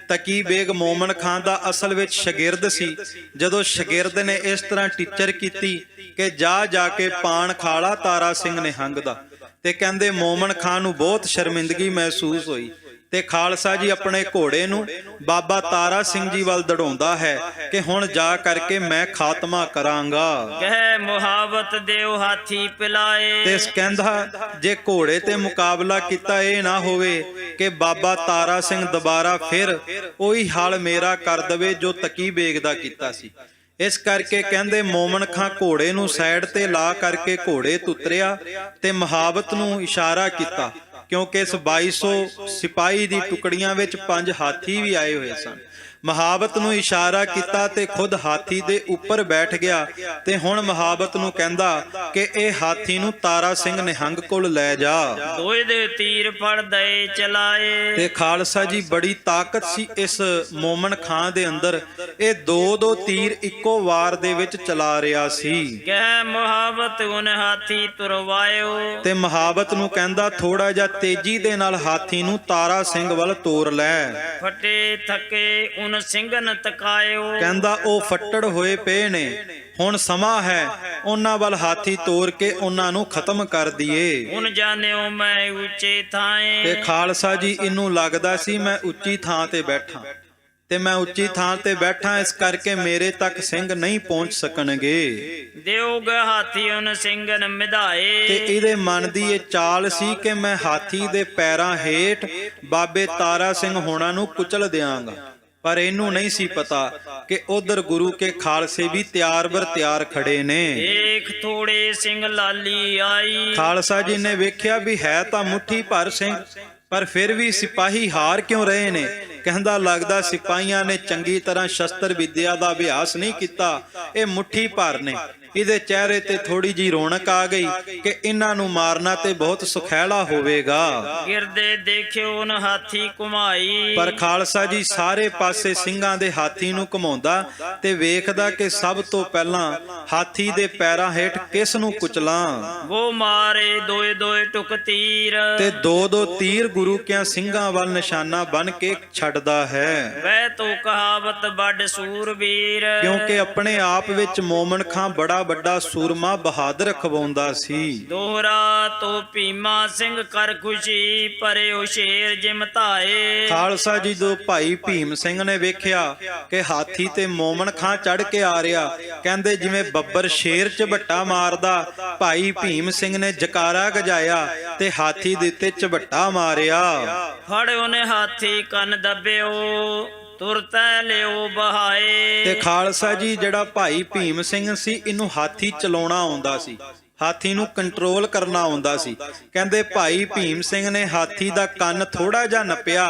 ਤਕੀ ਬੇਗ ਮੋਮਨ ਖਾਂ ਦਾ ਅਸਲ ਵਿੱਚ ਸ਼ਾਗਿਰਦ ਸੀ। ਜਦੋਂ ਸ਼ਾਗਿਰਦ ਨੇ ਇਸ ਤਰ੍ਹਾਂ ਟੀਚਰ ਕੀਤੀ ਕਿ ਜਾ ਕੇ ਪਾਨ ਖਾਲਾ ਤਾਰਾ ਸਿੰਘ ਨਿਹੰਗ ਦਾ, ਤੇ ਕਹਿੰਦੇ ਮੋਮਨ ਖਾਂ ਨੂੰ ਬਹੁਤ ਸ਼ਰਮਿੰਦਗੀ ਮਹਿਸੂਸ ਹੋਈ ਤੇ ਖਾਲਸਾ ਜੀ ਆਪਣੇ ਘੋੜੇ ਨੂੰ ਬਾਬਾ ਤਾਰਾ ਸਿੰਘ ਜੀ ਵੱਲ ਦੜਾਉਂਦਾ ਹੈ ਕਿ ਹੁਣ ਜਾ ਕਰਕੇ ਮੈਂ ਖਾਤਮਾ ਕਰਾਂਗਾ। ਕਹਿ ਮੁਹਾਵਤ ਦਿਓ ਹਾਥੀ ਪਿਲਾਏ। ਤੇ ਕਹਿੰਦਾ ਜੇ ਘੋੜੇ ਤੇ ਮੁਕਾਬਲਾ ਕੀਤਾ ਇਹ ਨਾ ਹੋਵੇ ਕਿ ਬਾਬਾ ਤਾਰਾ ਸਿੰਘ ਦੁਬਾਰਾ ਫਿਰ ਉਹੀ ਹਾਲ ਮੇਰਾ ਕਰ ਦਵੇ ਜੋ ਤਕੀ ਬੇਗ ਦਾ ਕੀਤਾ ਸੀ। ਇਸ ਕਰਕੇ ਕਹਿੰਦੇ ਮੋਮਨ ਖਾਂ ਘੋੜੇ ਨੂੰ ਸਾਈਡ ਤੇ ਲਾ ਕਰਕੇ ਘੋੜੇ ਤੋਂ ਉਤਰਿਆ ਤੇ ਮੁਹਾਵਤ ਨੂੰ ਇਸ਼ਾਰਾ ਕੀਤਾ, ਕਿਉਂਕਿ ਇਸ 2200 ਸਿਪਾਹੀ ਦੀ ਟੁਕੜੀਆਂ ਵਿੱਚ 5 ਹਾਥੀ ਵੀ ਆਏ ਹੋਏ ਸਨ। ਮੁਹਾਵਤ ਨੂੰ ਇਸ਼ਾਰਾ ਕੀਤਾ ਤੇ ਖੁਦ ਹਾਥੀ ਦੇ ਉੱਪਰ ਬੈਠ ਗਿਆ ਤੇ ਹੁਣ ਮੁਹਾਵਤ ਨੂੰ ਕਹਿੰਦਾ ਕਿ ਇਹ ਹਾਥੀ ਨੂੰ ਤਾਰਾ ਸਿੰਘ ਨਿਹੰਗ ਕੋਲ ਲੈ ਜਾ। ਦੋਏ ਦੇ ਤੀਰ ਫੜ ਦਏ ਚਲਾਏ। ਤੇ ਖਾਲਸਾ ਜੀ ਬੜੀ ਤਾਕਤ ਸੀ ਇਸ ਮੋਮਨ ਖਾਂ ਦੇ ਅੰਦਰ। ਇਹ ਦੋ ਤੀਰ ਇੱਕੋ ਵਾਰ ਦੇ ਵਿੱਚ ਚਲਾ ਰਿਹਾ ਸੀ। ਕਹਿ ਮੁਹਾਵਤ ਉਨ ਹਾਥੀ ਤੁਰਵਾਇਓ। ਤੇ ਮੁਹਾਵਤ ਨੂੰ ਕਹਿੰਦਾ ਥੋੜਾ ਜਿਹਾ ਤੇਜ਼ੀ ਦੇ ਨਾਲ ਹਾਥੀ ਨੂੰ ਤਾਰਾ ਸਿੰਘ ਵੱਲ ਤੋਰ ਲੈ। ਫਟੇ ਥਕੇ ਉਨ ਸਿੰਘਨ ਤਕਾਇਓ। ਕਹਿੰਦਾ ਉਹ ਫੱਟੜ ਹੋਏ ਪਏ ਨੇ, ਹੁਣ ਸਮਾਂ ਹੈ ਉਹਨਾਂ ਵੱਲ ਹਾਥੀ ਤੋਰ ਕੇ ਉਹਨਾਂ ਨੂੰ ਖਤਮ ਕਰ ਦਈਏ। ਹੁਣ ਜਾਣਿਓ ਮੈਂ ਉੱਚੇ ਥਾਂ। ਤੇ ਖਾਲਸਾ ਜੀ ਇਹਨੂੰ ਲੱਗਦਾ ਸੀ ਮੈਂ ਉੱਚੀ ਥਾਂ ਤੇ ਬੈਠਾ ਤੇ ਮੈਂ ਉੱਚੀ ਥਾਂ ਤੇ ਬੈਠਾ, ਇਸ ਕਰਕੇ ਮੇਰੇ ਤੱਕ ਸਿੰਘ ਨਹੀਂ ਪਹੁੰਚ ਸਕਣਗੇ। ਦਿਓਗ ਹਾਥੀ ਉਨ ਸਿੰਘਨ ਮਿਧਾਏ। ਤੇ ਇਹਦੇ ਮਨ ਦੀ ਇਹ ਚਾਲ ਸੀ ਕਿ ਮੈਂ ਹਾਥੀ ਦੇ ਪੈਰਾਂ ਹੇਠ ਬਾਬੇ ਤਾਰਾ ਸਿੰਘ ਹੋਣਾ ਨੂੰ ਕੁਚਲ ਦਿਆਂਗਾ। ਪਰ ਇਹਨੂੰ ਨਹੀਂ ਸੀ ਪਤਾ ਕਿ ਉਧਰ ਗੁਰੂ ਕੇ ਖਾਲਸੇ ਵੀ ਤਿਆਰ ਬਰ ਤਿਆਰ ਖੜੇ ਨੇ। ਦੇਖ ਥੋੜੇ ਸਿੰਘ ਲਾਲੀ ਆਈ। ਖਾਲਸਾ ਜੀ ਨੇ ਵੇਖਿਆ ਵੀ ਹੈ ਤਾਂ ਮੁੱਠੀ ਭਰ ਸਿੰਘ, ਪਰ ਫਿਰ ਵੀ ਸਿਪਾਹੀ ਹਾਰ ਕਿਉਂ ਰਹੇ ਨੇ? ਕਹਿੰਦਾ ਲੱਗਦਾ ਸਿਪਾਹੀਆਂ ਨੇ ਚੰਗੀ ਤਰ੍ਹਾਂ ਸ਼ਸਤਰ ਵਿਦਿਆ ਦਾ ਅਭਿਆਸ ਨਹੀਂ ਕੀਤਾ, ਇਹ ਮੁੱਠੀ ਭਰ ਨੇ। ਇਹਦੇ ਚਿਹਰੇ ਤੇ ਥੋੜੀ ਜੀ ਰੌਣਕ ਆ ਗਈ ਕਿ ਇਹਨਾਂ ਨੂੰ ਮਾਰਨਾ ਤੇ ਬਹੁਤ ਸੁਖੈਲਾ ਹੋਵੇਗਾ। ਗਿਰਦੇ ਦੇਖਿਓ ਨ ਹਾਥੀ ਘੁਮਾਈ। ਪਰ ਖਾਲਸਾ ਜੀ ਸਾਰੇ ਪਾਸੇ ਸਿੰਘਾਂ ਦੇ ਹਾਥੀ ਨੂੰ ਘੁਮਾਉਂਦਾ ਤੇ ਵੇਖਦਾ ਕਿ ਸਭ ਤੋਂ ਪਹਿਲਾਂ ਹਾਥੀ ਦੇ ਪੈਰਾਂ ਹੇਠ ਕਿਸ ਨੂੰ ਕੁਚਲਾਂ। ਉਹ ਮਾਰੇ ਦੋਏ ਟੁਕ ਤੀਰ। ਤੇ ਦੋ ਤੀਰ ਗੁਰੂ ਕਿਆਂ ਸਿੰਘਾਂ ਵੱਲ ਨਿਸ਼ਾਨਾ ਬਨ ਕੇ ਛੱਡਦਾ ਹੈ। ਵੈ ਤੋ ਕਹਾਵਤ ਵੱਡ ਸੂਰਬੀਰ। ਕਿਉਂਕਿ ਆਪਣੇ ਆਪ ਵਿੱਚ ਮੋਮਨ ਖਾਂ ਬੜਾ ਵੱਡਾ ਸੂਰਮਾ ਬਹਾਦਰ ਖਵਾਉਂਦਾ ਸੀ। ਦੋਹਰਾ ਤੋ ਭੀਮਾ ਸਿੰਘ ਕਰ ਖੁਸ਼ੀ ਪਰਿਓ ਸ਼ੇਰ ਜਿਮ ਧਾਏ। ਖਾਲਸਾ ਜੀ ਜੋ ਭਾਈ ਭੀਮ ਸਿੰਘ ਨੇ ਵੇਖਿਆ ਕਿ ਹਾਥੀ ਤੇ ਮੋਮਨ ਖਾਂ ਚੜ ਕੇ ਆ ਰਿਹਾ, ਕਹਿੰਦੇ ਜਿਵੇਂ ਬੱਬਰ ਸ਼ੇਰ ਝਬੱਟਾ ਮਾਰਦਾ, ਭਾਈ ਭੀਮ ਸਿੰਘ ਨੇ ਜਕਾਰਾ ਗਜਾਇਆ ਤੇ ਹਾਥੀ ਦੇ ਉੱਤੇ ਝਬੱਟਾ ਮਾਰਿਆ। ਫੜ ਉਹਨੇ ਹਾਥੀ ਕੰਨ ਦੱਬਿਓ ਤੁਰਤੈ ਲਿਓ ਬਹਾਏ। ਤੇ ਖਾਲਸਾ ਜੀ ਜਿਹੜਾ ਭਾਈ ਭੀਮ ਸਿੰਘ ਸੀ ਇਹਨੂੰ ਹਾਥੀ ਚਲਾਉਣਾ ਆਉਂਦਾ ਸੀ, ਹਾਥੀ ਨੂੰ ਕੰਟਰੋਲ ਕਰਨਾ ਆਉਂਦਾ ਸੀ। ਕਹਿੰਦੇ ਭਾਈ ਭੀਮ ਸਿੰਘ ਨੇ ਹਾਥੀ ਦਾ ਕੰਨ ਥੋੜਾ ਜਿਹਾ ਨੱਪਿਆ,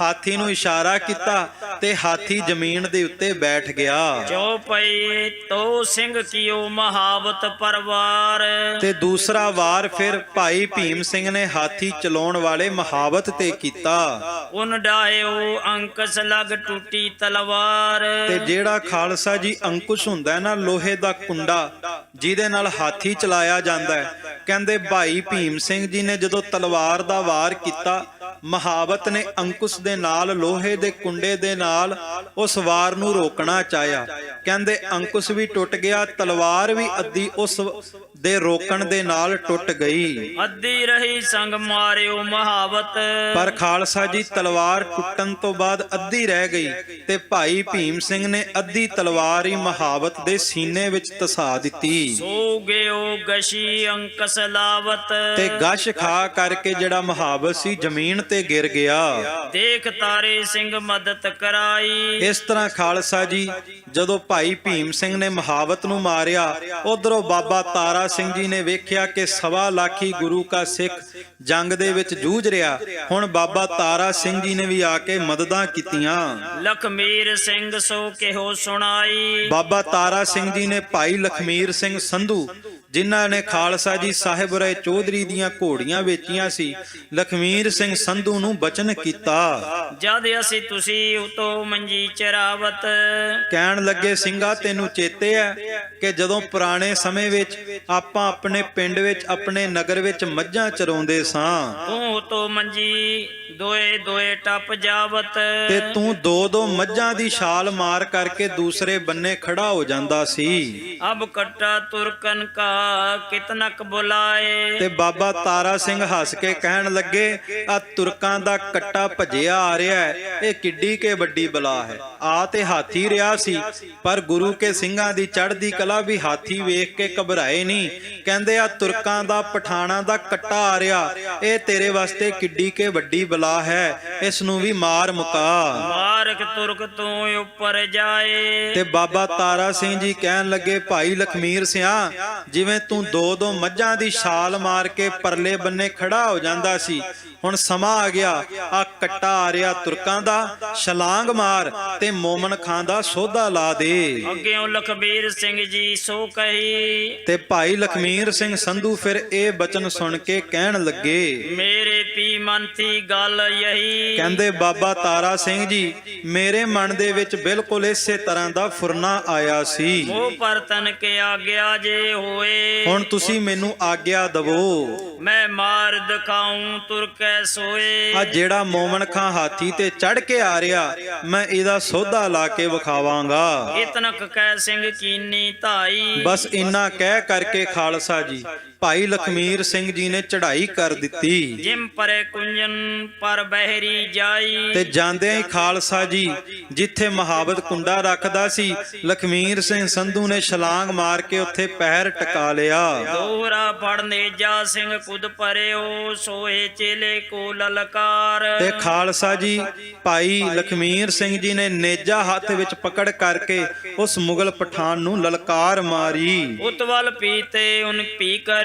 ਹਾਥੀ ਨੂੰ ਇਸ਼ਾਰਾ ਕੀਤਾ ਤੇ ਹਾਥੀ ਜ਼ਮੀਨ ਦੇ ਉੱਤੇ ਬੈਠ ਗਿਆ। ਜੋ ਪਈ ਤੋ ਸਿੰਘ ਕੀਓ ਮਹਾਵਤ ਪਰਵਾਰ। ਤੇ ਦੂਸਰਾ ਵਾਰ ਫਿਰ ਭਾਈ ਭੀਮ ਸਿੰਘ ਨੇ ਹਾਥੀ ਚਲਾਉਣ ਵਾਲੇ ਮਹਾਵਤ ਤੇ ਕੀਤਾ। ਉਨ ਡਾਇਓ ਅੰਕਸ ਲਗ ਟੁੱਟੀ ਤਲਵਾਰ। ਤੇ ਜਿਹੜਾ ਖਾਲਸਾ ਜੀ ਅੰਕੁਸ਼ ਹੁੰਦਾ ਨਾ, ਲੋਹੇ ਦਾ ਕੁੰਡਾ ਜਿਹਦੇ ਨਾਲ ਹਾਥੀ ਚਲਾਇਆ ਜਾਂਦਾ ਹੈ, ਕਹਿੰਦੇ ਭਾਈ ਭੀਮ ਸਿੰਘ ਜੀ ਨੇ ਜਦੋਂ ਤਲਵਾਰ ਦਾ ਵਾਰ ਕੀਤਾ ਮਹਾਵਤ ਨੇ ਅੰਕੁਸ਼ ਦੇ ਨਾਲ, ਲੋਹੇ ਦੇ ਕੁੰਡੇ ਦੇ ਨਾਲ ਉਸ ਵਾਰ ਨੂੰ ਰੋਕਣਾ ਚਾਹਿਆ। ਕਹਿੰਦੇ ਅੰਕੁਸ਼ ਵੀ ਟੁੱਟ ਗਿਆ, ਤਲਵਾਰ ਵੀ ਅੱਧੀ ਉਸ ਦੇ ਰੋਕਣ ਦੇ ਨਾਲ ਟੁੱਟ ਗਈ। ਅੱਧੀ ਰਹੀ ਸੰਗ ਮਾਰਿਓ ਮਹਾਵਤ। ਪਰ ਖਾਲਸਾ ਜੀ ਤਲਵਾਰ ਟੁੱਟਣ ਤੋਂ ਬਾਅਦ ਅੱਧੀ ਰਹਿ ਗਈ ਤੇ ਭਾਈ ਭੀਮ ਸਿੰਘ ਨੇ ਅੱਧੀ ਤਲਵਾਰ ਹੀ ਮਹਾਵਤ ਦੇ ਸੀਨੇ ਵਿੱਚ ਧਸਾ ਦਿੱਤੀ ਸੋ ਗਿਓ ਗਸ਼ੀ ਅੰਕਸ ਲਾਵਤ। ਤੇ ਗਸ਼ ਖਾ ਕਰਕੇ ਜਿਹੜਾ ਮਹਾਵਤ ਸੀ ਜ਼ਮੀਨ ਤੇ ਗਿਰ ਗਿਆ। ਦੇਖ ਤਾਰੇ ਸਿੰਘ ਮਦਦ ਕਰਾਈ। ਇਸ ਤਰ੍ਹਾਂ ਖਾਲਸਾ ਜੀ ਜਦੋਂ ਭਾਈ ਭੀਮ ਸਿੰਘ ਨੇ ਮਹਾਵਤ ਨੂੰ ਮਾਰਿਆ, ਉਧਰੋਂ ਬਾਬਾ ਤਾਰਾ ਸਿੰਘ ਜੀ ਨੇ ਵੇਖਿਆ ਕਿ 1.25 ਲੱਖ ਗੁਰੂ ਕਾ ਸਿੱਖ ਜੰਗ ਦੇ ਵਿੱਚ ਜੂਝ ਰਿਹਾ। ਹੁਣ ਬਾਬਾ ਤਾਰਾ ਸਿੰਘ ਜੀ ਨੇ ਵੀ ਆ ਕੇ ਮਦਦਾਂ ਕੀਤੀਆਂ। ਲਖਮੀਰ ਸਿੰਘ ਸੋ ਕਿਹੋ ਸੁਣਾਈ। ਬਾਬਾ ਤਾਰਾ ਸਿੰਘ ਜੀ ਨੇ ਭਾਈ ਲਖਮੀਰ ਸਿੰਘ ਸੰਧੂ, ਜਿਨ੍ਹਾਂ ਨੇ ਖਾਲਸਾ ਜੀ ਸਾਹਿਬ ਰਾਏ ਚੌਧਰੀ ਦੀਆਂ ਘੋੜੀਆਂ ਵੇਚੀਆਂ ਸੀ, ਲਖਮੀਰ ਸਿੰਘ ਸੰਧੂ ਨੂੰ ਬਚਨ ਕੀਤਾ। ਜਦ ਅਸੀਂ ਤੁਸੀਂ ਉਤੋਂ ਮੰਜੀ ਚਰਾਵਤ। ਕਹਿਣ ਲੱਗੇ ਸਿੰਘਾ ਤੈਨੂੰ ਚੇਤੇ ਹੈ ਕਿ ਜਦੋਂ ਪੁਰਾਣੇ ਸਮੇਂ ਵਿੱਚ ਆਪਾਂ ਆਪਣੇ ਪਿੰਡ ਵਿੱਚ, ਆਪਣੇ ਨਗਰ ਵਿੱਚ ਮੱਝਾਂ ਚਰਾਉਂਦੇ ਸਾਂ, ਤੂੰ ਉਤੋਂ ਮੰਜੀ ਦੋਏ ਦੋਏ ਟੱਪ ਜਾਵਤ। ਤੇ ਤੂੰ ਦੋ ਦੋ ਮੱਝਾਂ ਦੀ ਛਾਲ ਮਾਰ ਕਰਕੇ ਦੂਸਰੇ ਬੰਨੇ ਖੜਾ ਹੋ ਜਾਂਦਾ ਸੀ। ਅਬ ਕੱਟਾ ਤੁਰਕਨ ਕਾ ਕਿਤਨਕ ਬੁਲਾਏ। ਤੇ ਬਾਬਾ ਤਾਰਾ ਸਿੰਘ ਹੱਸ ਕੇ ਕਹਿਣ ਲੱਗੇ, ਆ ਤੁਰਕਾਂ ਦਾ ਕੱਟਾ ਭਜਿਆ ਆ ਰਿਹਾ ਹੈ, ਇਹ ਕਿੱਡੀ ਕੇ ਵੱਡੀ ਬਲਾ ਹੈ। ਆ ਤੇ ਹਾਥੀ ਰਿਹਾ ਸੀ, ਪਰ ਗੁਰੂ ਕੇ ਸਿੰਘਾਂ ਦੀ ਚੜ੍ਹਦੀ ਕਲਾ ਵੀ ਹਾਥੀ ਵੇਖ ਕੇ ਘਬਰਾਏ ਨਹੀਂ। ਕਹਿੰਦੇ ਆ ਤੁਰਕਾਂ ਦਾ, ਪਠਾਣਾ ਦਾ ਕੱਟਾ ਆ ਰਿਹਾ, ਇਹ ਤੇਰੇ ਵਾਸਤੇ ਕਿੱਡੀ ਕੇ ਵੱਡੀ ਬਲਾ ਹੈ, ਇਸ ਨੂੰ ਵੀ ਮਾਰ ਮੁਕਾ। ਮਾਰਕ ਤੁਰਕ ਤੂੰ ਉੱਪਰ ਜਾਏ। ਤੇ ਬਾਬਾ ਤਾਰਾ ਸਿੰਘ ਜੀ ਕਹਿਣ ਲੱਗੇ, ਭਾਈ ਲਖਮੀਰ ਸਿਆਂ, ਜਿਵੇਂ ਤੂੰ ਦੋ ਦੋ ਮੱਝਾਂ ਦੀ ਛਾਲ ਮਾਰ ਕੇ ਪਰਲੇ ਬੰਨੇ ਖੜਾ ਹੋ ਜਾਂਦਾ ਸੀ, ਹੁਣ ਸਮਾਂ ਆ ਗਿਆ, ਆ ਕੱਟਾ ਆ ਰਿਹਾ ਤੁਰਕਾਂ ਦਾ, ਛਲਾਂਗ ਮਾਰ ਤੇ ਮੋਮਨ ਖਾਂ ਦਾ ਸੋਧਾ ਲਾ ਦੇ। ਅੱਗਿਓਂ ਲਖਬੀਰ ਸਿੰਘ ਜੀ ਸੋ ਕਹੀ। ਤੇ ਭਾਈ ਲਖਮੀਰ ਸਿੰਘ ਸੰਧੂ ਫਿਰ ਇਹ ਬਚਨ ਸੁਣ ਕੇ ਕਹਿਣ ਲੱਗੇ, ਮੇਰੇ ਪੀ ਮਨ ਦੀ ਗੱਲ ਯਹੀ। ਕਹਿੰਦੇ ਬਾਬਾ ਤਾਰਾ ਸਿੰਘ ਜੀ, ਮੇਰੇ ਮਨ ਦੇ ਵਿੱਚ ਬਿਲਕੁਲ ਇਸੇ ਤਰ੍ਹਾਂ ਦਾ ਫੁਰਨਾ ਆਇਆ ਸੀ। ਉਹ ਪਰਤਨ ਕੇ ਆਗਿਆ ਜੇ ਹੋਏ। ਹੁਣ ਤੁਸੀਂ ਮੈਨੂੰ ਆਗਿਆ ਦਵੋ, ਮੈਂ ਮਾਰ ਦਿਖਾਉਂ ਤੁਰਕੈ ਸੋਏ। ਆ ਜਿਹੜਾ ਮੋਮਨ ਖਾਂ ਹਾਥੀ ਤੇ ਚੜ ਕੇ ਆ ਰਿਹਾ, ਮੈਂ ਇਹਦਾ ਸੋਧਾ ਲਾ ਕੇ ਵਿਖਾਵਾਂਗਾ। ਇਤਨਕ ਕਹਿ ਸਿੰਘ ਕੀਨੀ ਧਾਈ। ਬਸ ਇੰਨਾ ਕਹਿ ਕਰਕੇ ਖਾਲਸਾ ਜੀ ਭਾਈ ਲਖਮੀਰ ਸਿੰਘ ਜੀ ਨੇ ਚੜ੍ਹਾਈ ਕਰ ਦਿੱਤੀ। ਜਿਮ ਪਰੇ ਕੁੰਜਨ ਪਰ ਬਹਿਰੀ ਜਾਈ। ਤੇ ਜਾਂਦਿਆਂ ਹੀ ਖਾਲਸਾ ਜੀ ਜਿੱਥੇ ਮਹਾਵਤ ਕੁੰਡਾ ਰੱਖਦਾ ਸੀ, ਲਖਮੀਰ ਸਿੰਘ ਸੰਧੂ ਨੇ ਛਲਾਂਗ ਮਾਰ ਕੇ ਉੱਥੇ ਪੈਰ ਟਿਕਾ ਲਿਆ। ਦੋਹਰਾ ਫੜਨੇ ਜਾ ਸਿੰਘ ਕੁਦ ਪਰਿਓ ਸੋਏ ਚੇਲੇ ਕੋ ਲਲਕਾਰ। ਤੇ ਖਾਲਸਾ ਜੀ ਭਾਈ ਲਖਮੀਰ ਸਿੰਘ ਜੀ ਨੇ ਨੇਜਾ ਹੱਥ ਵਿੱਚ ਪਕੜ ਕਰਕੇ ਉਸ ਮੁਗਲ ਪਠਾਨ ਨੂੰ ਲਲਕਾਰ ਮਾਰੀ। ਉਤਵਲ ਪੀਤੇ ਉਨ ਪੀ ਕਰੀ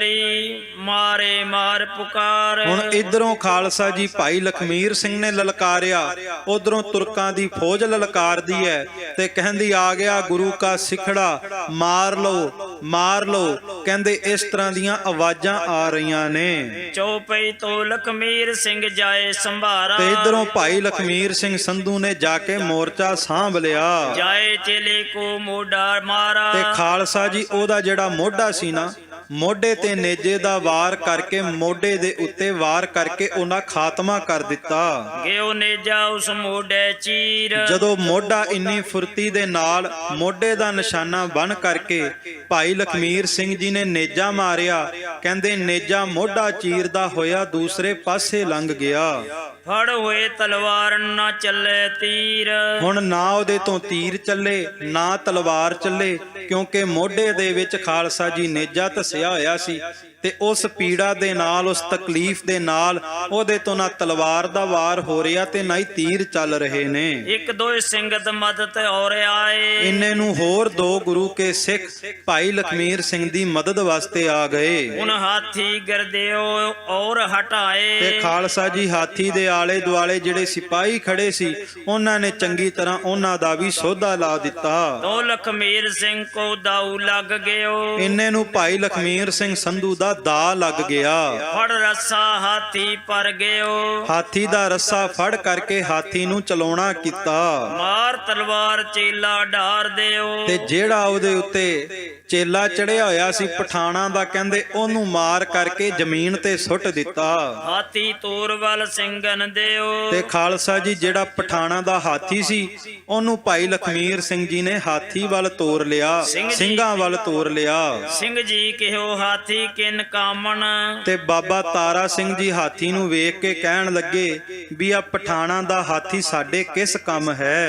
ਮਾਰੇ ਮਾਰ ਪੁਕਾਰ। ਹੁਣ ਇਧਰੋਂ ਖਾਲਸਾ ਜੀ ਭਾਈ ਲਖਮੀਰ ਸਿੰਘ ਨੇ ਲਲਕਾਰਿਆ, ਉਧਰੋਂ ਤੁਰਕਾਂ ਦੀ ਫੌਜ ਲਲਕਾਰਦੀ ਹੈ ਤੇ ਕਹਿੰਦੀ ਆ ਗਿਆ ਗੁਰੂ ਕਾ ਸਿਖੜਾ, ਮਾਰ ਲਓ ਮਾਰ ਲਓ। ਕਹਿੰਦੇ ਇਸ ਤਰ੍ਹਾਂ ਦੀਆਂ ਆਵਾਜ਼ਾਂ ਆ ਰਹੀਆਂ ਨੇ। ਚੌਪਈ ਤੋਂ ਲਖਮੀਰ ਸਿੰਘ ਜਾਏ ਸੰਭਾਰਾ। ਤੇ ਇਧਰੋਂ ਭਾਈ ਲਖਮੀਰ ਸਿੰਘ ਸੰਧੂ ਨੇ ਜਾ ਕੇ ਮੋਰਚਾ ਸਾਂਭ ਲਿਆ। ਜਾਏ ਚੇਲੇ ਕੋ ਮੋਢਾ ਮਾਰਾ। ਤੇ ਖਾਲਸਾ ਜੀ ਉਹਦਾ ਜਿਹੜਾ ਮੋਢਾ ਸੀ ਨਾ, ਮੋਢੇ ਤੇ ਨੇਜੇ ਦਾ ਵਾਰ ਕਰਕੇ, ਮੋਢੇ ਦੇ ਉੱਤੇ ਵਾਰ ਕਰਕੇ ਉਹਨਾਂ ਖਾਤਮਾ ਕਰ ਦਿੱਤਾ। ਗਿਓ ਨੇਜਾ ਉਸ ਮੋਢੇ ਚੀਰ। ਜਦੋਂ ਮੋਢਾ ਇੰਨੀ ਫੁਰਤੀ ਦੇ ਨਾਲ ਮੋਢੇ ਦਾ ਨਿਸ਼ਾਨਾ ਬਣ ਕਰਕੇ ਭਾਈ ਲਖਮੀਰ ਸਿੰਘ ਜੀ ਨੇ ਨੇਜਾ ਮਾਰਿਆ, ਕਹਿੰਦੇ ਨੇਜਾ ਮੋਢਾ ਚੀਰਦਾ ਹੋਇਆ ਦੂਸਰੇ ਪਾਸੇ ਲੰਘ ਗਿਆ। ਫੜ ਹੋਏ ਤਲਵਾਰ ਨਾ ਚੱਲੇ ਤੀਰ। ਹੁਣ ਨਾ ਉਹਦੇ ਤੋਂ ਤੀਰ ਚੱਲੇ ਨਾ ਤਲਵਾਰ ਚੱਲੇ, ਕਿਉਂਕਿ ਮੋਢੇ ਦੇ ਵਿੱਚ ਖਾਲਸਾ ਜੀ ਨੇਜਾ ਧਸਿਆ ਹੋਇਆ ਸੀ ਤੇ ਉਸ ਪੀੜਾ ਦੇ ਨਾਲ, ਉਸ ਤਕਲੀਫ ਦੇ ਨਾਲ ਉਹਦੇ ਤੋਂ ਨਾ ਤਲਵਾਰ ਦਾ ਵਾਰ ਹੋ ਰਿਹਾ ਤੇ ਨਾ ਹੀ ਤੀਰ ਚੱਲ ਰਹੇ ਨੇ। ਇੱਕ ਦੋ ਸਿੰਗਤ ਮਦਦ ਔਰ ਆਏ। ਇੰਨੇ ਨੂੰ ਹੋਰ ਦੋ ਗੁਰੂ ਕੇ ਸਿੱਖ ਭਾਈ ਲਖਮੀਰ ਸਿੰਘ ਦੀ ਮਦਦ ਵਾਸਤੇ ਆ ਗਏ। ਉਨ ਹਾਥੀ ਗਰਦਿਓ ਔਰ ਹਟਾਏ। ਤੇ ਖਾਲਸਾ ਜੀ ਹਾਥੀ ਦੇ ਆਲੇ ਦੁਆਲੇ ਜਿਹੜੇ ਸਿਪਾਹੀ ਖੜੇ ਸੀ, ਉਹਨਾਂ ਨੇ ਚੰਗੀ ਤਰ੍ਹਾਂ ਉਹਨਾਂ ਦਾ ਵੀ ਸੋਧਾ ਲਾ ਦਿੱਤਾ। ਤੋ ਲਖਮੀਰ ਸਿੰਘ ਕੋ ਦਾਉ ਲੱਗ ਗਿਓ। ਇੰਨੇ ਨੂੰ ਭਾਈ ਲਖਮੀਰ ਸਿੰਘ ਸੰਧੂ ਦਾ ਦਾ ਲੱਗ ਗਿਆ। ਫੜ ਰੱਸਾ ਹਾਥੀ ਪਰ ਗਿਓ। ਹਾਥੀ ਦਾ ਰੱਸਾ ਫੜ ਕਰਕੇ ਹਾਥੀ ਨੂੰ ਚਲਾਉਣਾ ਕੀਤਾ। ਮਾਰ ਤਲਵਾਰ ਚੇਲਾ ਢਾਰ ਦਿਓ। ਤੇ ਜਿਹੜਾ ਉਹਦੇ ਉੱਤੇ ਚੇਲਾ ਚੜਿਆ ਹੋਇਆ ਸੀ ਪਠਾਣਾ ਦਾ, ਕਹਿੰਦੇ ਉਹਨੂੰ ਮਾਰ ਕਰਕੇ ਜ਼ਮੀਨ ਤੇ ਸੁੱਟ ਦਿੱਤਾ। ਹਾਥੀ ਤੋਰ ਵੱਲ ਸਿੰਘਨ ਦਿਓ। ਤੇ ਖਾਲਸਾ ਜੀ ਜਿਹੜਾ ਪਠਾਣਾ ਦਾ ਹਾਥੀ ਸੀ ਉਹਨੂੰ ਭਾਈ ਲਖਮੀਰ ਸਿੰਘ ਜੀ ਨੇ ਹਾਥੀ ਵੱਲ ਤੋਰ ਲਿਆ, ਸਿੰਘਾਂ ਵੱਲ ਤੋਰ ਲਿਆ। ਸਿੰਘ ਜੀ ਕਿਹੋ ਹਾਥੀ ਕਿਨ ਕਾਮਣ। ਤੇ ਬਾਬਾ ਤਾਰਾ ਸਿੰਘ ਜੀ ਹਾਥੀ ਨੂੰ ਵੇਖ ਕੇ ਕਹਿਣ ਲੱਗੇ ਵੀ ਆ ਪਠਾਣਾ ਦਾ ਹਾਥੀ ਸਾਡੇ ਕਿਸ ਕੰਮ ਹੈ।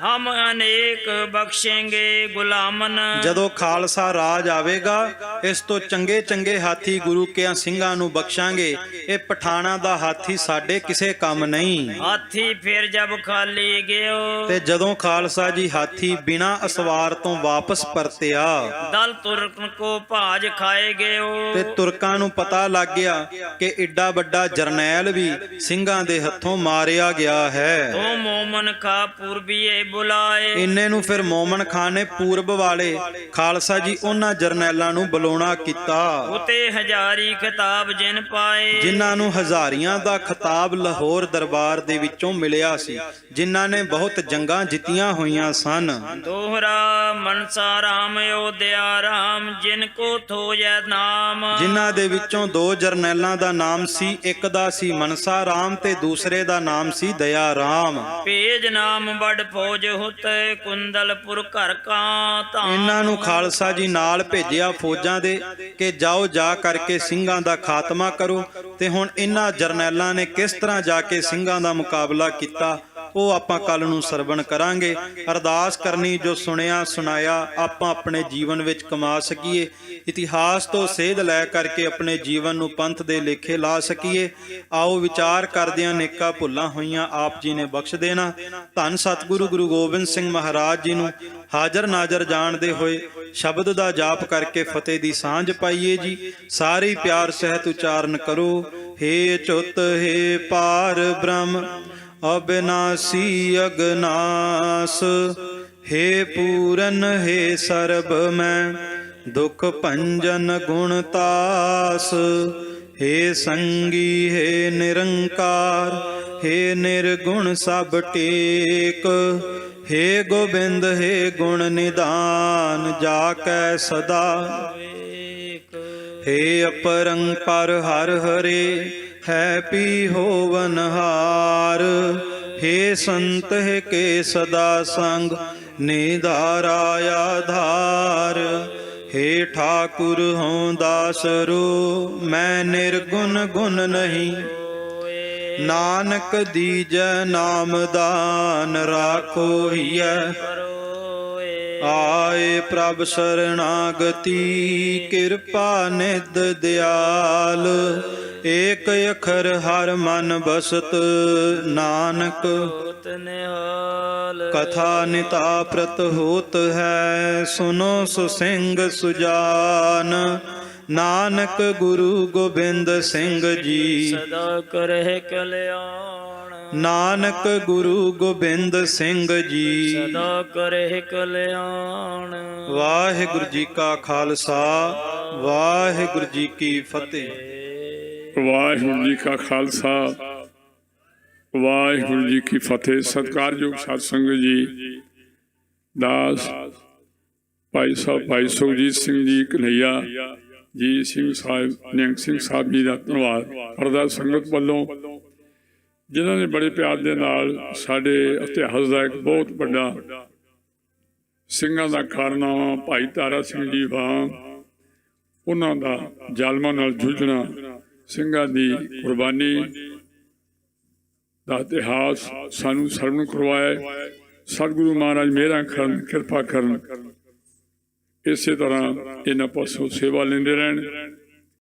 ਹਮ ਅਨੇਕ ਬਖਸ਼ेंगे ਗੁਲਾਮਨ। ਜਦੋਂ ਖਾਲਸਾ ਰਾਜ ਆਵੇਗਾ ਇਸ ਤੋਂ ਚੰਗੇ ਚੰਗੇ ਹਾਥੀ ਗੁਰੂ ਕੇ ਸਿੰਘਾਂ ਨੂੰ ਬਖਸ਼ਾਂਗੇ, ਇਹ ਪਠਾਣਾ ਦਾ ਹਾਥੀ ਸਾਡੇ ਕਿਸੇ ਕੰਮ ਨਹੀਂ। ਹਾਥੀ ਫਿਰ ਜਬ ਖਾਲੀ ਗਿਓ। ਤੇ ਜਦੋਂ ਖਾਲਸਾ ਜੀ ਹਾਥੀ ਬਿਨਾਂ ਅਸਵਾਰ ਤੋਂ ਵਾਪਸ ਪਰਤਿਆ, ਦਲ ਤੁਰਕ ਕੋ ਭਾਜ ਖਾਏ ਗਿਓ। ਤੇ ਤੁਰਕਾਂ ਨੂੰ ਪਤਾ ਲੱਗ ਗਿਆ ਕਿ ਏਡਾ ਵੱਡਾ ਜਰਨੈਲ ਵੀ ਸਿੰਘਾਂ ਦੇ ਹੱਥੋਂ ਮਾਰਿਆ ਗਿਆ ਹੈ। ਤੋ ਮੋਮਨ ਖਾ ਪੂਰਬੀਏ ਬੁਲਾਏ। ਇੰਨੇ ਨੂੰ ਫਿਰ ਮੋਮਨ ਖਾਨ ਨੇ ਪੂਰਬ ਵਾਲੇ ਖਾਲਸਾ ਜੀ ਉਹਨਾਂ ਜਰਨੈਲਾਂ ਨੂੰ ਬੁਲਾਉਣਾ ਕੀਤਾ, ਉਤੇ ਹਜ਼ਾਰੀ ਖਿਤਾਬ ਜਿਨ ਪਾਏ। ਜਿਨ੍ਹਾਂ ਨੂੰ ਹਜ਼ਾਰੀਆਂ ਦਾ ਖਿਤਾਬ ਲਾਹੌਰ ਦਰਬਾਰ ਦੇ ਵਿੱਚੋਂ ਮਿਲਿਆ ਸੀ, ਜਿਨ੍ਹਾਂ ਨੇ ਬਹੁਤ ਜੰਗਾਂ ਜਿੱਤੀਆਂ ਹੋਈਆਂ ਸਨ। ਦੋਹਰਾ ਮਨਸਾ ਰਾਮ ਅਯੋਧਿਆ ਰਾਮ ਜਿਨ ਕੋ ਥੋਜੈ ਨਾਮ। ਜਿਨ੍ਹਾਂ ਦੇ ਵਿੱਚੋਂ ਦੋ ਜਰਨੈਲਾਂ ਦਾ ਨਾਮ ਸੀ, ਇੱਕ ਦਾ ਸੀ ਮਨਸਾ ਰਾਮ ਤੇ ਦੂਸਰੇ ਦਾ ਨਾਮ ਸੀ ਦਇਆ ਰਾਮ। ਭੇਜ ਨਾਮ ਬੜ ਫੌਜ ਹੁਤੇ ਕੁੰਦਲਪੁਰ ਘਰ ਕਾ ਧਾਮ। ਇਹਨਾਂ ਨੂੰ ਖਾਲਸਾ ਜੀ ਨਾਲ ਭੇਜਿਆ ਫੌਜਾਂ ਦੇ ਕਿ ਜਾਓ ਜਾ ਕਰਕੇ ਸਿੰਘਾਂ ਦਾ ਖਾਤਮਾ ਕਰੋ। ਤੇ ਹੁਣ ਇਹਨਾਂ ਜਰਨੈਲਾਂ ਨੇ ਕਿਸ ਤਰ੍ਹਾਂ ਜਾ ਕੇ ਸਿੰਘਾਂ ਦਾ ਮੁਕਾਬਲਾ ਕੀਤਾ ਉਹ ਆਪਾਂ ਕੱਲ ਨੂੰ ਸਰਵਣ ਕਰਾਂਗੇ। ਅਰਦਾਸ ਕਰਨੀ ਜੋ ਸੁਣਿਆ ਸੁਣਾਇਆ ਆਪਾਂ ਆਪਣੇ ਜੀਵਨ ਵਿੱਚ ਕਮਾ ਸਕੀਏ, ਇਤਿਹਾਸ ਤੋਂ ਸੇਧ ਲੈ ਕਰਕੇ ਆਪਣੇ ਜੀਵਨ ਨੂੰ ਪੰਥ ਦੇ ਲੇਖੇ ਲਾ ਸਕੀਏ। ਆਓ ਵਿਚਾਰ ਕਰਦਿਆਂ ਨੇਕਾਂ ਭੁੱਲਾਂ ਹੋਈਆਂ ਆਪ ਜੀ ਨੇ ਬਖਸ਼ ਦੇਣਾ। ਧੰਨ ਸਤਿਗੁਰੂ ਗੁਰੂ ਗੋਬਿੰਦ ਸਿੰਘ ਮਹਾਰਾਜ ਜੀ ਨੂੰ ਹਾਜ਼ਰ ਨਾਜ਼ਰ ਜਾਣਦੇ ਹੋਏ ਸ਼ਬਦ ਦਾ ਜਾਪ ਕਰਕੇ ਫਤਿਹ ਦੀ ਸਾਂਝ ਪਾਈਏ ਜੀ। ਸਾਰੇ ਪਿਆਰ ਸਹਿਤ ਉਚਾਰਨ ਕਰੋ। ਹੇ ਚੁੱਤ ਹੇ ਪਾਰ ਬ੍ਰਹਮ ਅਬਿਨਾਸੀ ਅਗਨਾਸ, हे पूरन हे सर्ब मैं दुख भंजन गुणतास, हे संगी हे निरंकार, हे निर्गुण सब टेक, हे गोबिंद हे गुण निदान जाकै सदा, हे अपरंपर हर हरे है पी होवनहार, हे संत हे के सदा संग निधारा आधार, हे ठाकुर हों दासरो मैं निर्गुण गुण नहीं, नानक दीजै नाम दान राखो हिय, आए प्रभ शरणागति कृपा निध दयाल, एक अखर हर मन बसत नानक कथा निता प्रत होत है, सुनो सुसिंग सुजान, नानक गुरु गोबिंद सिंह जी सदा करहि कल्याण, नानक गुरु गोबिंद सिंह जी सदा करहि कल्याण। वाहिगुरु जी का खालसा वाहिगुरु जी की फतेह। ਵਾਹਿਗੁਰੂ ਜੀ ਕਾ ਖਾਲਸਾ ਵਾਹਿਗੁਰੂ ਜੀ ਕੀ ਫਤਿਹ। ਸਤਿਕਾਰਯੋਗ ਸਾਧ ਸੰਗਤ ਜੀ, ਦਾਸ ਭਾਈ ਸਾਹਿਬ ਭਾਈ ਸੁਖਜੀਤ ਸਿੰਘ ਜੀ ਕਨਈਆ ਜੀ ਸਿੰਘ ਸਾਹਿਬ, ਨਿਹੰਗ ਸਿੰਘ ਸਾਹਿਬ ਜੀ ਦਾ ਧੰਨਵਾਦ ਕਰਦਾ ਸੰਗਤ ਵੱਲੋਂ, ਜਿਨ੍ਹਾਂ ਨੇ ਬੜੇ ਪਿਆਰ ਦੇ ਨਾਲ ਸਾਡੇ ਇਤਿਹਾਸ ਦਾ ਇੱਕ ਬਹੁਤ ਵੱਡਾ ਸਿੰਘਾਂ ਦਾ ਕਾਰਨਾਮਾ ਭਾਈ ਤਾਰਾ ਸਿੰਘ ਜੀ ਵਾਂਗ ਉਹਨਾਂ ਦਾ ਜ਼ਾਲਮਾਂ ਨਾਲ ਜੂਝਣਾ, ਸਿੰਘਾਂ ਦੀ ਕੁਰਬਾਨੀ ਦਾ ਇਤਿਹਾਸ ਸਾਨੂੰ ਸਰਵਣ ਕਰਵਾਇਆ। ਸਤਿਗੁਰੂ ਮਹਾਰਾਜ ਮਿਹਰਾਂ ਕਰਨ, ਕਿਰਪਾ ਕਰਨ, ਇਸੇ ਤਰ੍ਹਾਂ ਇਹਨਾਂ ਪਾਸੋਂ ਸੇਵਾ ਲੈਂਦੇ ਰਹਿਣ।